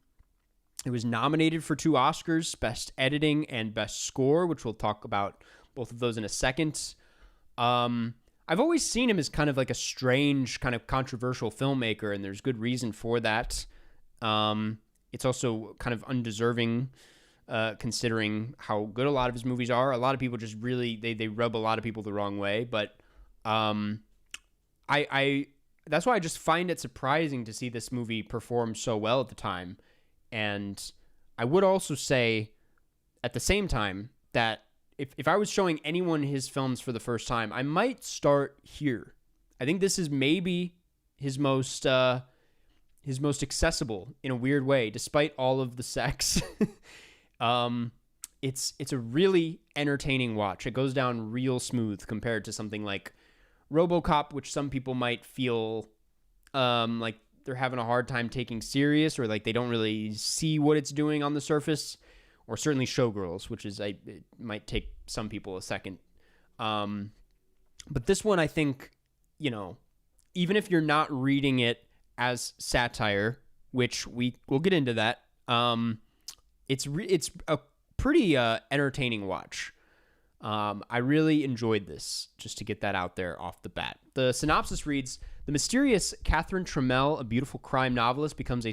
A: It was nominated for 2 Oscars, Best Editing and Best Score, which we'll talk about both of those in a second. I've always seen him as kind of like a strange, kind of controversial filmmaker, and there's good reason for that. It's also kind of undeserving, considering how good a lot of his movies are. A lot of people just really, they rub a lot of people the wrong way, but that's why I just find it surprising to see this movie perform so well at the time. And I would also say at the same time that if I was showing anyone his films for the first time, I might start here. I think this is maybe his most accessible in a weird way, despite all of the sex. It's a really entertaining watch. It goes down real smooth compared to something like RoboCop, which some people might feel like they're having a hard time taking serious, or like they don't really see what it's doing on the surface, or certainly Showgirls, which is it might take some people a second. But this one, I think, even if you're not reading it as satire, which we'll get into that, it's a pretty entertaining watch. I really enjoyed this, just to get that out there off the bat. The synopsis reads: the mysterious Catherine Trammell, a beautiful crime novelist, becomes a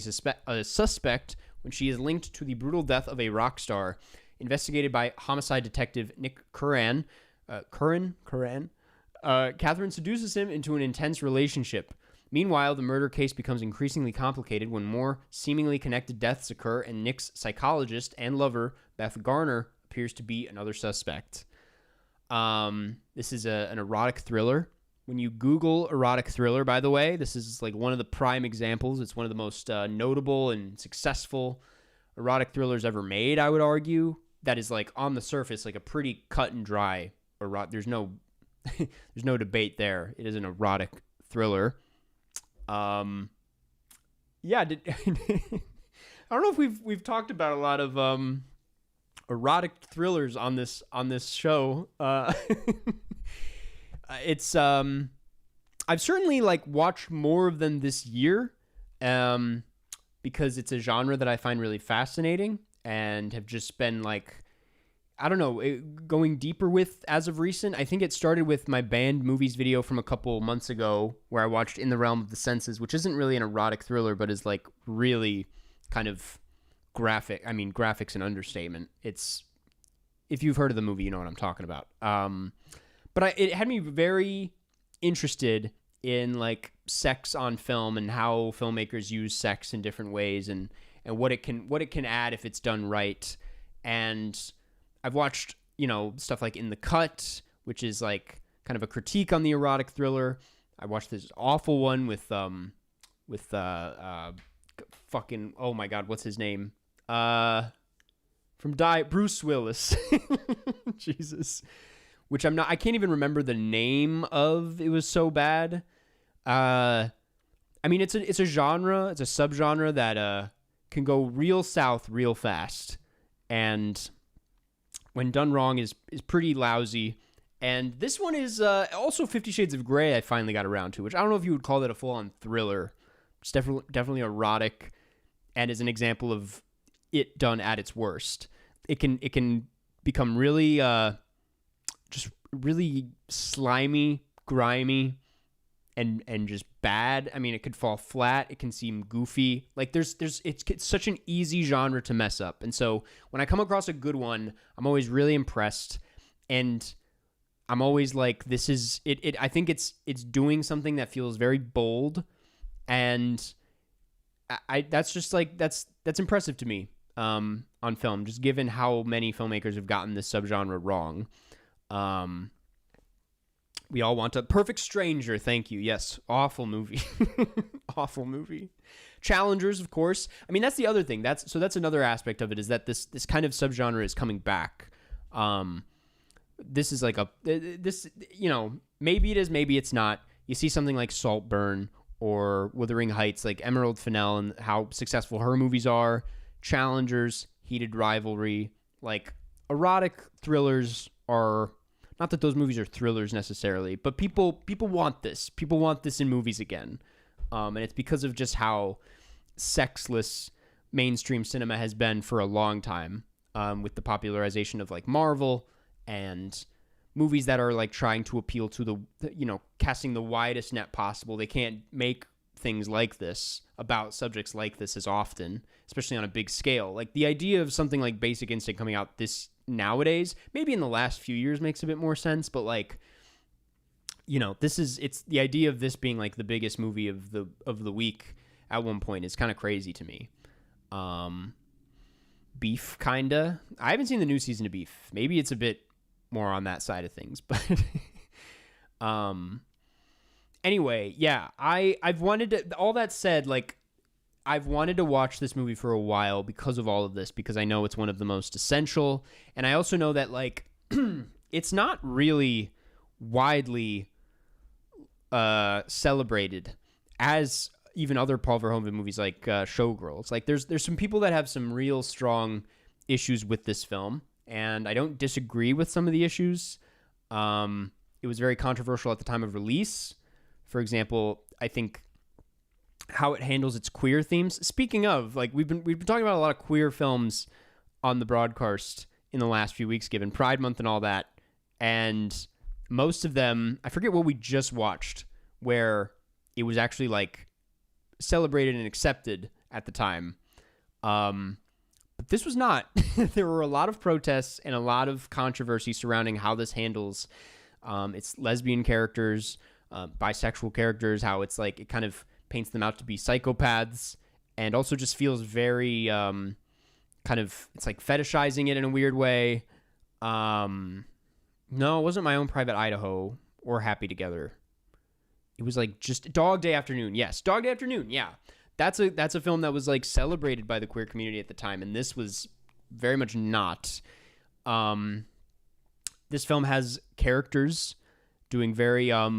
A: suspect when she is linked to the brutal death of a rock star. Investigated by homicide detective Nick Curran, Catherine seduces him into an intense relationship. Meanwhile, the murder case becomes increasingly complicated when more seemingly connected deaths occur, and Nick's psychologist and lover, Beth Garner, appears to be another suspect. This is an erotic thriller. When you Google erotic thriller, by the way, this is like one of the prime examples. It's one of the most notable and successful erotic thrillers ever made, I would argue. That is, like, on the surface, like a pretty cut and dry erotic. There's no debate there. It is an erotic thriller. I don't know if we've talked about a lot of erotic thrillers on this show. It's I've certainly watched more of them this year, because it's a genre that I find really fascinating and have just been going deeper with as of recent. I think it started with my banned movies video from a couple months ago, where I watched In the Realm of the Senses, which isn't really an erotic thriller, but is really kind of graphic. I mean, graphic's an understatement. It's, if you've heard of the movie, you know what I'm talking about. But it had me very interested in sex on film and how filmmakers use sex in different ways, and what it can add if it's done right. And I've watched, stuff like In the Cut, which is kind of a critique on the erotic thriller. I watched this awful one with fucking, oh my God, what's his name? Bruce Willis. Jesus. Which I can't even remember the name of. It was so bad. I mean, it's a genre, it's a subgenre that can go real south real fast, and when done wrong is pretty lousy. And this one is also 50 Shades of Grey. I finally got around to, which I don't know if you would call that a full-on thriller. It's definitely erotic, and is an example of it done at its worst. It can become really just really slimy, grimy, and just bad. I mean, it could fall flat. It can seem goofy. Like it's such an easy genre to mess up. And so when I come across a good one, I'm always really impressed, and I'm always like, this is it. I think it's doing something that feels very bold, and I that's just like that's impressive to me on film, just given how many filmmakers have gotten this subgenre wrong. We all want a Perfect Stranger. Thank you. Yes. Awful movie. Awful movie. Challengers, of course. I mean, that's the other thing. That's another aspect of it, is that this kind of subgenre is coming back. This is like maybe it is, maybe it's not. You see something like Saltburn or Wuthering Heights, like Emerald Fennell, and how successful her movies are. Challengers, Heated Rivalry, like erotic thrillers are. Not that those movies are thrillers necessarily, but people want this. People want this in movies again. And it's because of just how sexless mainstream cinema has been for a long time, with the popularization of like Marvel and movies that are like trying to appeal to the casting the widest net possible. They can't make things like this about subjects like this as often, especially on a big scale. Like the idea of something like Basic Instinct coming out this nowadays, maybe in the last few years, makes a bit more sense, but like, it's the idea of this being like the biggest movie of the week at one point is kind of crazy to me. Beef, kinda. I haven't seen the new season of Beef. Maybe it's a bit more on that side of things, but anyway, yeah, I've wanted to, all that said, like, I've wanted to watch this movie for a while because of all of this, because I know it's one of the most essential, and I also know that, like, it's not really widely celebrated as even other Paul Verhoeven movies like Showgirls. Like, there's some people that have some real strong issues with this film, and I don't disagree with some of the issues. It was very controversial at the time of release. For example, I think how it handles its queer themes. Speaking of, like, we've been talking about a lot of queer films on the broadcast in the last few weeks, given Pride Month and all that. And most of them, I forget what we just watched, where it was actually like celebrated and accepted at the time. But this was not. There were a lot of protests and a lot of controversy surrounding how this handles its lesbian characters, bisexual characters, how it's like it kind of paints them out to be psychopaths, and also just feels very kind of, it's like fetishizing it in a weird way. No, it wasn't My Own Private Idaho or Happy Together. It was like just Dog Day Afternoon. Yes, Dog Day Afternoon. Yeah, that's a film that was like celebrated by the queer community at the time, and this was very much not. This film has characters doing very a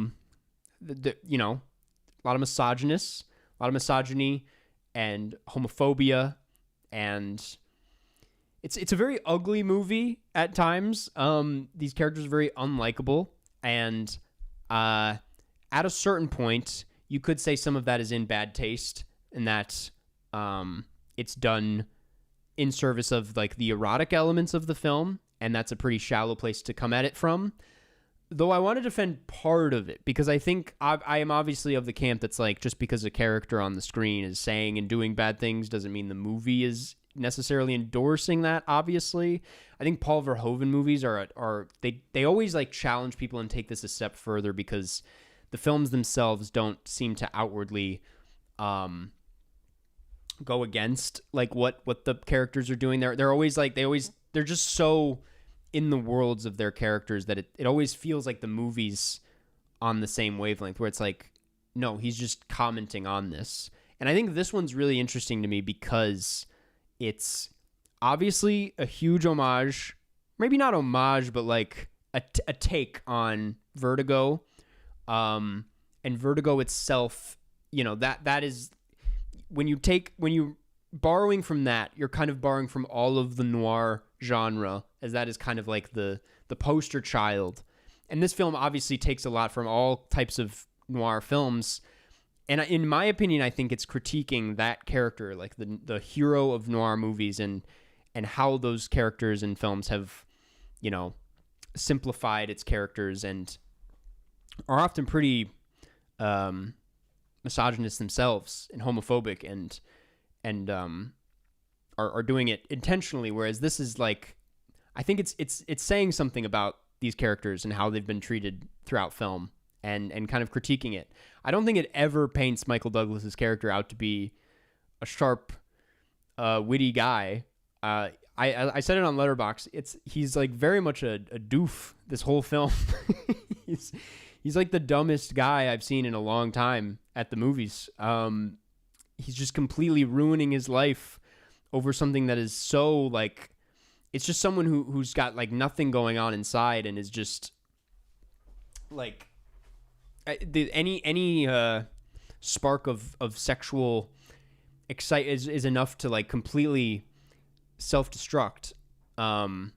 A: lot of misogynists, a lot of misogyny and homophobia, and it's a very ugly movie at times. These characters are very unlikable, and at a certain point, you could say some of that is in bad taste, and that it's done in service of like the erotic elements of the film, and that's a pretty shallow place to come at it from. Though I want to defend part of it, because I think I am obviously of the camp that's like, just because a character on the screen is saying and doing bad things doesn't mean the movie is necessarily endorsing that, obviously. I think Paul Verhoeven movies are they always like challenge people and take this a step further, because the films themselves don't seem to outwardly go against like what the characters are doing. They're always like, they're just so in the worlds of their characters that it always feels like the movie's on the same wavelength, where it's like, no, he's just commenting on this. And I think this one's really interesting to me because it's obviously a huge homage, maybe not homage, but like a take on Vertigo. and Vertigo itself, that is when you borrowing from that, you're kind of borrowing from all of the noir genre, as that is kind of like the poster child. And this film obviously takes a lot from all types of noir films. And in my opinion, I think it's critiquing that character, like the hero of noir movies, and how those characters in films have, simplified its characters and are often pretty misogynist themselves and homophobic, and are doing it intentionally. Whereas this is like, I think it's saying something about these characters and how they've been treated throughout film, and kind of critiquing it. I don't think it ever paints Michael Douglas's character out to be a sharp, witty guy. I said it on Letterboxd. He's like very much a doof this whole film. He's like the dumbest guy I've seen in a long time at the movies. He's just completely ruining his life over something that is so like, it's just someone who's got like nothing going on inside, and is just like any spark of sexual excite is enough to like completely self-destruct. And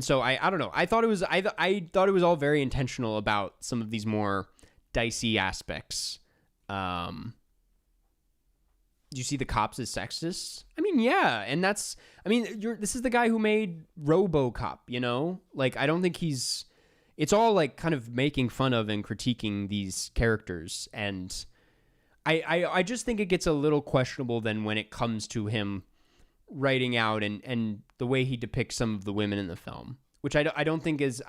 A: so I don't know. I thought it was all very intentional about some of these more dicey aspects. Do you see the cops as sexist? I mean, yeah, and this is the guy who made RoboCop, Like, I don't think it's all like kind of making fun of and critiquing these characters, and I just think it gets a little questionable then when it comes to him writing out and the way he depicts some of the women in the film, which I don't think this,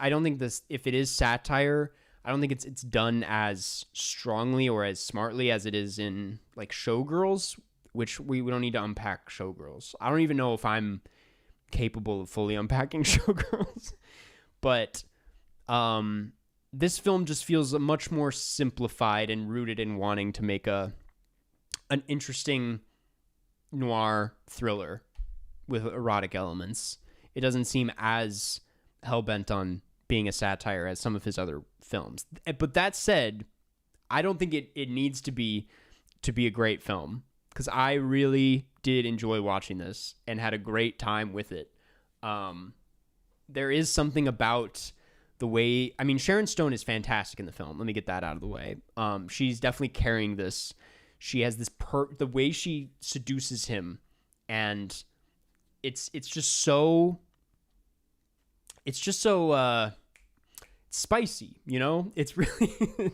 A: if it is satire, I don't think it's done as strongly or as smartly as it is in like Showgirls, which we don't need to unpack Showgirls. I don't even know if I'm capable of fully unpacking Showgirls, but this film just feels much more simplified and rooted in wanting to make an interesting noir thriller with erotic elements. It doesn't seem as hell-bent on being a satire as some of his other films. But that said, I don't think it needs to be a great film, because I really did enjoy watching this and had a great time with it. There is something about the way, I mean, Sharon Stone is fantastic in the film. Let me get that out of the way. She's definitely carrying this. She has this the way she seduces him, and it's just so spicy, It's really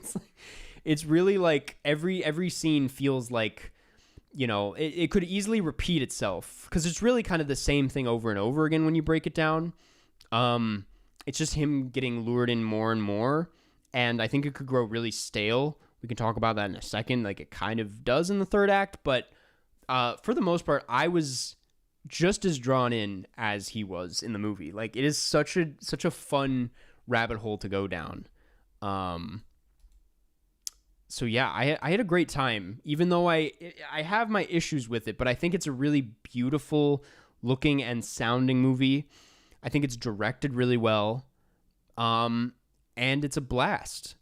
A: it's really like every scene feels like, it could easily repeat itself, because it's really kind of the same thing over and over again when you break it down. It's just him getting lured in more and more, and I think it could grow really stale. We can talk about that in a second, like it kind of does in the third act, but for the most part, I was just as drawn in as he was in the movie. Like, it is such a fun rabbit hole to go down. So yeah, I had a great time, even though I have my issues with it, but I think it's a really beautiful looking and sounding movie. I think it's directed really well, and it's a blast.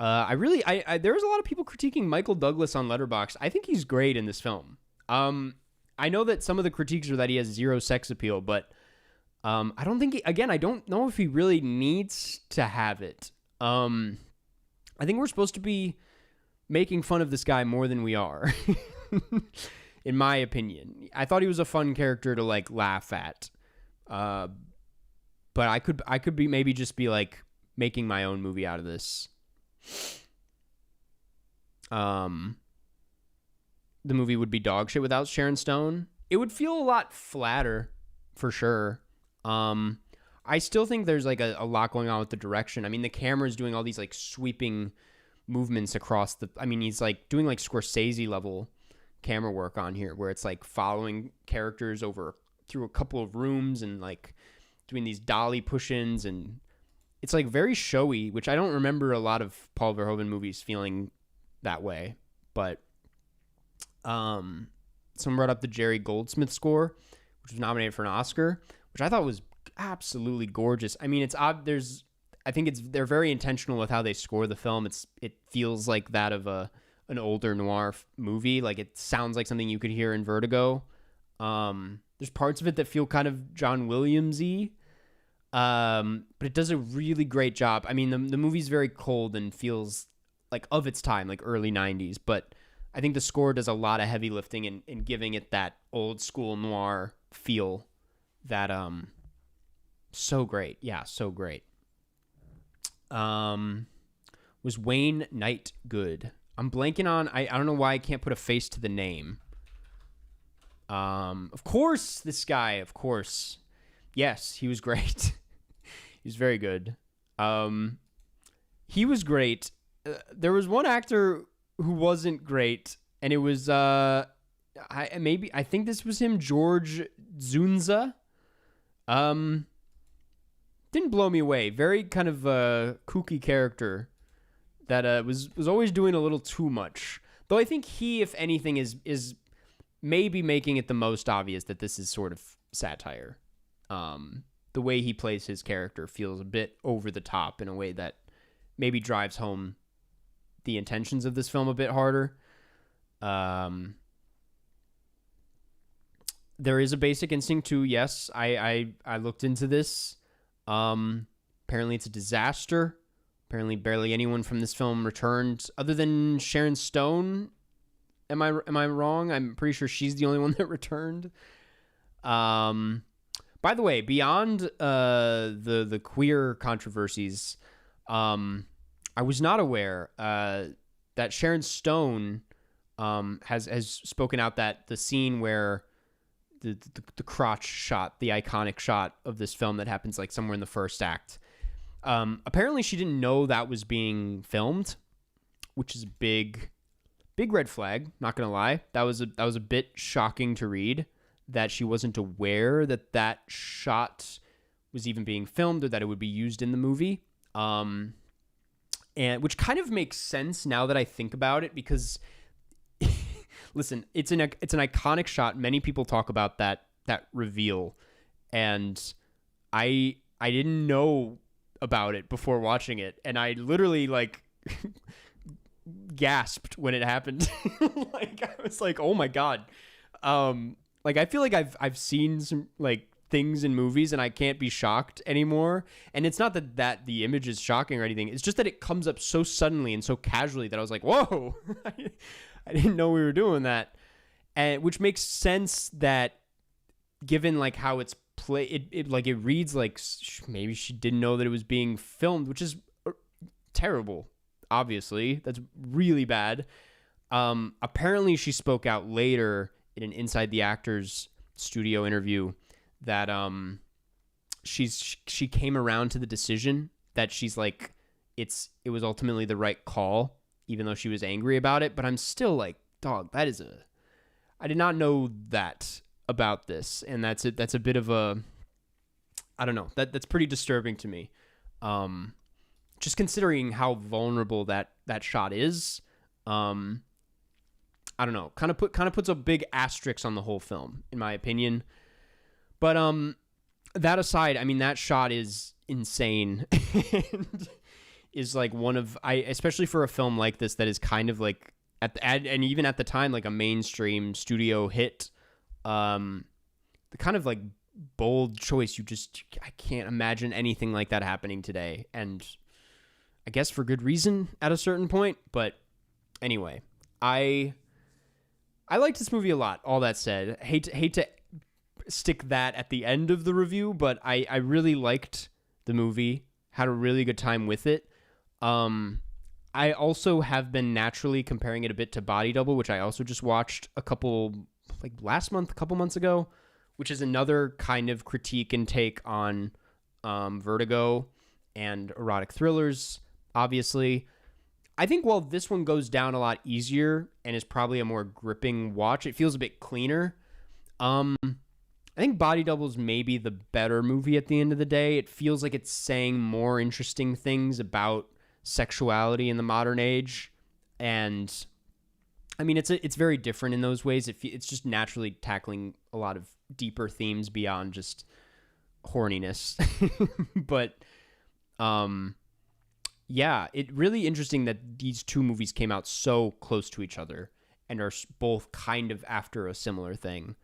A: There was a lot of people critiquing Michael Douglas on Letterboxd. I think he's great in this film. I know that some of the critiques are that he has zero sex appeal, but I don't think I don't know if he really needs to have it. I think we're supposed to be making fun of this guy more than we are, in my opinion. I thought he was a fun character to like laugh at, but I could be maybe just be like making my own movie out of this. The movie would be dog shit without Sharon Stone. It would feel a lot flatter, for sure. I still think there's like a lot going on with the direction. I mean, the camera's doing all these like sweeping movements across he's like doing like Scorsese level camera work on here, where it's like following characters over through a couple of rooms and like doing these dolly push-ins, and it's like very showy, which I don't remember a lot of Paul Verhoeven movies feeling that way. But someone brought up the Jerry Goldsmith score, which was nominated for an Oscar, which I thought was absolutely gorgeous. I mean, it's odd. I think they're very intentional with how they score the film. It feels like that of an older noir movie. Like it sounds like something you could hear in Vertigo. There's parts of it that feel kind of John Williams-y. But it does a really great job. I mean, the movie's very cold and feels like of its time, like early 90s, but I think the score does a lot of heavy lifting in giving it that old school noir feel that, so great. Yeah, so great. Was Wayne Knight good? I'm blanking on, I don't know why I can't put a face to the name. Of course, this guy, of course. Yes, he was great. He was very good. He was great. There was one actor who wasn't great, and it was I think this was him, George Zunza. Didn't blow me away. Very kind of kooky character that was always doing a little too much. Though I think he, if anything, is maybe making it the most obvious that this is sort of satire. The way he plays his character feels a bit over the top in a way that maybe drives home the intentions of this film a bit harder. There is a Basic Instinct 2. Yes, I looked into this. Apparently it's a disaster. Apparently barely anyone from this film returned other than Sharon Stone. Am I wrong? I'm pretty sure she's the only one that returned. By the way, beyond the queer controversies, I was not aware that Sharon Stone has spoken out that the scene where the crotch shot, the iconic shot of this film that happens like somewhere in the first act, apparently she didn't know that was being filmed, which is a big red flag. Not gonna lie, that was a bit shocking to read, that she wasn't aware that shot was even being filmed or that it would be used in the movie. And which kind of makes sense now that I think about it, because listen, it's an iconic shot. Many people talk about that reveal, and I didn't know about it before watching it, and I literally like gasped when it happened. Like I was like, "Oh my god." Like I feel like I've seen some like things in movies and I can't be shocked anymore. And it's not that the image is shocking or anything. It's just that it comes up so suddenly and so casually that I was like, "Whoa." I didn't know we were doing that. And which makes sense that given like how it's played, it reads like maybe she didn't know that it was being filmed, which is terrible. Obviously, that's really bad. Apparently she spoke out later in an Inside the Actors studio interview that she came around to the decision, that she's like it was ultimately the right call, even though she was angry about it. But I'm still like, dog, I did not know that about this, and that's a bit of a, I don't know, that's pretty disturbing to me. Just considering how vulnerable that shot is. I don't know, kind of puts a big asterisk on the whole film, in my opinion. But that aside, I mean, that shot is insane and is like one of, especially for a film like this that is kind of like and even at the time like a mainstream studio hit, the kind of like bold choice, I can't imagine anything like that happening today, and I guess for good reason at a certain point. But anyway, I liked this movie a lot. All that said, hate to stick that at the end of the review, but I really liked the movie, had a really good time with it. I also have been naturally comparing it a bit to Body Double, which I also just watched a couple months ago, which is another kind of critique and take on Vertigo and erotic thrillers, obviously. I think while this one goes down a lot easier and is probably a more gripping watch, it feels a bit cleaner. I think Body Double is maybe the better movie at the end of the day. It feels like it's saying more interesting things about sexuality in the modern age. And I mean, it's very different in those ways. It's just naturally tackling a lot of deeper themes beyond just horniness. But Yeah, it really interesting that these two movies came out so close to each other and are both kind of after a similar thing.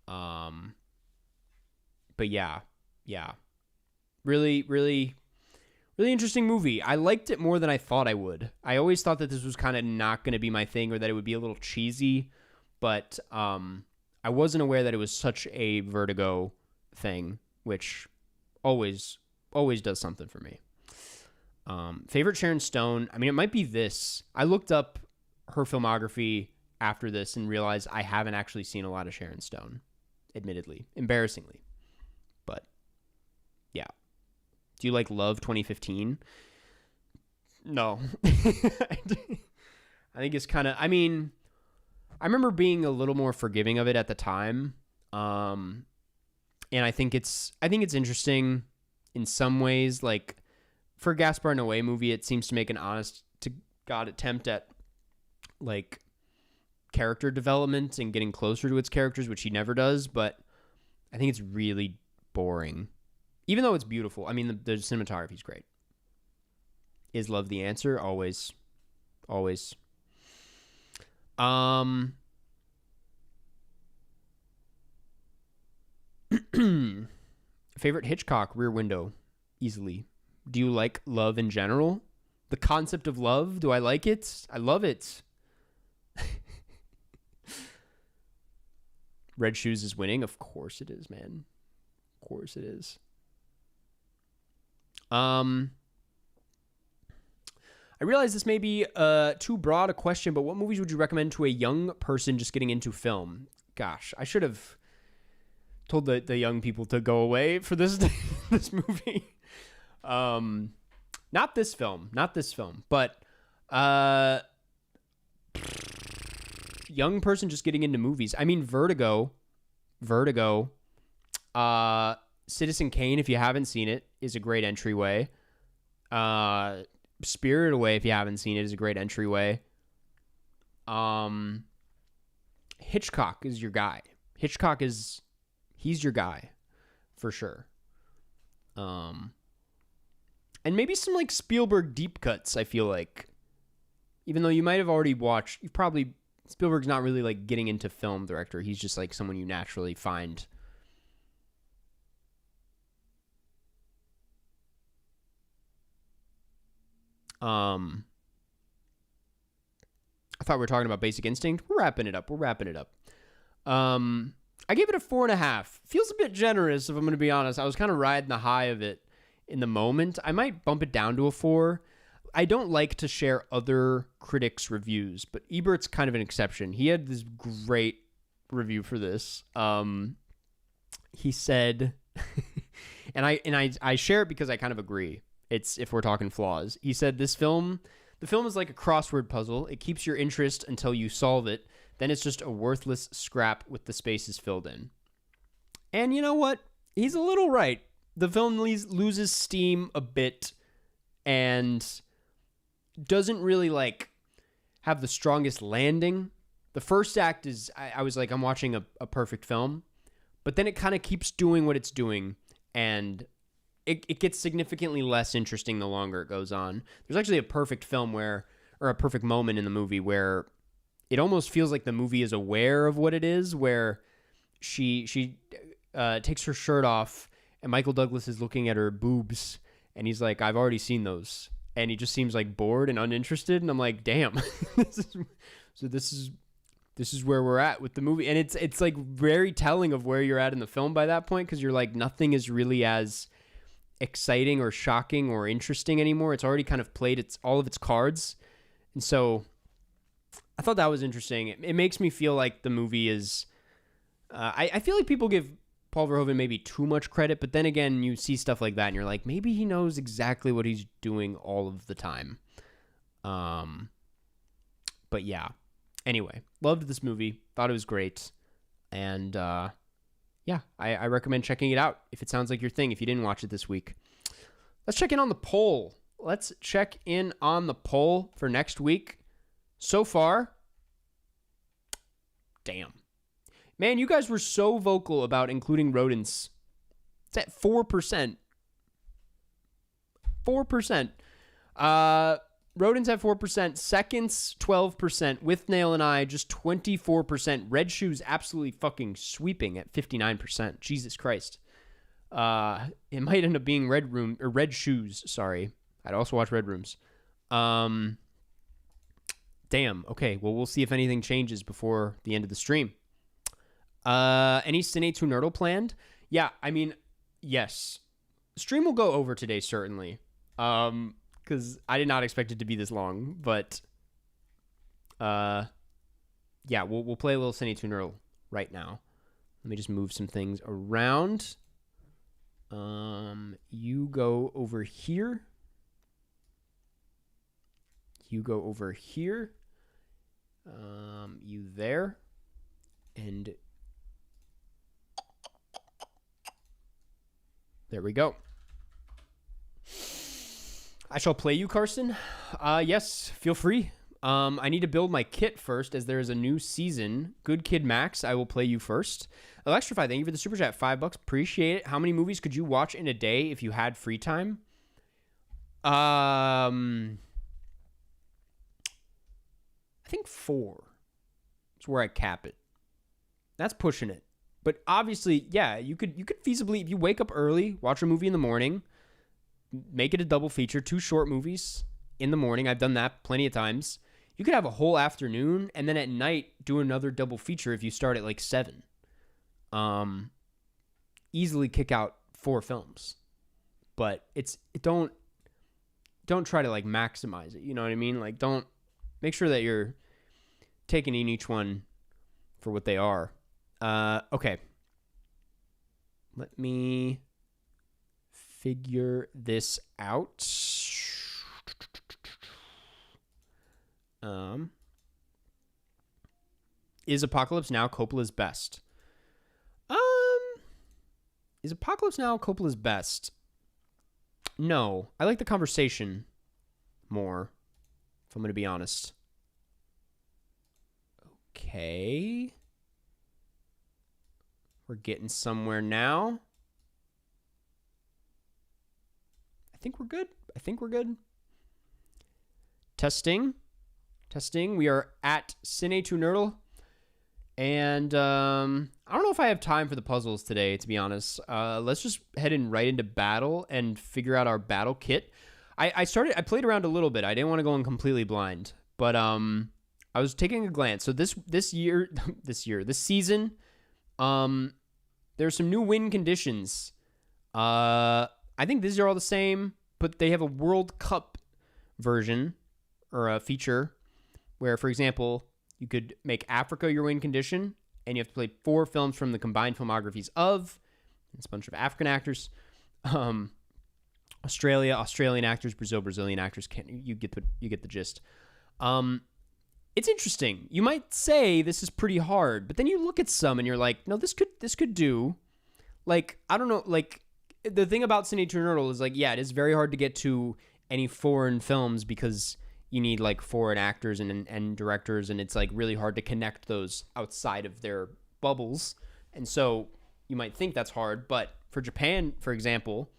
A: But yeah, really, really, really interesting movie. I liked it more than I thought I would. I always thought that this was kind of not going to be my thing, or that it would be a little cheesy, but I wasn't aware that it was such a Vertigo thing, which always does something for me. Favorite Sharon Stone? I mean, it might be this. I looked up her filmography after this and realized I haven't actually seen a lot of Sharon Stone, admittedly, embarrassingly. But yeah. Do you like Love 2015? No. I think it's kind of, I mean, I remember being a little more forgiving of it at the time. And I think it's interesting in some ways. Like, for a Gaspar Noé movie, it seems to make an honest to God attempt at like character development and getting closer to its characters, which he never does. But I think it's really boring, even though it's beautiful. I mean, the cinematography is great. Is love the answer? Always. Favorite Hitchcock? Rear Window, easily. Do you like love in general? The concept of love, do I like it? I love it. Red Shoes is winning? Of course it is, man. Of course it is. I realize this may be too broad a question, but what movies would you recommend to a young person just getting into film? Gosh, I should have told the young people to go away for this this movie. Not this film, but young person just getting into movies. I mean, Vertigo, Citizen Kane, if you haven't seen it, is a great entryway. Spirited Away, if you haven't seen it, is a great entryway. Hitchcock is your guy. He's your guy for sure. And maybe some like Spielberg deep cuts, I feel like. Even though you might have already watched, Spielberg's not really like getting into film director. He's just like someone you naturally find. I thought we were talking about Basic Instinct. We're wrapping it up. I gave it a 4.5. Feels a bit generous, if I'm going to be honest. I was kind of riding the high of it in the moment. I might bump it down to a 4. I don't like to share other critics' reviews, but Ebert's kind of an exception. He had this great review for this. He said, and I share it because I kind of agree. It's if we're talking flaws. He said the film is like a crossword puzzle. It keeps your interest until you solve it. Then it's just a worthless scrap with the spaces filled in. And you know what? He's a little right. The film loses steam a bit and doesn't really like have the strongest landing. The first act is, I was like, I'm watching a perfect film, but then it kind of keeps doing what it's doing, and it gets significantly less interesting the longer it goes on. There's actually a perfect film or a perfect moment in the movie where it almost feels like the movie is aware of what it is, where she takes her shirt off and Michael Douglas is looking at her boobs and he's like, I've already seen those. And he just seems like bored and uninterested. And I'm like, damn, this is where we're at with the movie. And it's like very telling of where you're at in the film by that point. 'Cause you're like, nothing is really as exciting or shocking or interesting anymore. It's already kind of played all of its cards. And so I thought that was interesting. It makes me feel like the movie is, I feel like people give Paul Verhoeven maybe too much credit, but then again, you see stuff like that and you're like, maybe he knows exactly what he's doing all of the time. But yeah, anyway, loved this movie. Thought it was great. And, yeah, I recommend checking it out if it sounds like your thing, if you didn't watch it this week. Let's check in on the poll. For next week. So far, damn. Man, you guys were so vocal about including rodents. It's at 4%. 4%. Rodents at 4%. Seconds, 12%. With Nail and I, just 24%. Red Shoes absolutely fucking sweeping at 59%. Jesus Christ. It might end up being Red Shoes. Sorry. I'd also watch Red Rooms. Damn. Okay. Well, we'll see if anything changes before the end of the stream. Any Cine to Nerdle planned? Yeah, I mean, yes. Stream will go over today, certainly. Because I did not expect it to be this long, but yeah, we'll play a little Cine to Nerdle right now. Let me just move some things around. You go over here. You go over here. You there. And there we go. I shall play you, Carson. Yes, feel free. I need to build my kit first, as there is a new season. Good Kid Max, I will play you first. Electrify, thank you for the super chat. $5, appreciate it. How many movies could you watch in a day if you had free time? I think 4. It's where I cap it. That's pushing it. But obviously, yeah, you could feasibly, if you wake up early, watch a movie in the morning, make it a double feature, 2 short movies in the morning. I've done that plenty of times. You could have a whole afternoon, and then at night do another double feature if you start at like 7. Easily kick out 4 films. But don't try to like maximize it. You know what I mean? Like, don't make sure that you're taking in each one for what they are. Okay. Let me figure this out. Is Apocalypse Now Coppola's best? Is Apocalypse Now Coppola's best? No. I like The Conversation more, if I'm going to be honest. Okay. We're getting somewhere now. I think we're good. Testing. We are at Cine to Nerdle. And I don't know if I have time for the puzzles today, to be honest. Let's just head right into battle and figure out our battle kit. I played around a little bit. I didn't want to go in completely blind. But I was taking a glance. So this season, there's some new win conditions. I think these are all the same, but they have a World Cup version or a feature where, for example, you could make Africa your win condition, and you have to play 4 films from the combined filmographies of, it's a bunch of African actors, Australia, Australian actors, Brazil, Brazilian actors. You get the gist. It's interesting. You might say this is pretty hard, but then you look at some and you're like, no, this could do. Like, I don't know. Like, the thing about Cine to Nerdle is like, yeah, it is very hard to get to any foreign films because you need like foreign actors and directors, and it's like really hard to connect those outside of their bubbles. And so you might think that's hard, but for Japan, for example,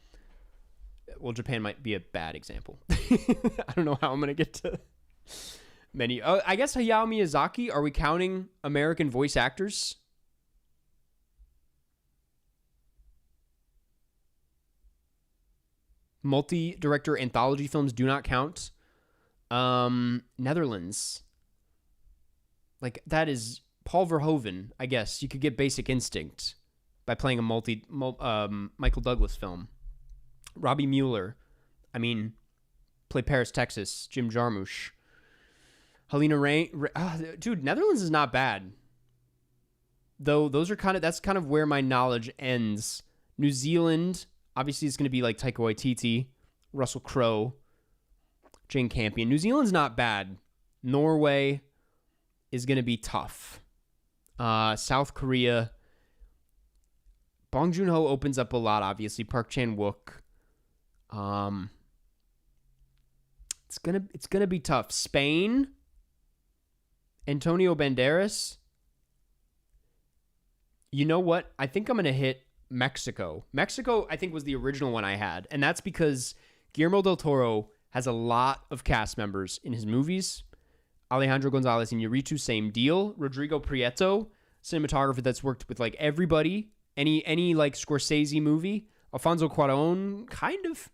A: well, Japan might be a bad example. I don't know how I'm going to get to many. Oh, I guess Hayao Miyazaki, are we counting American voice actors? Multi-director anthology films do not count. Netherlands. Like, that is Paul Verhoeven, I guess. You could get Basic Instinct by playing a Michael Douglas film. Robbie Mueller. I mean, play Paris, Texas. Jim Jarmusch. Helena Rain. Dude, Netherlands is not bad. Though that's kind of where my knowledge ends. New Zealand, obviously it's going to be like Taika Waititi, Russell Crowe, Jane Campion. New Zealand's not bad. Norway is going to be tough. South Korea. Bong Joon-ho opens up a lot, obviously. Park Chan-wook. It's gonna be tough. Spain. Antonio Banderas. You know what? I think I'm gonna hit Mexico. Mexico, I think, was the original one I had, and that's because Guillermo del Toro has a lot of cast members in his movies. Alejandro Gonzalez Iñárritu, same deal. Rodrigo Prieto, cinematographer that's worked with like everybody, any like Scorsese movie. Alfonso Cuarón, kind of.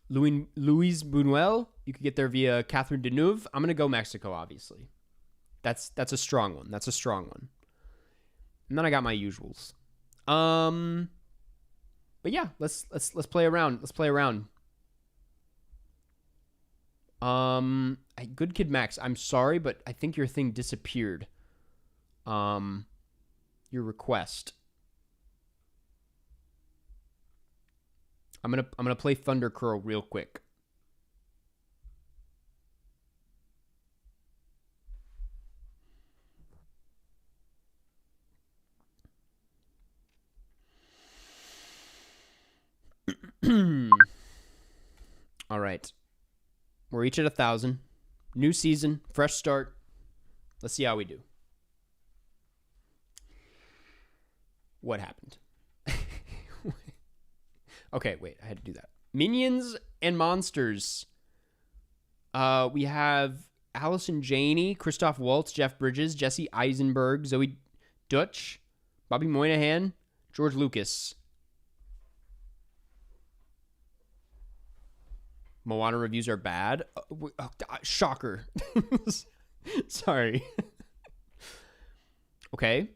A: Luis Buñuel, you could get there via Catherine Deneuve. I'm gonna go Mexico, obviously. That's a strong one. That's a strong one. And then I got my usuals. But yeah, let's play around. Let's play around. Good Kid Max, I'm sorry, but I think your thing disappeared. Your request. I'm gonna play Thunder Curl real quick. All right. We're each at 1,000. New season, fresh start. Let's see how we do. What happened? Okay, wait. I had to do that. Minions and Monsters. We have Allison Janney, Christoph Waltz, Jeff Bridges, Jesse Eisenberg, Zoe Deutsch, Bobby Moynihan, George Lucas. Moana reviews are bad. Shocker. Sorry. Okay.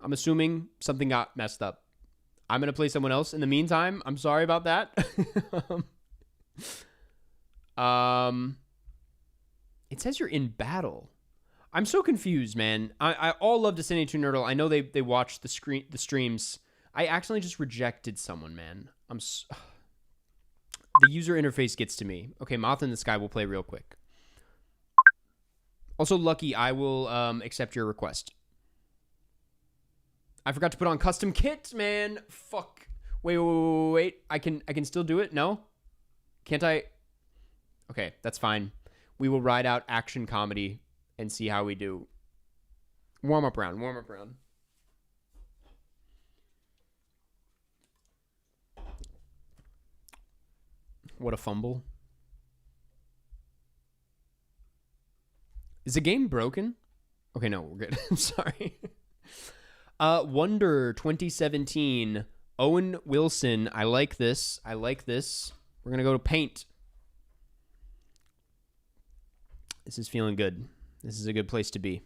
A: I'm assuming something got messed up. I'm going to play someone else in the meantime. I'm sorry about that. It says you're in battle. I'm so confused, man. I all love Descending to Nerdle. I know they watch the streams. I accidentally just rejected someone, man. The user interface gets to me. Okay, Moth in the Sky will play real quick. Also, Lucky, I will accept your request. I forgot to put on custom kit, man. Fuck. Wait. I can still do it? No? Can't I? Okay, that's fine. We will ride out action comedy and see how we do. Warm-up round. What a fumble. Is the game broken? Okay, no, we're good. I'm sorry. Wonder 2017. Owen Wilson. I like this. We're going to go to Paint. This is feeling good. This is a good place to be.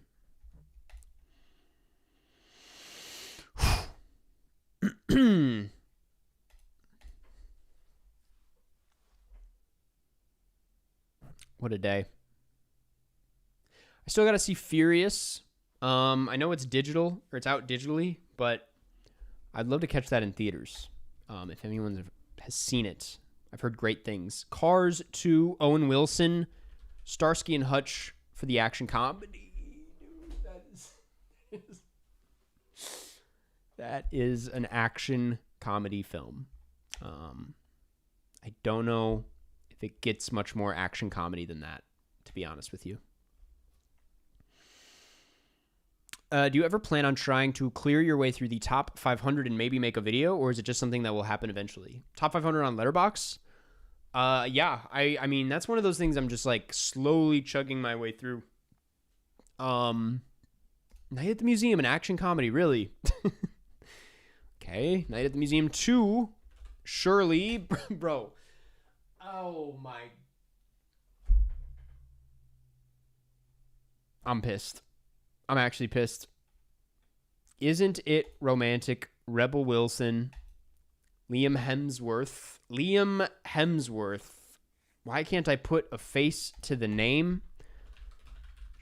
A: What a day. I still got to see Furious. I know it's digital, or it's out digitally, but I'd love to catch that in theaters. If anyone has seen it. I've heard great things. Cars 2, Owen Wilson, Starsky and Hutch for the action comedy. Dude, that is an action comedy film. I don't know if it gets much more action comedy than that, to be honest with you. Do you ever plan on trying to clear your way through the top 500 and maybe make a video, or is it just something that will happen eventually? Top 500 on Letterboxd? Yeah, I mean, that's one of those things I'm just like slowly chugging my way through. Night at the Museum, an action comedy, really? Okay, Night at the Museum 2, Shirley, bro. Oh my. I'm pissed. I'm actually pissed. Isn't It Romantic? Rebel Wilson. Liam Hemsworth. Why can't I put a face to the name?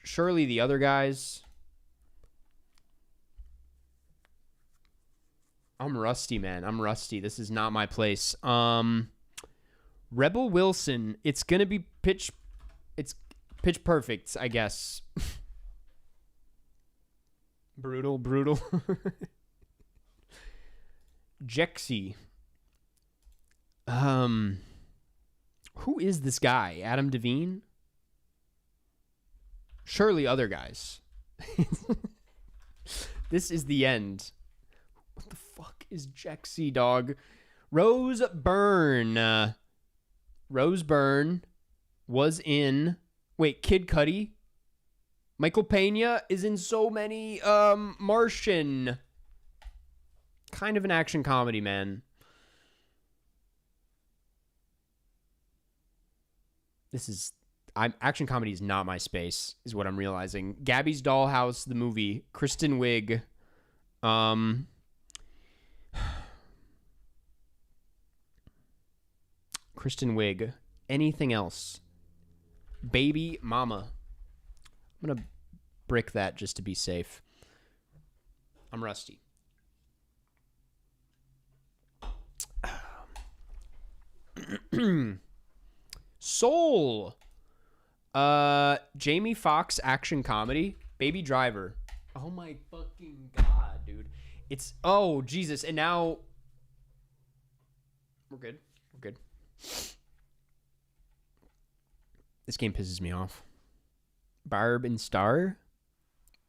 A: Surely the other guys. I'm rusty, man. I'm rusty. This is not my place. Rebel Wilson. It's gonna be pitch perfect, I guess. Brutal. Jexy. Who is this guy? Adam Devine? Surely other guys. This is the end. What the fuck? is Jexy, dog? Rose Byrne. Rose Byrne was in... Wait, Kid Cudi? Michael Pena is in so many. Martian. Kind of an action comedy, man. Action comedy is not my space, is what I'm realizing. Gabby's Dollhouse, the movie. Kristen Wiig. Kristen Wiig. Anything else? Baby Mama. I'm going to brick that just to be safe. I'm rusty. Soul. Jamie Foxx action comedy. Baby Driver. Oh my fucking god, dude. Oh, Jesus. And now we're good. This game pisses me off. Barb and Star.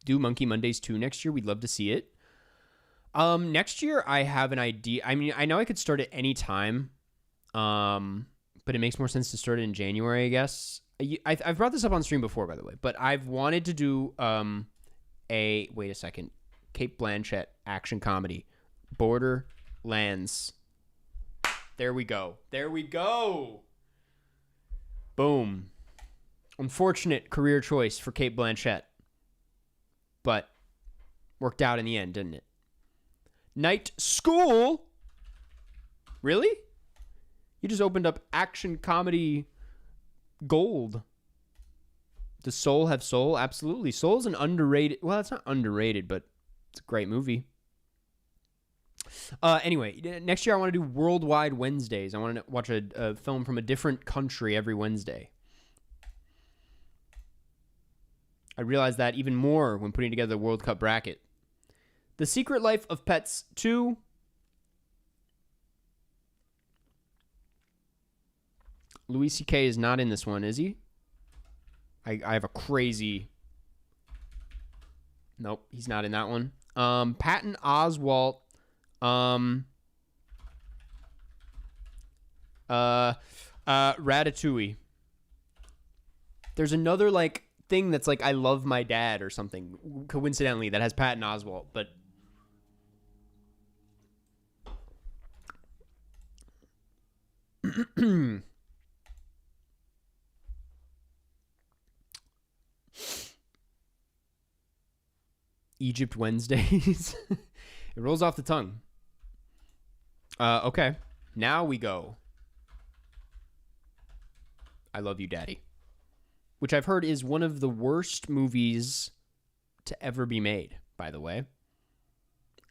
A: Do Monkey Mondays 2 next year. We'd love to see it. Next year I have an idea. I mean, I know I could start at any time. But it makes more sense to start it in January, I guess. I've brought this up on stream before, by the way, but I've wanted to do wait a second, Cate Blanchett action comedy, Borderlands. There we go. Boom. Unfortunate career choice for Cate Blanchett, but worked out in the end, didn't it? Night School. Really? You just opened up action comedy gold. Does Soul have soul? Absolutely. Soul's an underrated... Well, it's not underrated, but it's a great movie. Anyway, next year I want to do Worldwide Wednesdays. I want to watch a film from a different country every Wednesday. I realized that even more when putting together the World Cup bracket. The Secret Life of Pets 2... Louis C.K. is not in this one, is he? I have a crazy... Nope, he's not in that one. Patton Oswalt. Ratatouille. There's another, like, thing that's like, I Love My Dad or something, coincidentally, that has Patton Oswalt, but... Egypt Wednesdays. It rolls off the tongue. Okay. Now we go. I Love You, Daddy. Which I've heard is one of the worst movies to ever be made, by the way.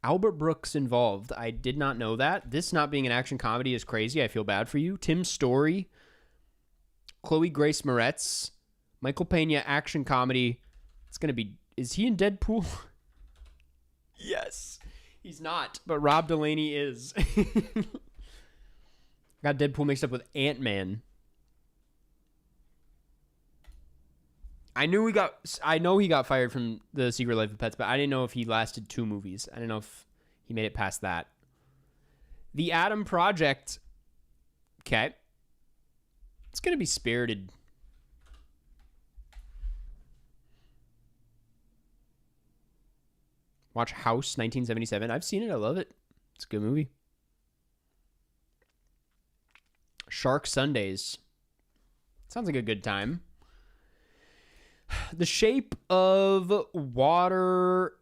A: Albert Brooks involved. I did not know that. This not being an action comedy is crazy. I feel bad for you. Tim Story. Chloe Grace Moretz. Michael Pena action comedy. It's going to be... Is he in Deadpool? Yes. He's not, but Rob Delaney is. Got Deadpool mixed up with Ant-Man. I know he got fired from The Secret Life of Pets, but I didn't know if he lasted 2 movies. I didn't know if he made it past that. The Adam Project. Okay. It's going to be Spirited. Watch House 1977. I've seen it. I love it. It's a good movie. Shark Sundays. Sounds like a good time. The Shape of Water.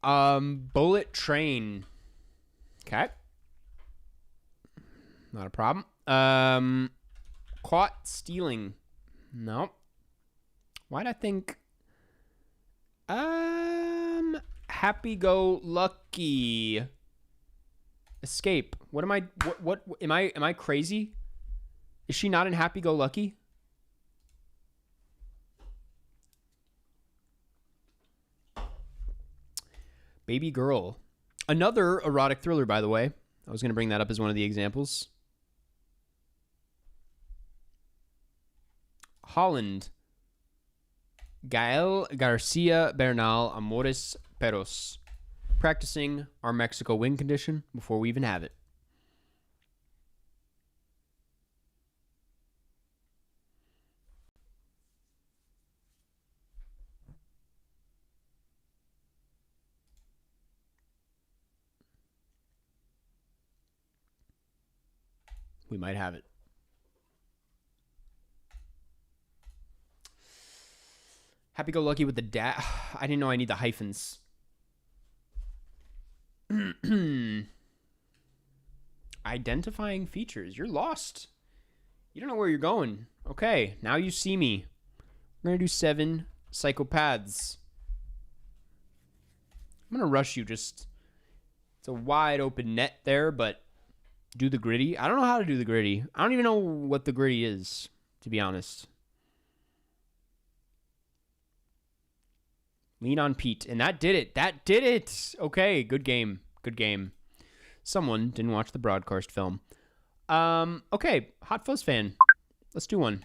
A: Bullet Train. Okay. Not a problem. Caught Stealing. No. Why'd I think... Happy Go Lucky. Escape. What am I... What am I crazy? Is she not in Happy Go Lucky? Baby Girl. Another erotic thriller, by the way. I was going to bring that up as one of the examples. Holland. Gael Garcia Bernal Amores Perros. practicing our Mexico win condition before we even have it. We might have it. Happy-go-lucky with the dash. I didn't know I need the hyphens. Identifying features. You're lost. You don't know where you're going. Okay, now you see me. We're going to do 7 psychopaths. I'm going to rush you. It's a wide open net there, but do the gritty. I don't know how to do the gritty. I don't even know what the gritty is, to be honest. Lean on Pete. And that did it. That did it. Okay, good game. Good game. Someone didn't watch the broadcast film. Okay, Hot Fuzz fan. Let's do one.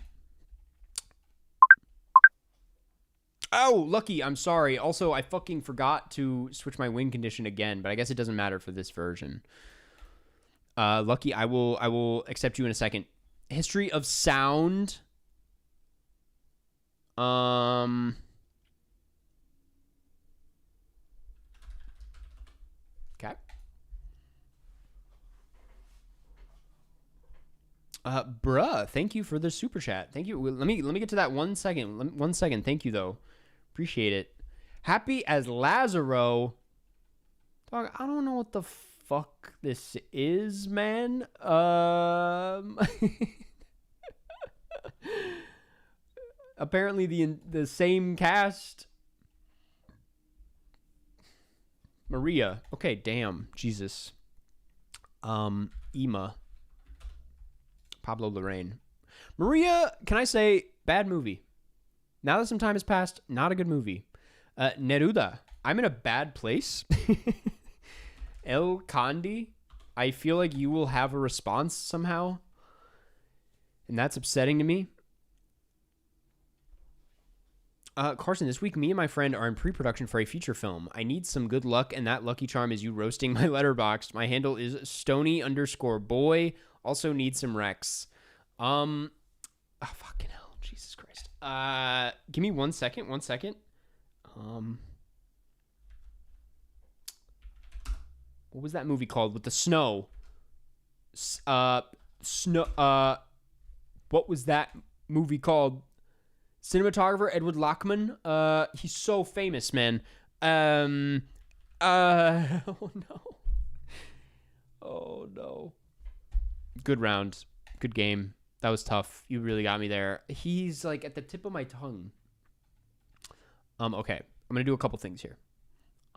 A: Oh, Lucky, I'm sorry. Also, I fucking forgot to switch my win condition again, but I guess it doesn't matter for this version. Lucky, I will accept you in a second. History of sound. Okay. Bruh, thank you for the super chat. Thank you. Let me get to that 1 second. 1 second. Thank you though. Appreciate it. Happy as Lazaro. Dog, I don't know what the fuck this is, man. Apparently the same cast. Maria. Okay, damn. Jesus. Ema. Pablo Larraín. Maria, can I say, bad movie. Now that some time has passed, not a good movie. Neruda, I'm in a bad place. El Condi, I feel like you will have a response somehow. And that's upsetting to me. Carson, this week, me and my friend are in pre-production for a feature film. I need some good luck, and that lucky charm is you roasting my letterboxd. My handle is Stony_boy. Also need some Rex. Oh, fucking hell. Jesus Christ. Give me 1 second. 1 second. What was that movie called with the snow? What was that movie called? Cinematographer Edward Lachman. He's so famous, man. Oh no. Oh no. Good round. Good game. That was tough. You really got me there. He's like at the tip of my tongue. Okay. I'm going to do a couple things here.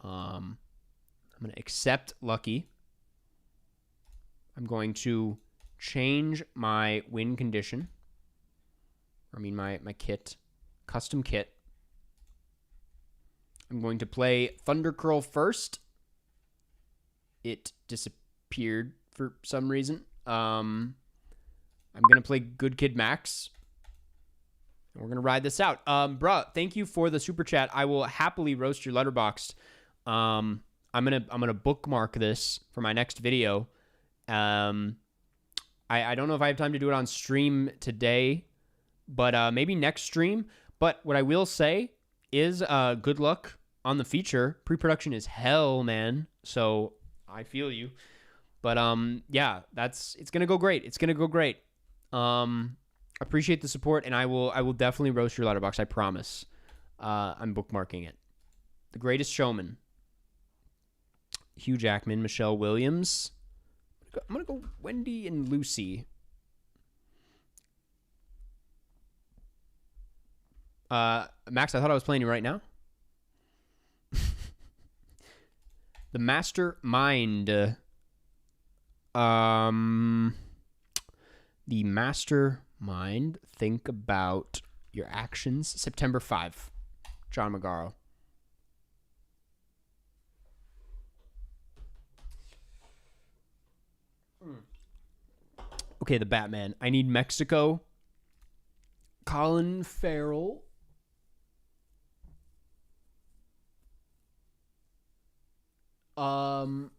A: I'm going to accept Lucky. I'm going to change my win condition. I mean my kit. Custom kit. I'm going to play Thunder Curl first. It disappeared for some reason. I'm going to play Good Kid Max. And we're going to ride this out. Bruh, thank you for the super chat. I will happily roast your letterboxd. I'm going to bookmark this for my next video. I don't know if I have time to do it on stream today, but maybe next stream. But what I will say is good luck on the feature. Pre-production is hell, man. So I feel you. But yeah, it's gonna go great. It's gonna go great. Appreciate the support, and I will definitely roast your letterbox. I promise. I'm bookmarking it. The Greatest Showman. Hugh Jackman, Michelle Williams. I'm gonna go Wendy and Lucy. Max, I thought I was playing you right now. The Mastermind. The Mastermind. Think about your actions. September 5. John Magaro. Okay, the Batman. I need Mexico. Colin Farrell. Um,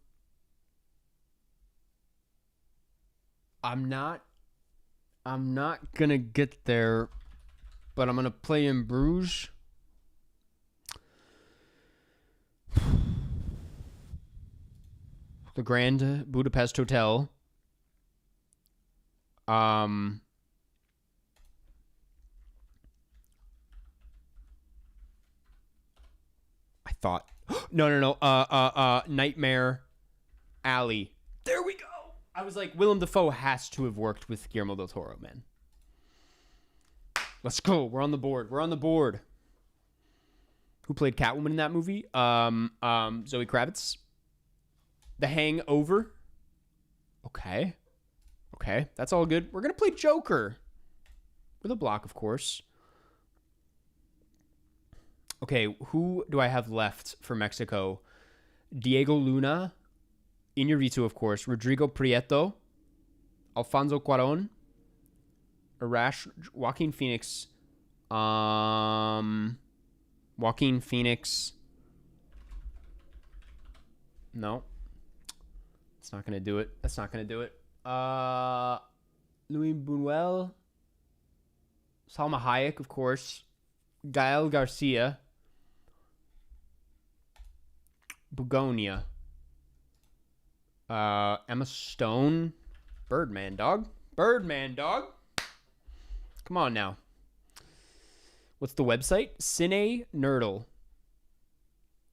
A: I'm not. I'm not gonna get there, but I'm gonna play in Bruges. The Grand Budapest Hotel. I thought. No. Nightmare Alley. There we go. I was like, Willem Dafoe has to have worked with Guillermo del Toro, man. Let's go. We're on the board. We're on the board. Who played Catwoman in that movie? Zoe Kravitz. The Hangover. Okay. Okay. That's all good. We're going to play Joker. With a block, of course. Okay, who do I have left for Mexico? Diego Luna. Iñárritu, of course. Rodrigo Prieto. Alfonso Cuarón. Arash. Joaquin Phoenix. Joaquin Phoenix. No. That's not going to do it. That's not going to do it. Louis Buñuel. Salma Hayek, of course. Gael Garcia. Begonia. Emma Stone. Birdman, dog. Birdman, dog. Come on now. What's the website? Cine Nerdle.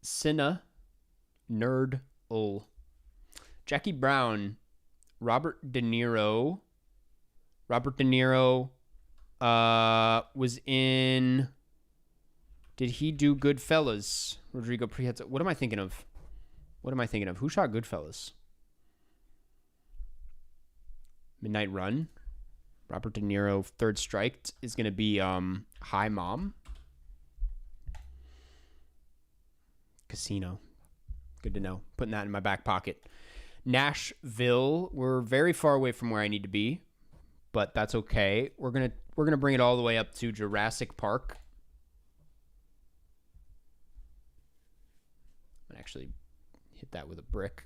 A: Cine Nerdle. Jackie Brown. Robert De Niro. Robert De Niro was in... Did he do Goodfellas? Rodrigo Prieto. What am I thinking of? What am I thinking of? Who shot Goodfellas? Midnight Run. Robert De Niro. Third Strike is going to be Hi Mom. Casino. Good to know. Putting that in my back pocket. Nashville. We're very far away from where I need to be, but that's okay. We're gonna bring it all the way up to Jurassic Park. I'm gonna actually hit that with a brick.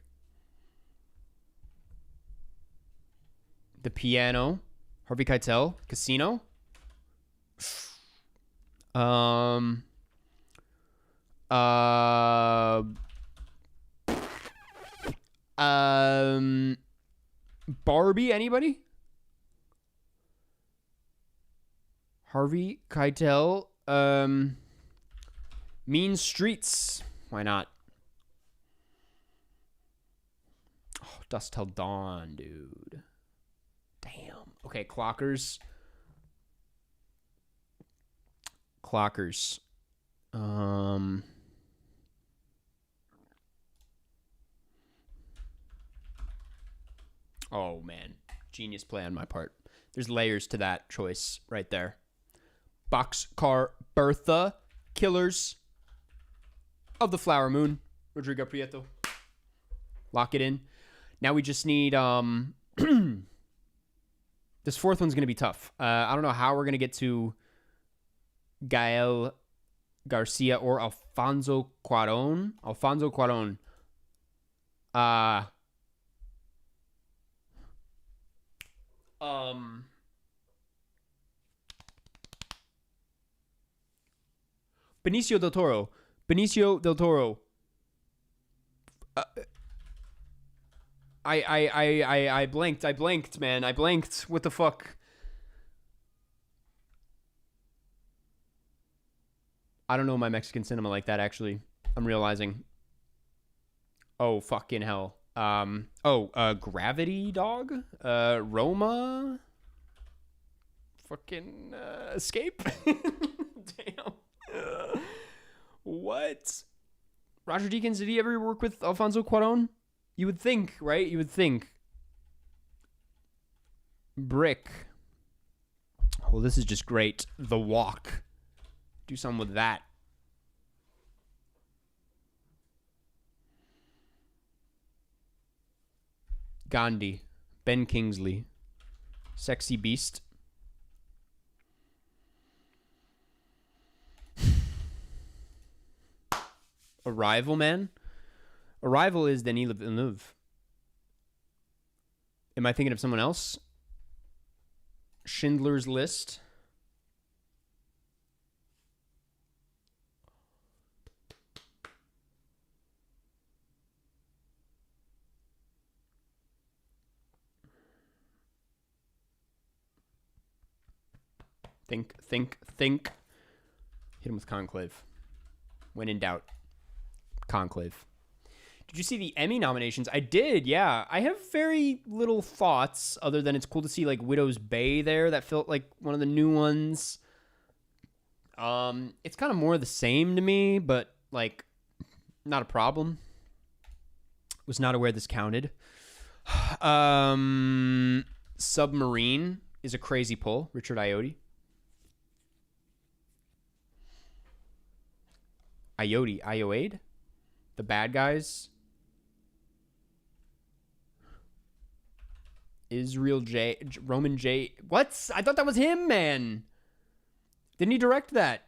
A: The Piano. Harvey Keitel. Casino. Barbie, anybody? Harvey Keitel. Mean Streets. Why not? Oh, Dusk Till Dawn, dude. Damn. Okay, Clockers. Clockers. Oh, man. Genius play on my part. There's layers to that choice right there. Boxcar Bertha. Killers of the Flower Moon. Rodrigo Prieto. Lock it in. Now we just need... This fourth one's going to be tough. I don't know how we're going to get to Gael Garcia or Alfonso Cuarón. Alfonso Cuarón. Benicio del Toro. Benicio del Toro. I blanked. I blanked, man. I blanked. What the fuck? I don't know my Mexican cinema like that, actually. I'm realizing. Oh, fucking hell. Gravity, dog? Roma? Fucking, Escape? Damn. What? Roger Deakins, did he ever work with Alfonso Cuarón? You would think, right? You would think. Brick. Oh, this is just great. The Walk. Do something with that. Gandhi. Ben Kingsley. Sexy Beast. Arrival, man. Arrival is Denis Villeneuve. Am I thinking of someone else? Schindler's List. Think. Hit him with Conclave. When in doubt, Conclave. Did you see the Emmy nominations? I did, yeah. I have very little thoughts other than it's cool to see like Widow's Bay there. That felt like one of the new ones. It's kind of more of the same to me, but like not a problem. Was not aware this counted. Submarine is a crazy pull. Richard Ayoade. Ayoade? The bad guys? Roman J. What? I thought that was him, man. Didn't he direct that?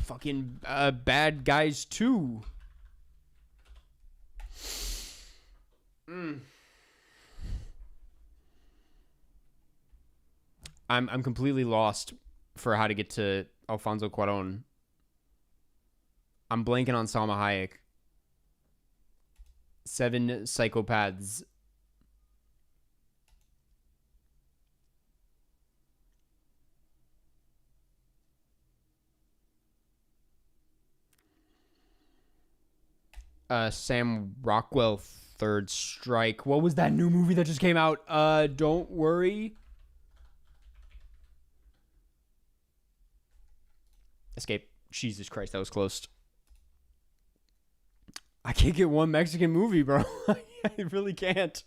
A: Fucking Bad Guys 2. I'm completely lost for how to get to Alfonso Cuarón. I'm blanking on Salma Hayek. 7 Psychopaths. Sam Rockwell, Third Strike. What was that new movie that just came out? Don't Worry. Escape. Jesus Christ, that was close. I can't get one Mexican movie, bro. I really can't.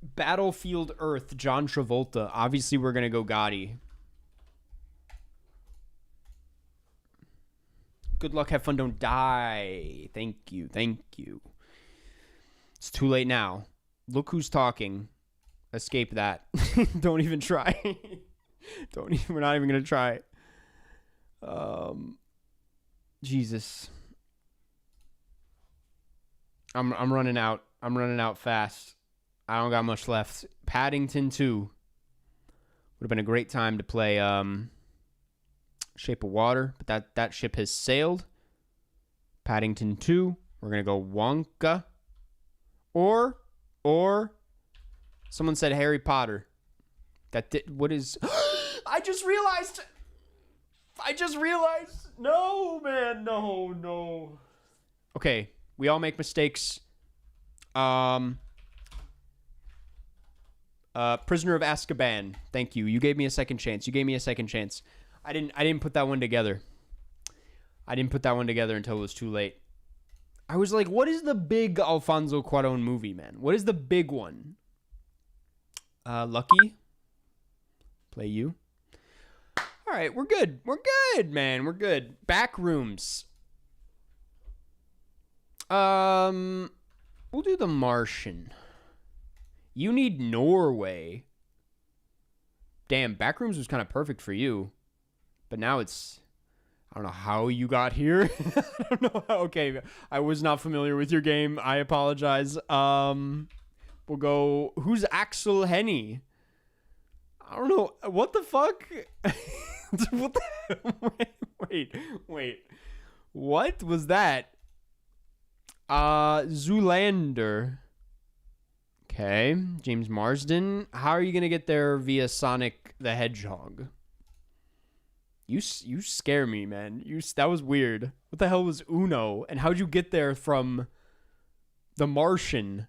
A: Battlefield Earth, John Travolta. Obviously, we're going to go Gotti. Good luck, have fun, don't die. Thank you, thank you. It's too late now. Look who's talking. Escape that. Don't even try. We're not even going to try. Jesus. I'm running out. I'm running out fast. I don't got much left. Paddington 2. Would have been a great time to play Shape of Water, but that ship has sailed. Paddington 2. We're going to go Wonka. Or someone said Harry Potter. What is I just realized. No, man. No. Okay, we all make mistakes. Prisoner of Azkaban. Thank you. You gave me a second chance. I didn't put that one together. Until it was too late. I was like, what is the big Alfonso Cuarón movie, man? What is the big one? Lucky. Play you. All right, we're good. We're good, man. We're good. Backrooms. We'll do The Martian. You Need Norway. Damn, Backrooms was kind of perfect for you. But now it's... I don't know how you got here. I don't know how... Okay, I was not familiar with your game. I apologize. We'll go... Who's Axel Henny? I don't know. What the fuck? What the... Wait. What was that? Zoolander. Okay. James Marsden. How are you going to get there via Sonic the Hedgehog? You scare me, man. That was weird. What the hell was Uno? And how'd you get there from The Martian?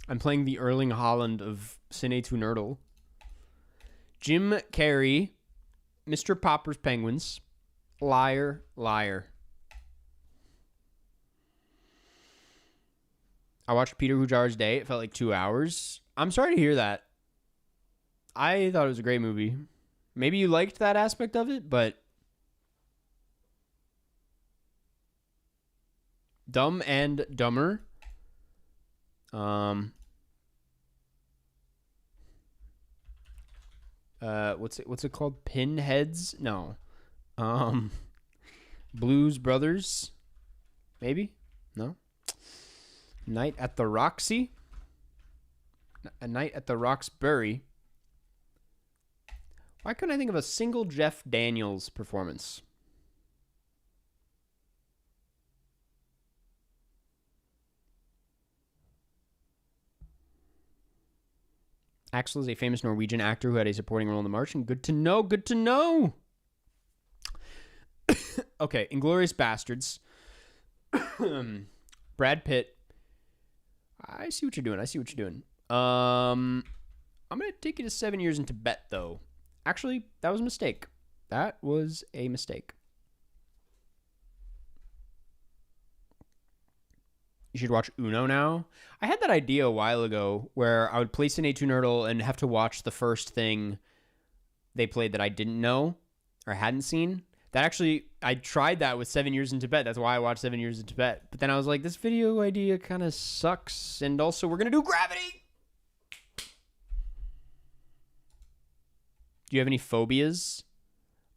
A: I'm playing the Erling Haaland of Cine to Nerdle. Jim Carrey. Mr. Popper's Penguins. Liar. I watched Peter Hujar's Day. It felt like 2 hours. I'm sorry to hear that. I thought it was a great movie. Maybe you liked that aspect of it, but... Dumb and Dumber. What's it called? Pinheads? No. Um, Blues Brothers? Maybe? No? Night at the Roxy? A Night at the Roxbury? Why couldn't I think of a single Jeff Daniels performance? Axel is a famous Norwegian actor who had a supporting role in The Martian. Good to know. Good to know. Okay, Inglourious Bastards. Brad Pitt. I see what you're doing. I'm going to take you to 7 years in Tibet, though. Actually, that was a mistake. You should watch Uno now. I had that idea a while ago where I would play Cine Nerdle and have to watch the first thing they played that I didn't know or hadn't seen. That actually, I tried that with 7 Years in Tibet. That's why I watched 7 Years in Tibet. But then I was like, this video idea kind of sucks. And also, we're going to do Gravity. Do you have any phobias?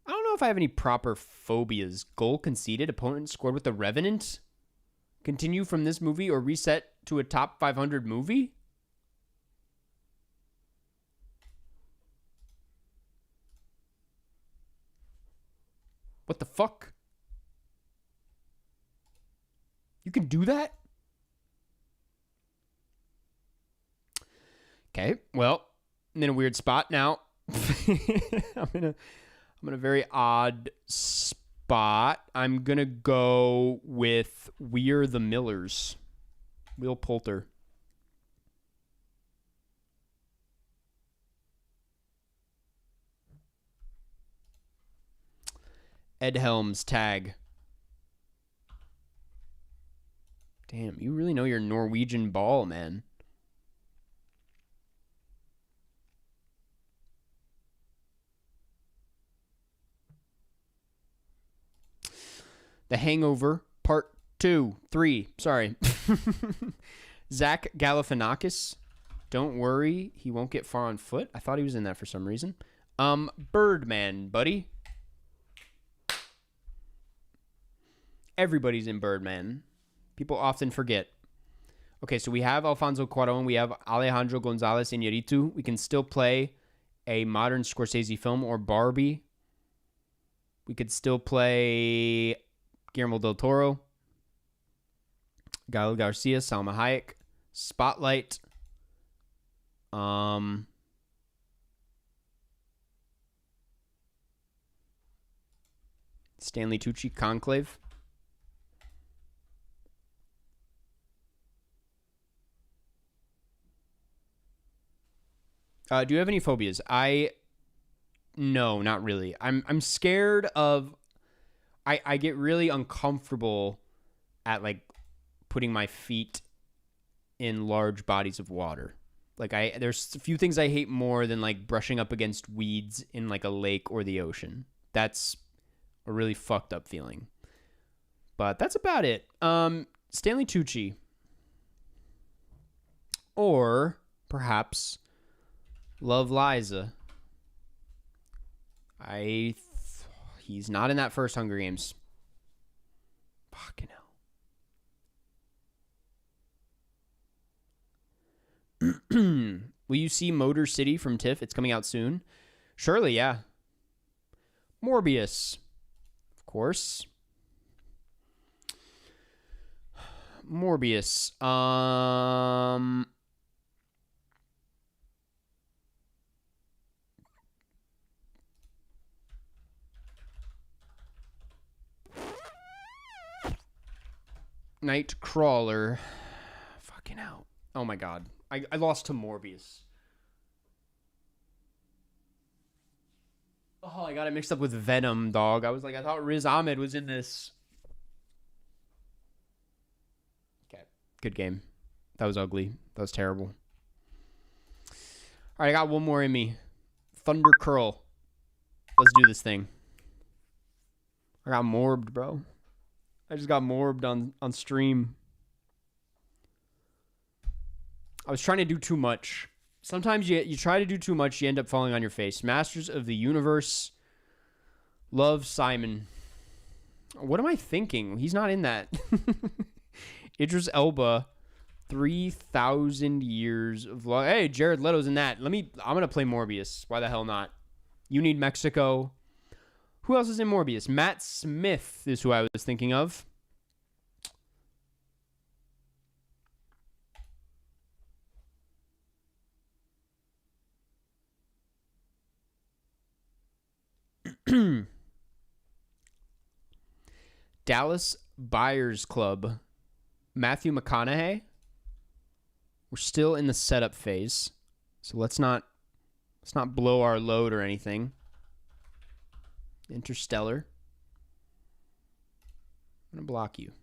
A: I don't know if I have any proper phobias. Goal conceded. Opponent scored with the Revenant. Continue from this movie or reset to a top 500 movie? What the fuck? You can do that? Okay, well, I'm in a weird spot now. I'm in a very odd spot. I'm gonna go with We're the Millers. Will Poulter. Ed Helms, tag. Damn, you really know your Norwegian ball, man. The Hangover, Part 3. Sorry. Zach Galifianakis. Don't worry, he won't get far on foot. I thought he was in that for some reason. Birdman, buddy. Everybody's in Birdman. People often forget. Okay, so we have Alfonso Cuarón. We have Alejandro González Iñárritu. We can still play a modern Scorsese film or Barbie. We could still play Guillermo del Toro, Gael Garcia, Salma Hayek, Spotlight. Stanley Tucci, Conclave. Do you have any phobias? No, not really. I'm scared of. I get really uncomfortable at like putting my feet in large bodies of water. Like there's a few things I hate more than like brushing up against weeds in like a lake or the ocean. That's a really fucked up feeling. But that's about it. Stanley Tucci. Or perhaps Love Liza. He's not in that first Hunger Games. Fucking hell. Will you see Motor City from TIFF? It's coming out soon. Surely, yeah. Morbius. Of course. Morbius. Nightcrawler. Fucking hell. Oh my god. I lost to Morbius. Oh, I got it mixed up with Venom, dog. I thought Riz Ahmed was in this. Okay. Good game. That was ugly. That was terrible. Alright, I got one more in me. Thunder Curl. Let's do this thing. I got morbed, bro. I just got morbed on stream. I was trying to do too much. Sometimes you try to do too much, you end up falling on your face. Masters of the Universe. Love Simon. What am I thinking? He's not in that. Idris Elba. 3,000 years of love. Hey, Jared Leto's in that. I'm going to play Morbius. Why the hell not? You Need Mexico. Who else is in Morbius? Matt Smith is who I was thinking of. Dallas Buyers Club. Matthew McConaughey. We're still in the setup phase, so let's not blow our load or anything. Interstellar. I'm gonna block you.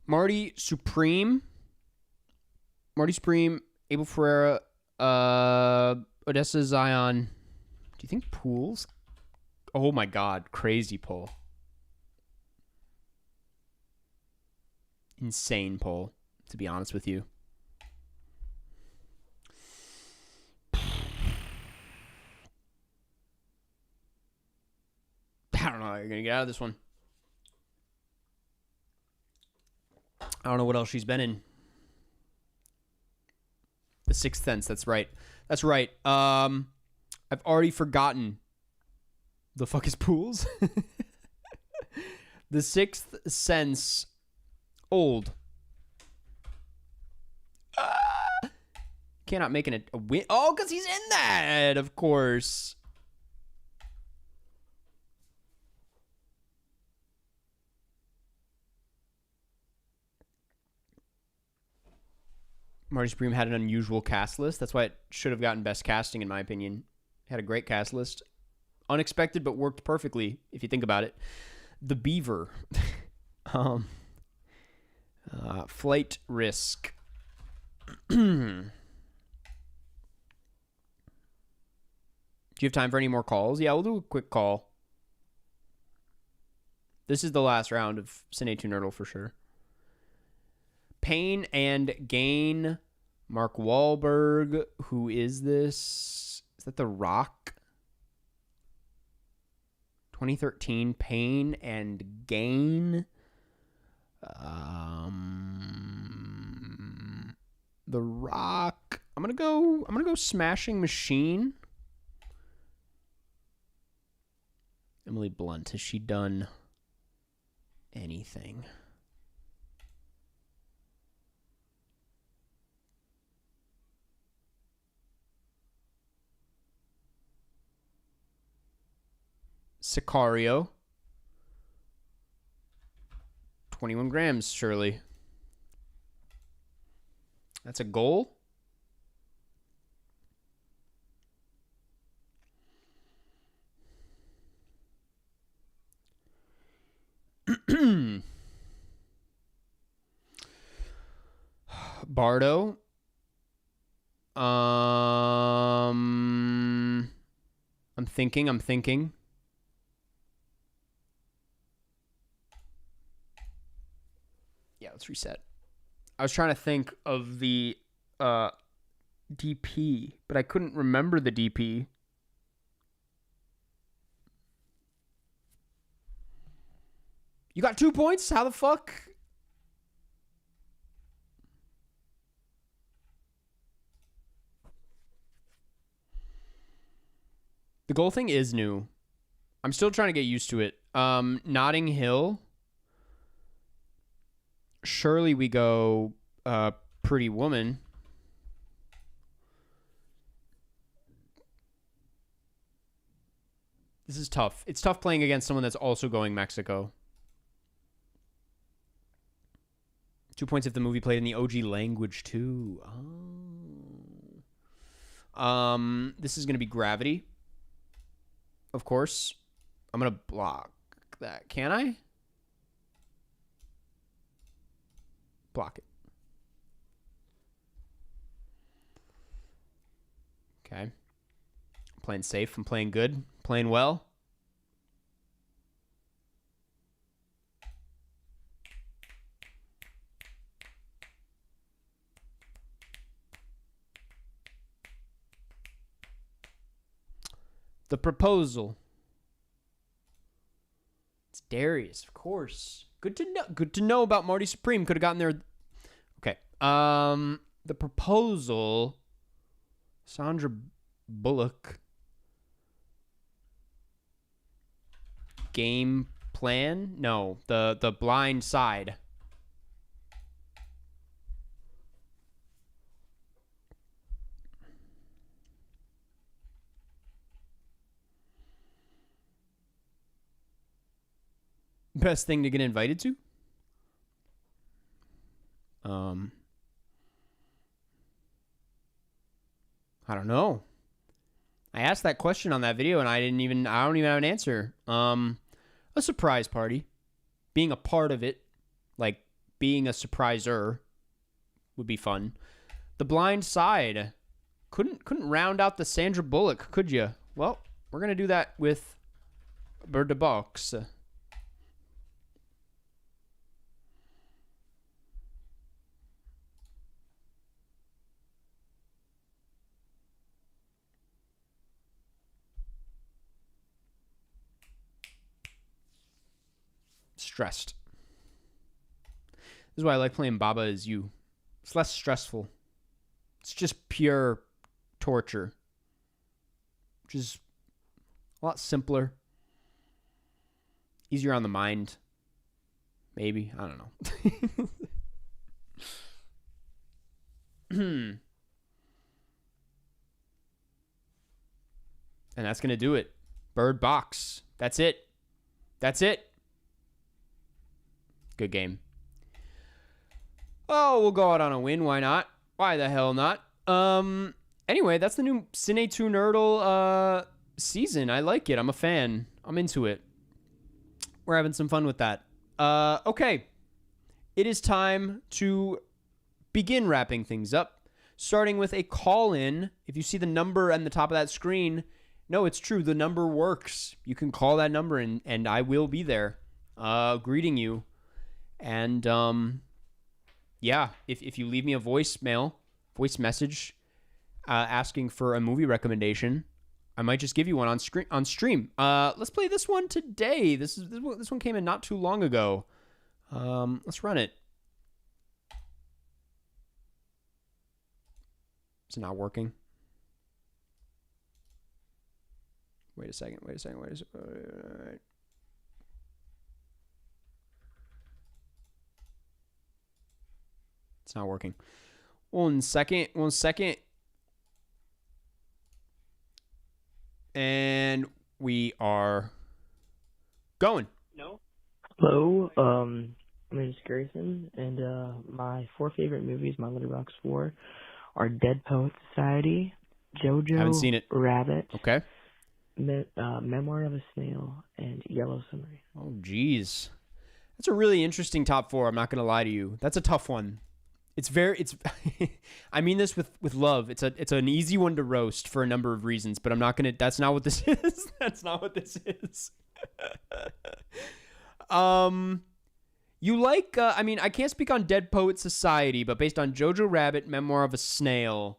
A: Marty Supreme, Abel Ferreira, Odessa Zion. Do you think Pools? Oh my God, crazy poll. Insane poll, to be honest with you. I don't know how you're going to get out of this one. I don't know what else she's been in. The Sixth Sense. That's right. That's right. I've already forgotten. The fuck is Pools? The Sixth Sense. Old. Cannot make a win. Oh, because he's in that, of course. Marty Supreme had an unusual cast list. That's why it should have gotten best casting, in my opinion. Had a great cast list. Unexpected, but worked perfectly, if you think about it. The Beaver. Flight Risk. Do you have time for any more calls? Yeah, we'll do a quick call. This is the last round of Cine 2 Nerdle for sure. Pain and Gain. Mark Wahlberg. Who is this? Is that The Rock? 2013. Pain and Gain. The Rock. I'm gonna go Smashing Machine. Emily Blunt. Has she done anything? Sicario. 21 grams, surely. That's a goal? Bardo. I'm thinking. Yeah, let's reset. I was trying to think of the DP, but I couldn't remember the DP. You got 2 points? How the fuck? The goal thing is new. I'm still trying to get used to it. Notting Hill. Surely we go Pretty Woman. This is tough. It's tough playing against someone that's also going Mexico. 2 points if the movie played in the OG language too. Oh. This is going to be Gravity. Of course. I'm going to block. that. Can I? Block it. Okay. I'm playing safe. I'm playing good. Playing well. The Proposal. It's Darius, of course. Good to know. Good to know about Marty Supreme. Could have gotten there. Okay. The Proposal. Sandra Bullock. Game Plan? No, the Blind Side. Best thing to get invited to? I don't know. I asked that question on that video and I don't even have an answer. A surprise party. Being a part of it, like being a surpriser, would be fun. The Blind Side. Couldn't round out the Sandra Bullock, could you? Well, we're gonna do that with Bird the Box. Stressed. This is why I like playing Baba Is You. It's less stressful. It's just pure torture. Which is a lot simpler. Easier on the mind. Maybe. I don't know. And that's going to do it. Bird Box. That's it. That's it. Good game. Oh, we'll go out on a win. Why not? Why the hell not? Anyway, that's the new Cine 2 Nerdle season. I like it. I'm a fan. I'm into it. We're having some fun with that. Okay. It is time to begin wrapping things up. Starting with a call-in. If you see the number on the top of that screen, no, it's true. The number works. You can call that number and I will be there greeting you. And, yeah, if you leave me a voice message, asking for a movie recommendation, I might just give you one on stream. Let's play this one today. This one came in not too long ago. Let's run it. It's not working. Wait a second. All right. It's not working. One second. And we are going.
B: No. Hello, my name is Grayson, and my 4 favorite movies, my Letterboxd 4, are Dead Poet Society, Jojo
A: Haven't seen it.
B: Rabbit,
A: Okay.
B: Memoir of a Snail, and Yellow Submarine.
A: Oh, geez. That's a really interesting top 4. I'm not going to lie to you. That's a tough one. It's I mean this with love. It's an easy one to roast for a number of reasons, but I'm not going to, that's not what this is. That's not what this is. You like, I mean, I can't speak on Dead Poet Society, but based on Jojo Rabbit, Memoir of a Snail,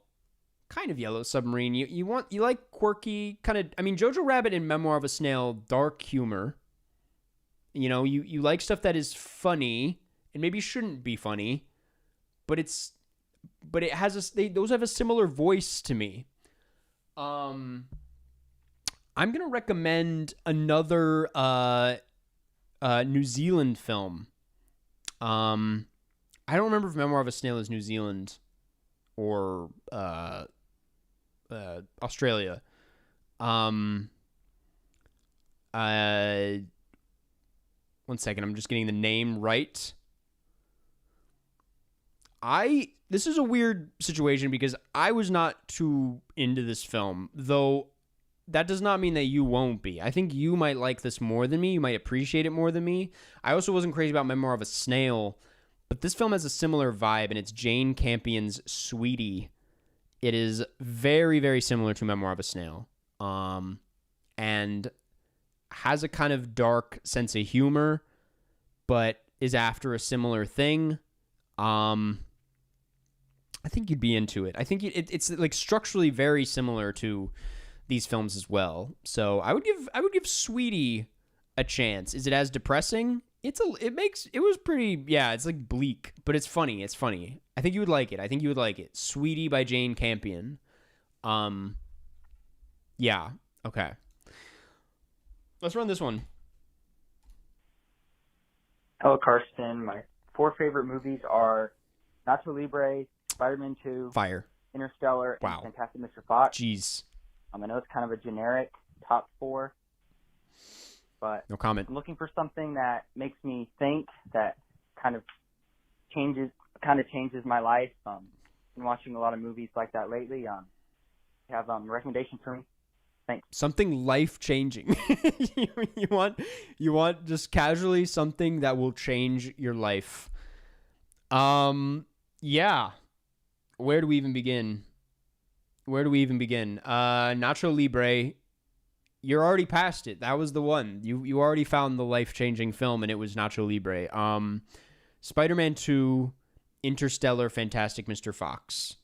A: kind of Yellow Submarine, you like quirky, kind of, I mean, Jojo Rabbit and Memoir of a Snail, dark humor. You know, you like stuff that is funny, and maybe shouldn't be funny, but it has those have a similar voice to me. I'm gonna recommend another New Zealand film. I don't remember if Memoir of a Snail is New Zealand or Australia. One second, I'm just getting the name right. This is a weird situation because I was not too into this film, though that does not mean that you won't be. I think you might like this more than me. You might appreciate it more than me. I also wasn't crazy about Memoir of a Snail, but this film has a similar vibe, and it's Jane Campion's Sweetie. It is very, very similar to Memoir of a Snail, and has a kind of dark sense of humor, but is after a similar thing. I think you'd be into it. I think it's like structurally very similar to these films as well. So I would give Sweetie a chance. Is it as depressing? It was pretty, yeah, it's like bleak, but it's funny. It's funny. I think you would like it. Sweetie by Jane Campion. Yeah. Okay. Let's run this one.
C: Hello, Karsten. My 4 favorite movies are Nacho Libre, Spider-Man 2,
A: Fire,
C: Interstellar,
A: wow,
C: and Fantastic Mr. Fox.
A: Jeez.
C: I know it's kind of a generic top 4, but
A: no comment.
C: I'm looking for something that makes me think, that kind of changes my life. Been watching a lot of movies like that lately. You have a recommendation for me? Thanks.
A: Something life-changing. you want just casually something that will change your life. Yeah. Where do we even begin? Nacho Libre, you're already past it. That was the one. You already found the life-changing film, and it was Nacho Libre. Spider-Man 2, Interstellar, Fantastic Mr. Fox.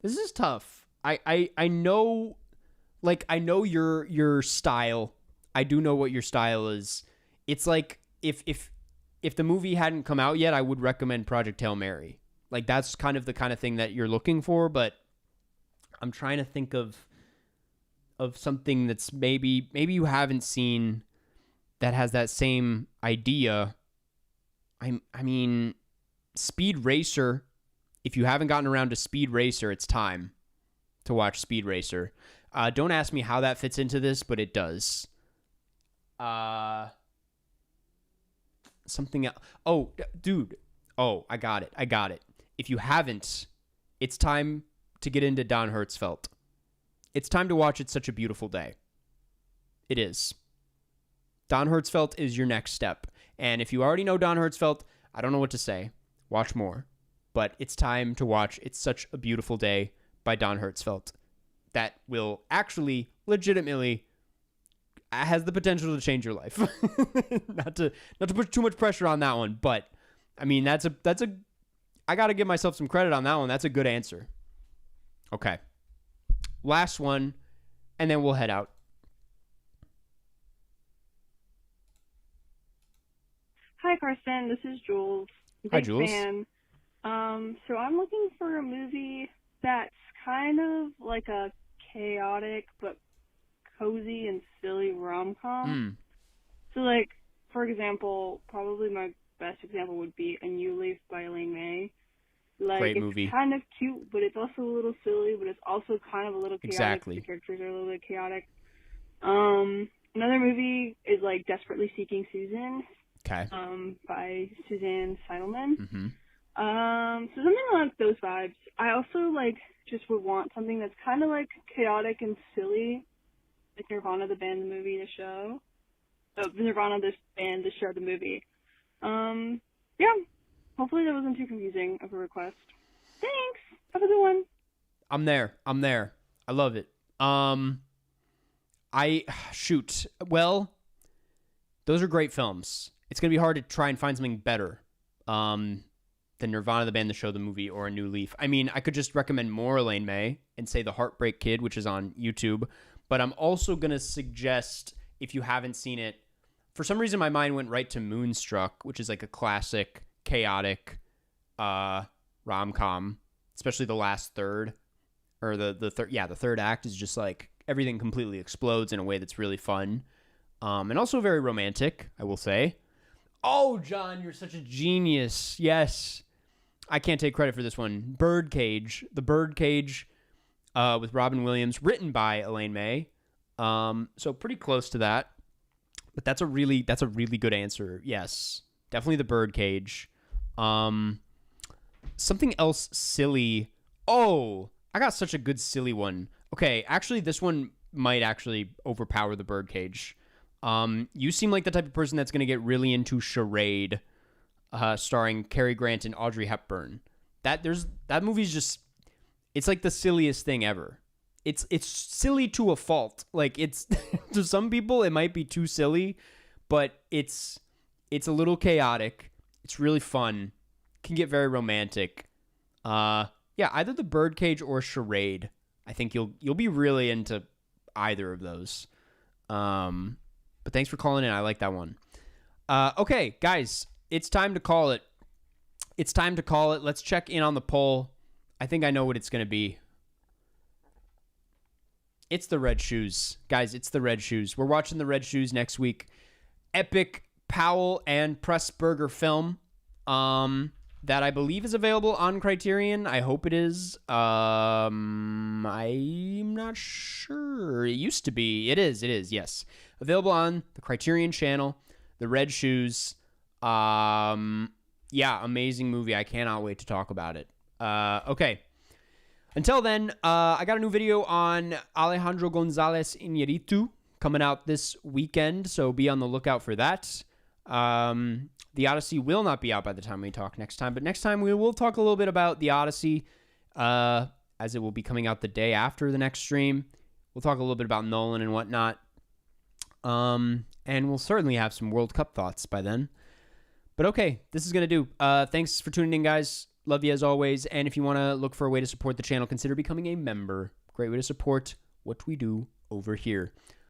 A: This is tough. I know, like, I know your style. I do know what your style is. It's like if the movie hadn't come out yet, I would recommend Project Hail Mary. Like, that's kind of the kind of thing that you're looking for, but I'm trying to think of something that's maybe you haven't seen that has that same idea. I mean, Speed Racer. If you haven't gotten around to Speed Racer, it's time to watch Speed Racer. Don't ask me how that fits into this, but it does. Something else. Oh, dude. Oh, I got it. If you haven't, it's time to get into Don Hertzfeldt. It's time to watch It's Such a Beautiful Day. It is. Don Hertzfeldt is your next step. And if you already know Don Hertzfeldt, I don't know what to say. Watch more. But it's time to watch It's Such a Beautiful Day by Don Hertzfeldt. That will actually, legitimately, has the potential to change your life. not to put too much pressure on that one, but I mean, that's a I got to give myself some credit on that one. That's a good answer. Okay. Last one, and then we'll head out.
D: Hi, Karsten. This is Jules.
A: Hi,
D: Big
A: Jules.
D: fan. So I'm looking for a movie that's kind of like a chaotic but cozy and silly rom-com. So, like, for example, probably my best example would be A New Leaf by Elaine May. Like,
A: Great
D: it's
A: movie.
D: kind of cute, but it's also a little silly, but it's also kind of a little chaotic.
A: Exactly.
D: The characters are a little bit chaotic. Another movie is, like, Desperately Seeking Susan.
A: Okay.
D: By Suzanne Seidelman.
A: Mm-hmm.
D: So something like those vibes. I also, like, just would want something that's kind of, like, chaotic and silly, like Nirvana, the band, the movie, the show. Nirvana, the band, the show, the movie. Yeah. Hopefully that wasn't too confusing of a request. Thanks. Have a good one.
A: I'm there. I love it. Well, those are great films. It's going to be hard to try and find something better than Nirvana, the band, the show, the movie, or A New Leaf. I mean, I could just recommend more Elaine May and say The Heartbreak Kid, which is on YouTube. But I'm also going to suggest, if you haven't seen it, for some reason my mind went right to Moonstruck, which is like a classic, chaotic rom-com, especially the last third. Or the third act is just like everything completely explodes in a way that's really fun. And also very romantic, I will say. Oh, John, you're such a genius. Yes. I can't take credit for this one. Birdcage. The Birdcage with Robin Williams, written by Elaine May. So pretty close to that. But that's a really good answer. Yes. Definitely The Birdcage. Something else silly. Oh, I got such a good silly one. Okay, actually, this one might actually overpower the birdcage. You seem like the type of person that's going to get really into Charade, starring Cary Grant and Audrey Hepburn. That movie's just, it's like the silliest thing ever. It's silly to a fault. Like, it's to some people it might be too silly, but it's a little chaotic. It's really fun. Can get very romantic. Yeah, either the birdcage or Charade. I think you'll be really into either of those. But thanks for calling in. I like that one. Okay, guys, it's time to call it. It's time to call it. Let's check in on the poll. I think I know what it's going to be. It's the Red Shoes. Guys, it's the Red Shoes. We're watching the Red Shoes next week. Epic Powell and Pressburger film that I believe is available on Criterion. I hope it is. I'm not sure. It used to be. It is, yes. Available on the Criterion channel. The Red Shoes. Yeah, amazing movie. I cannot wait to talk about it. Okay. Until then, I got a new video on Alejandro González Iñárritu coming out this weekend, so be on the lookout for that. The Odyssey will not be out by the time we talk next time, but next time we will talk a little bit about the Odyssey, as it will be coming out the day after the next stream. We'll talk a little bit about Nolan and whatnot, and we'll certainly have some World Cup thoughts by then. But okay, this is going to do. Thanks for tuning in, guys. Love you as always. And if you want to look for a way to support the channel, consider becoming a member. Great way to support what we do over here.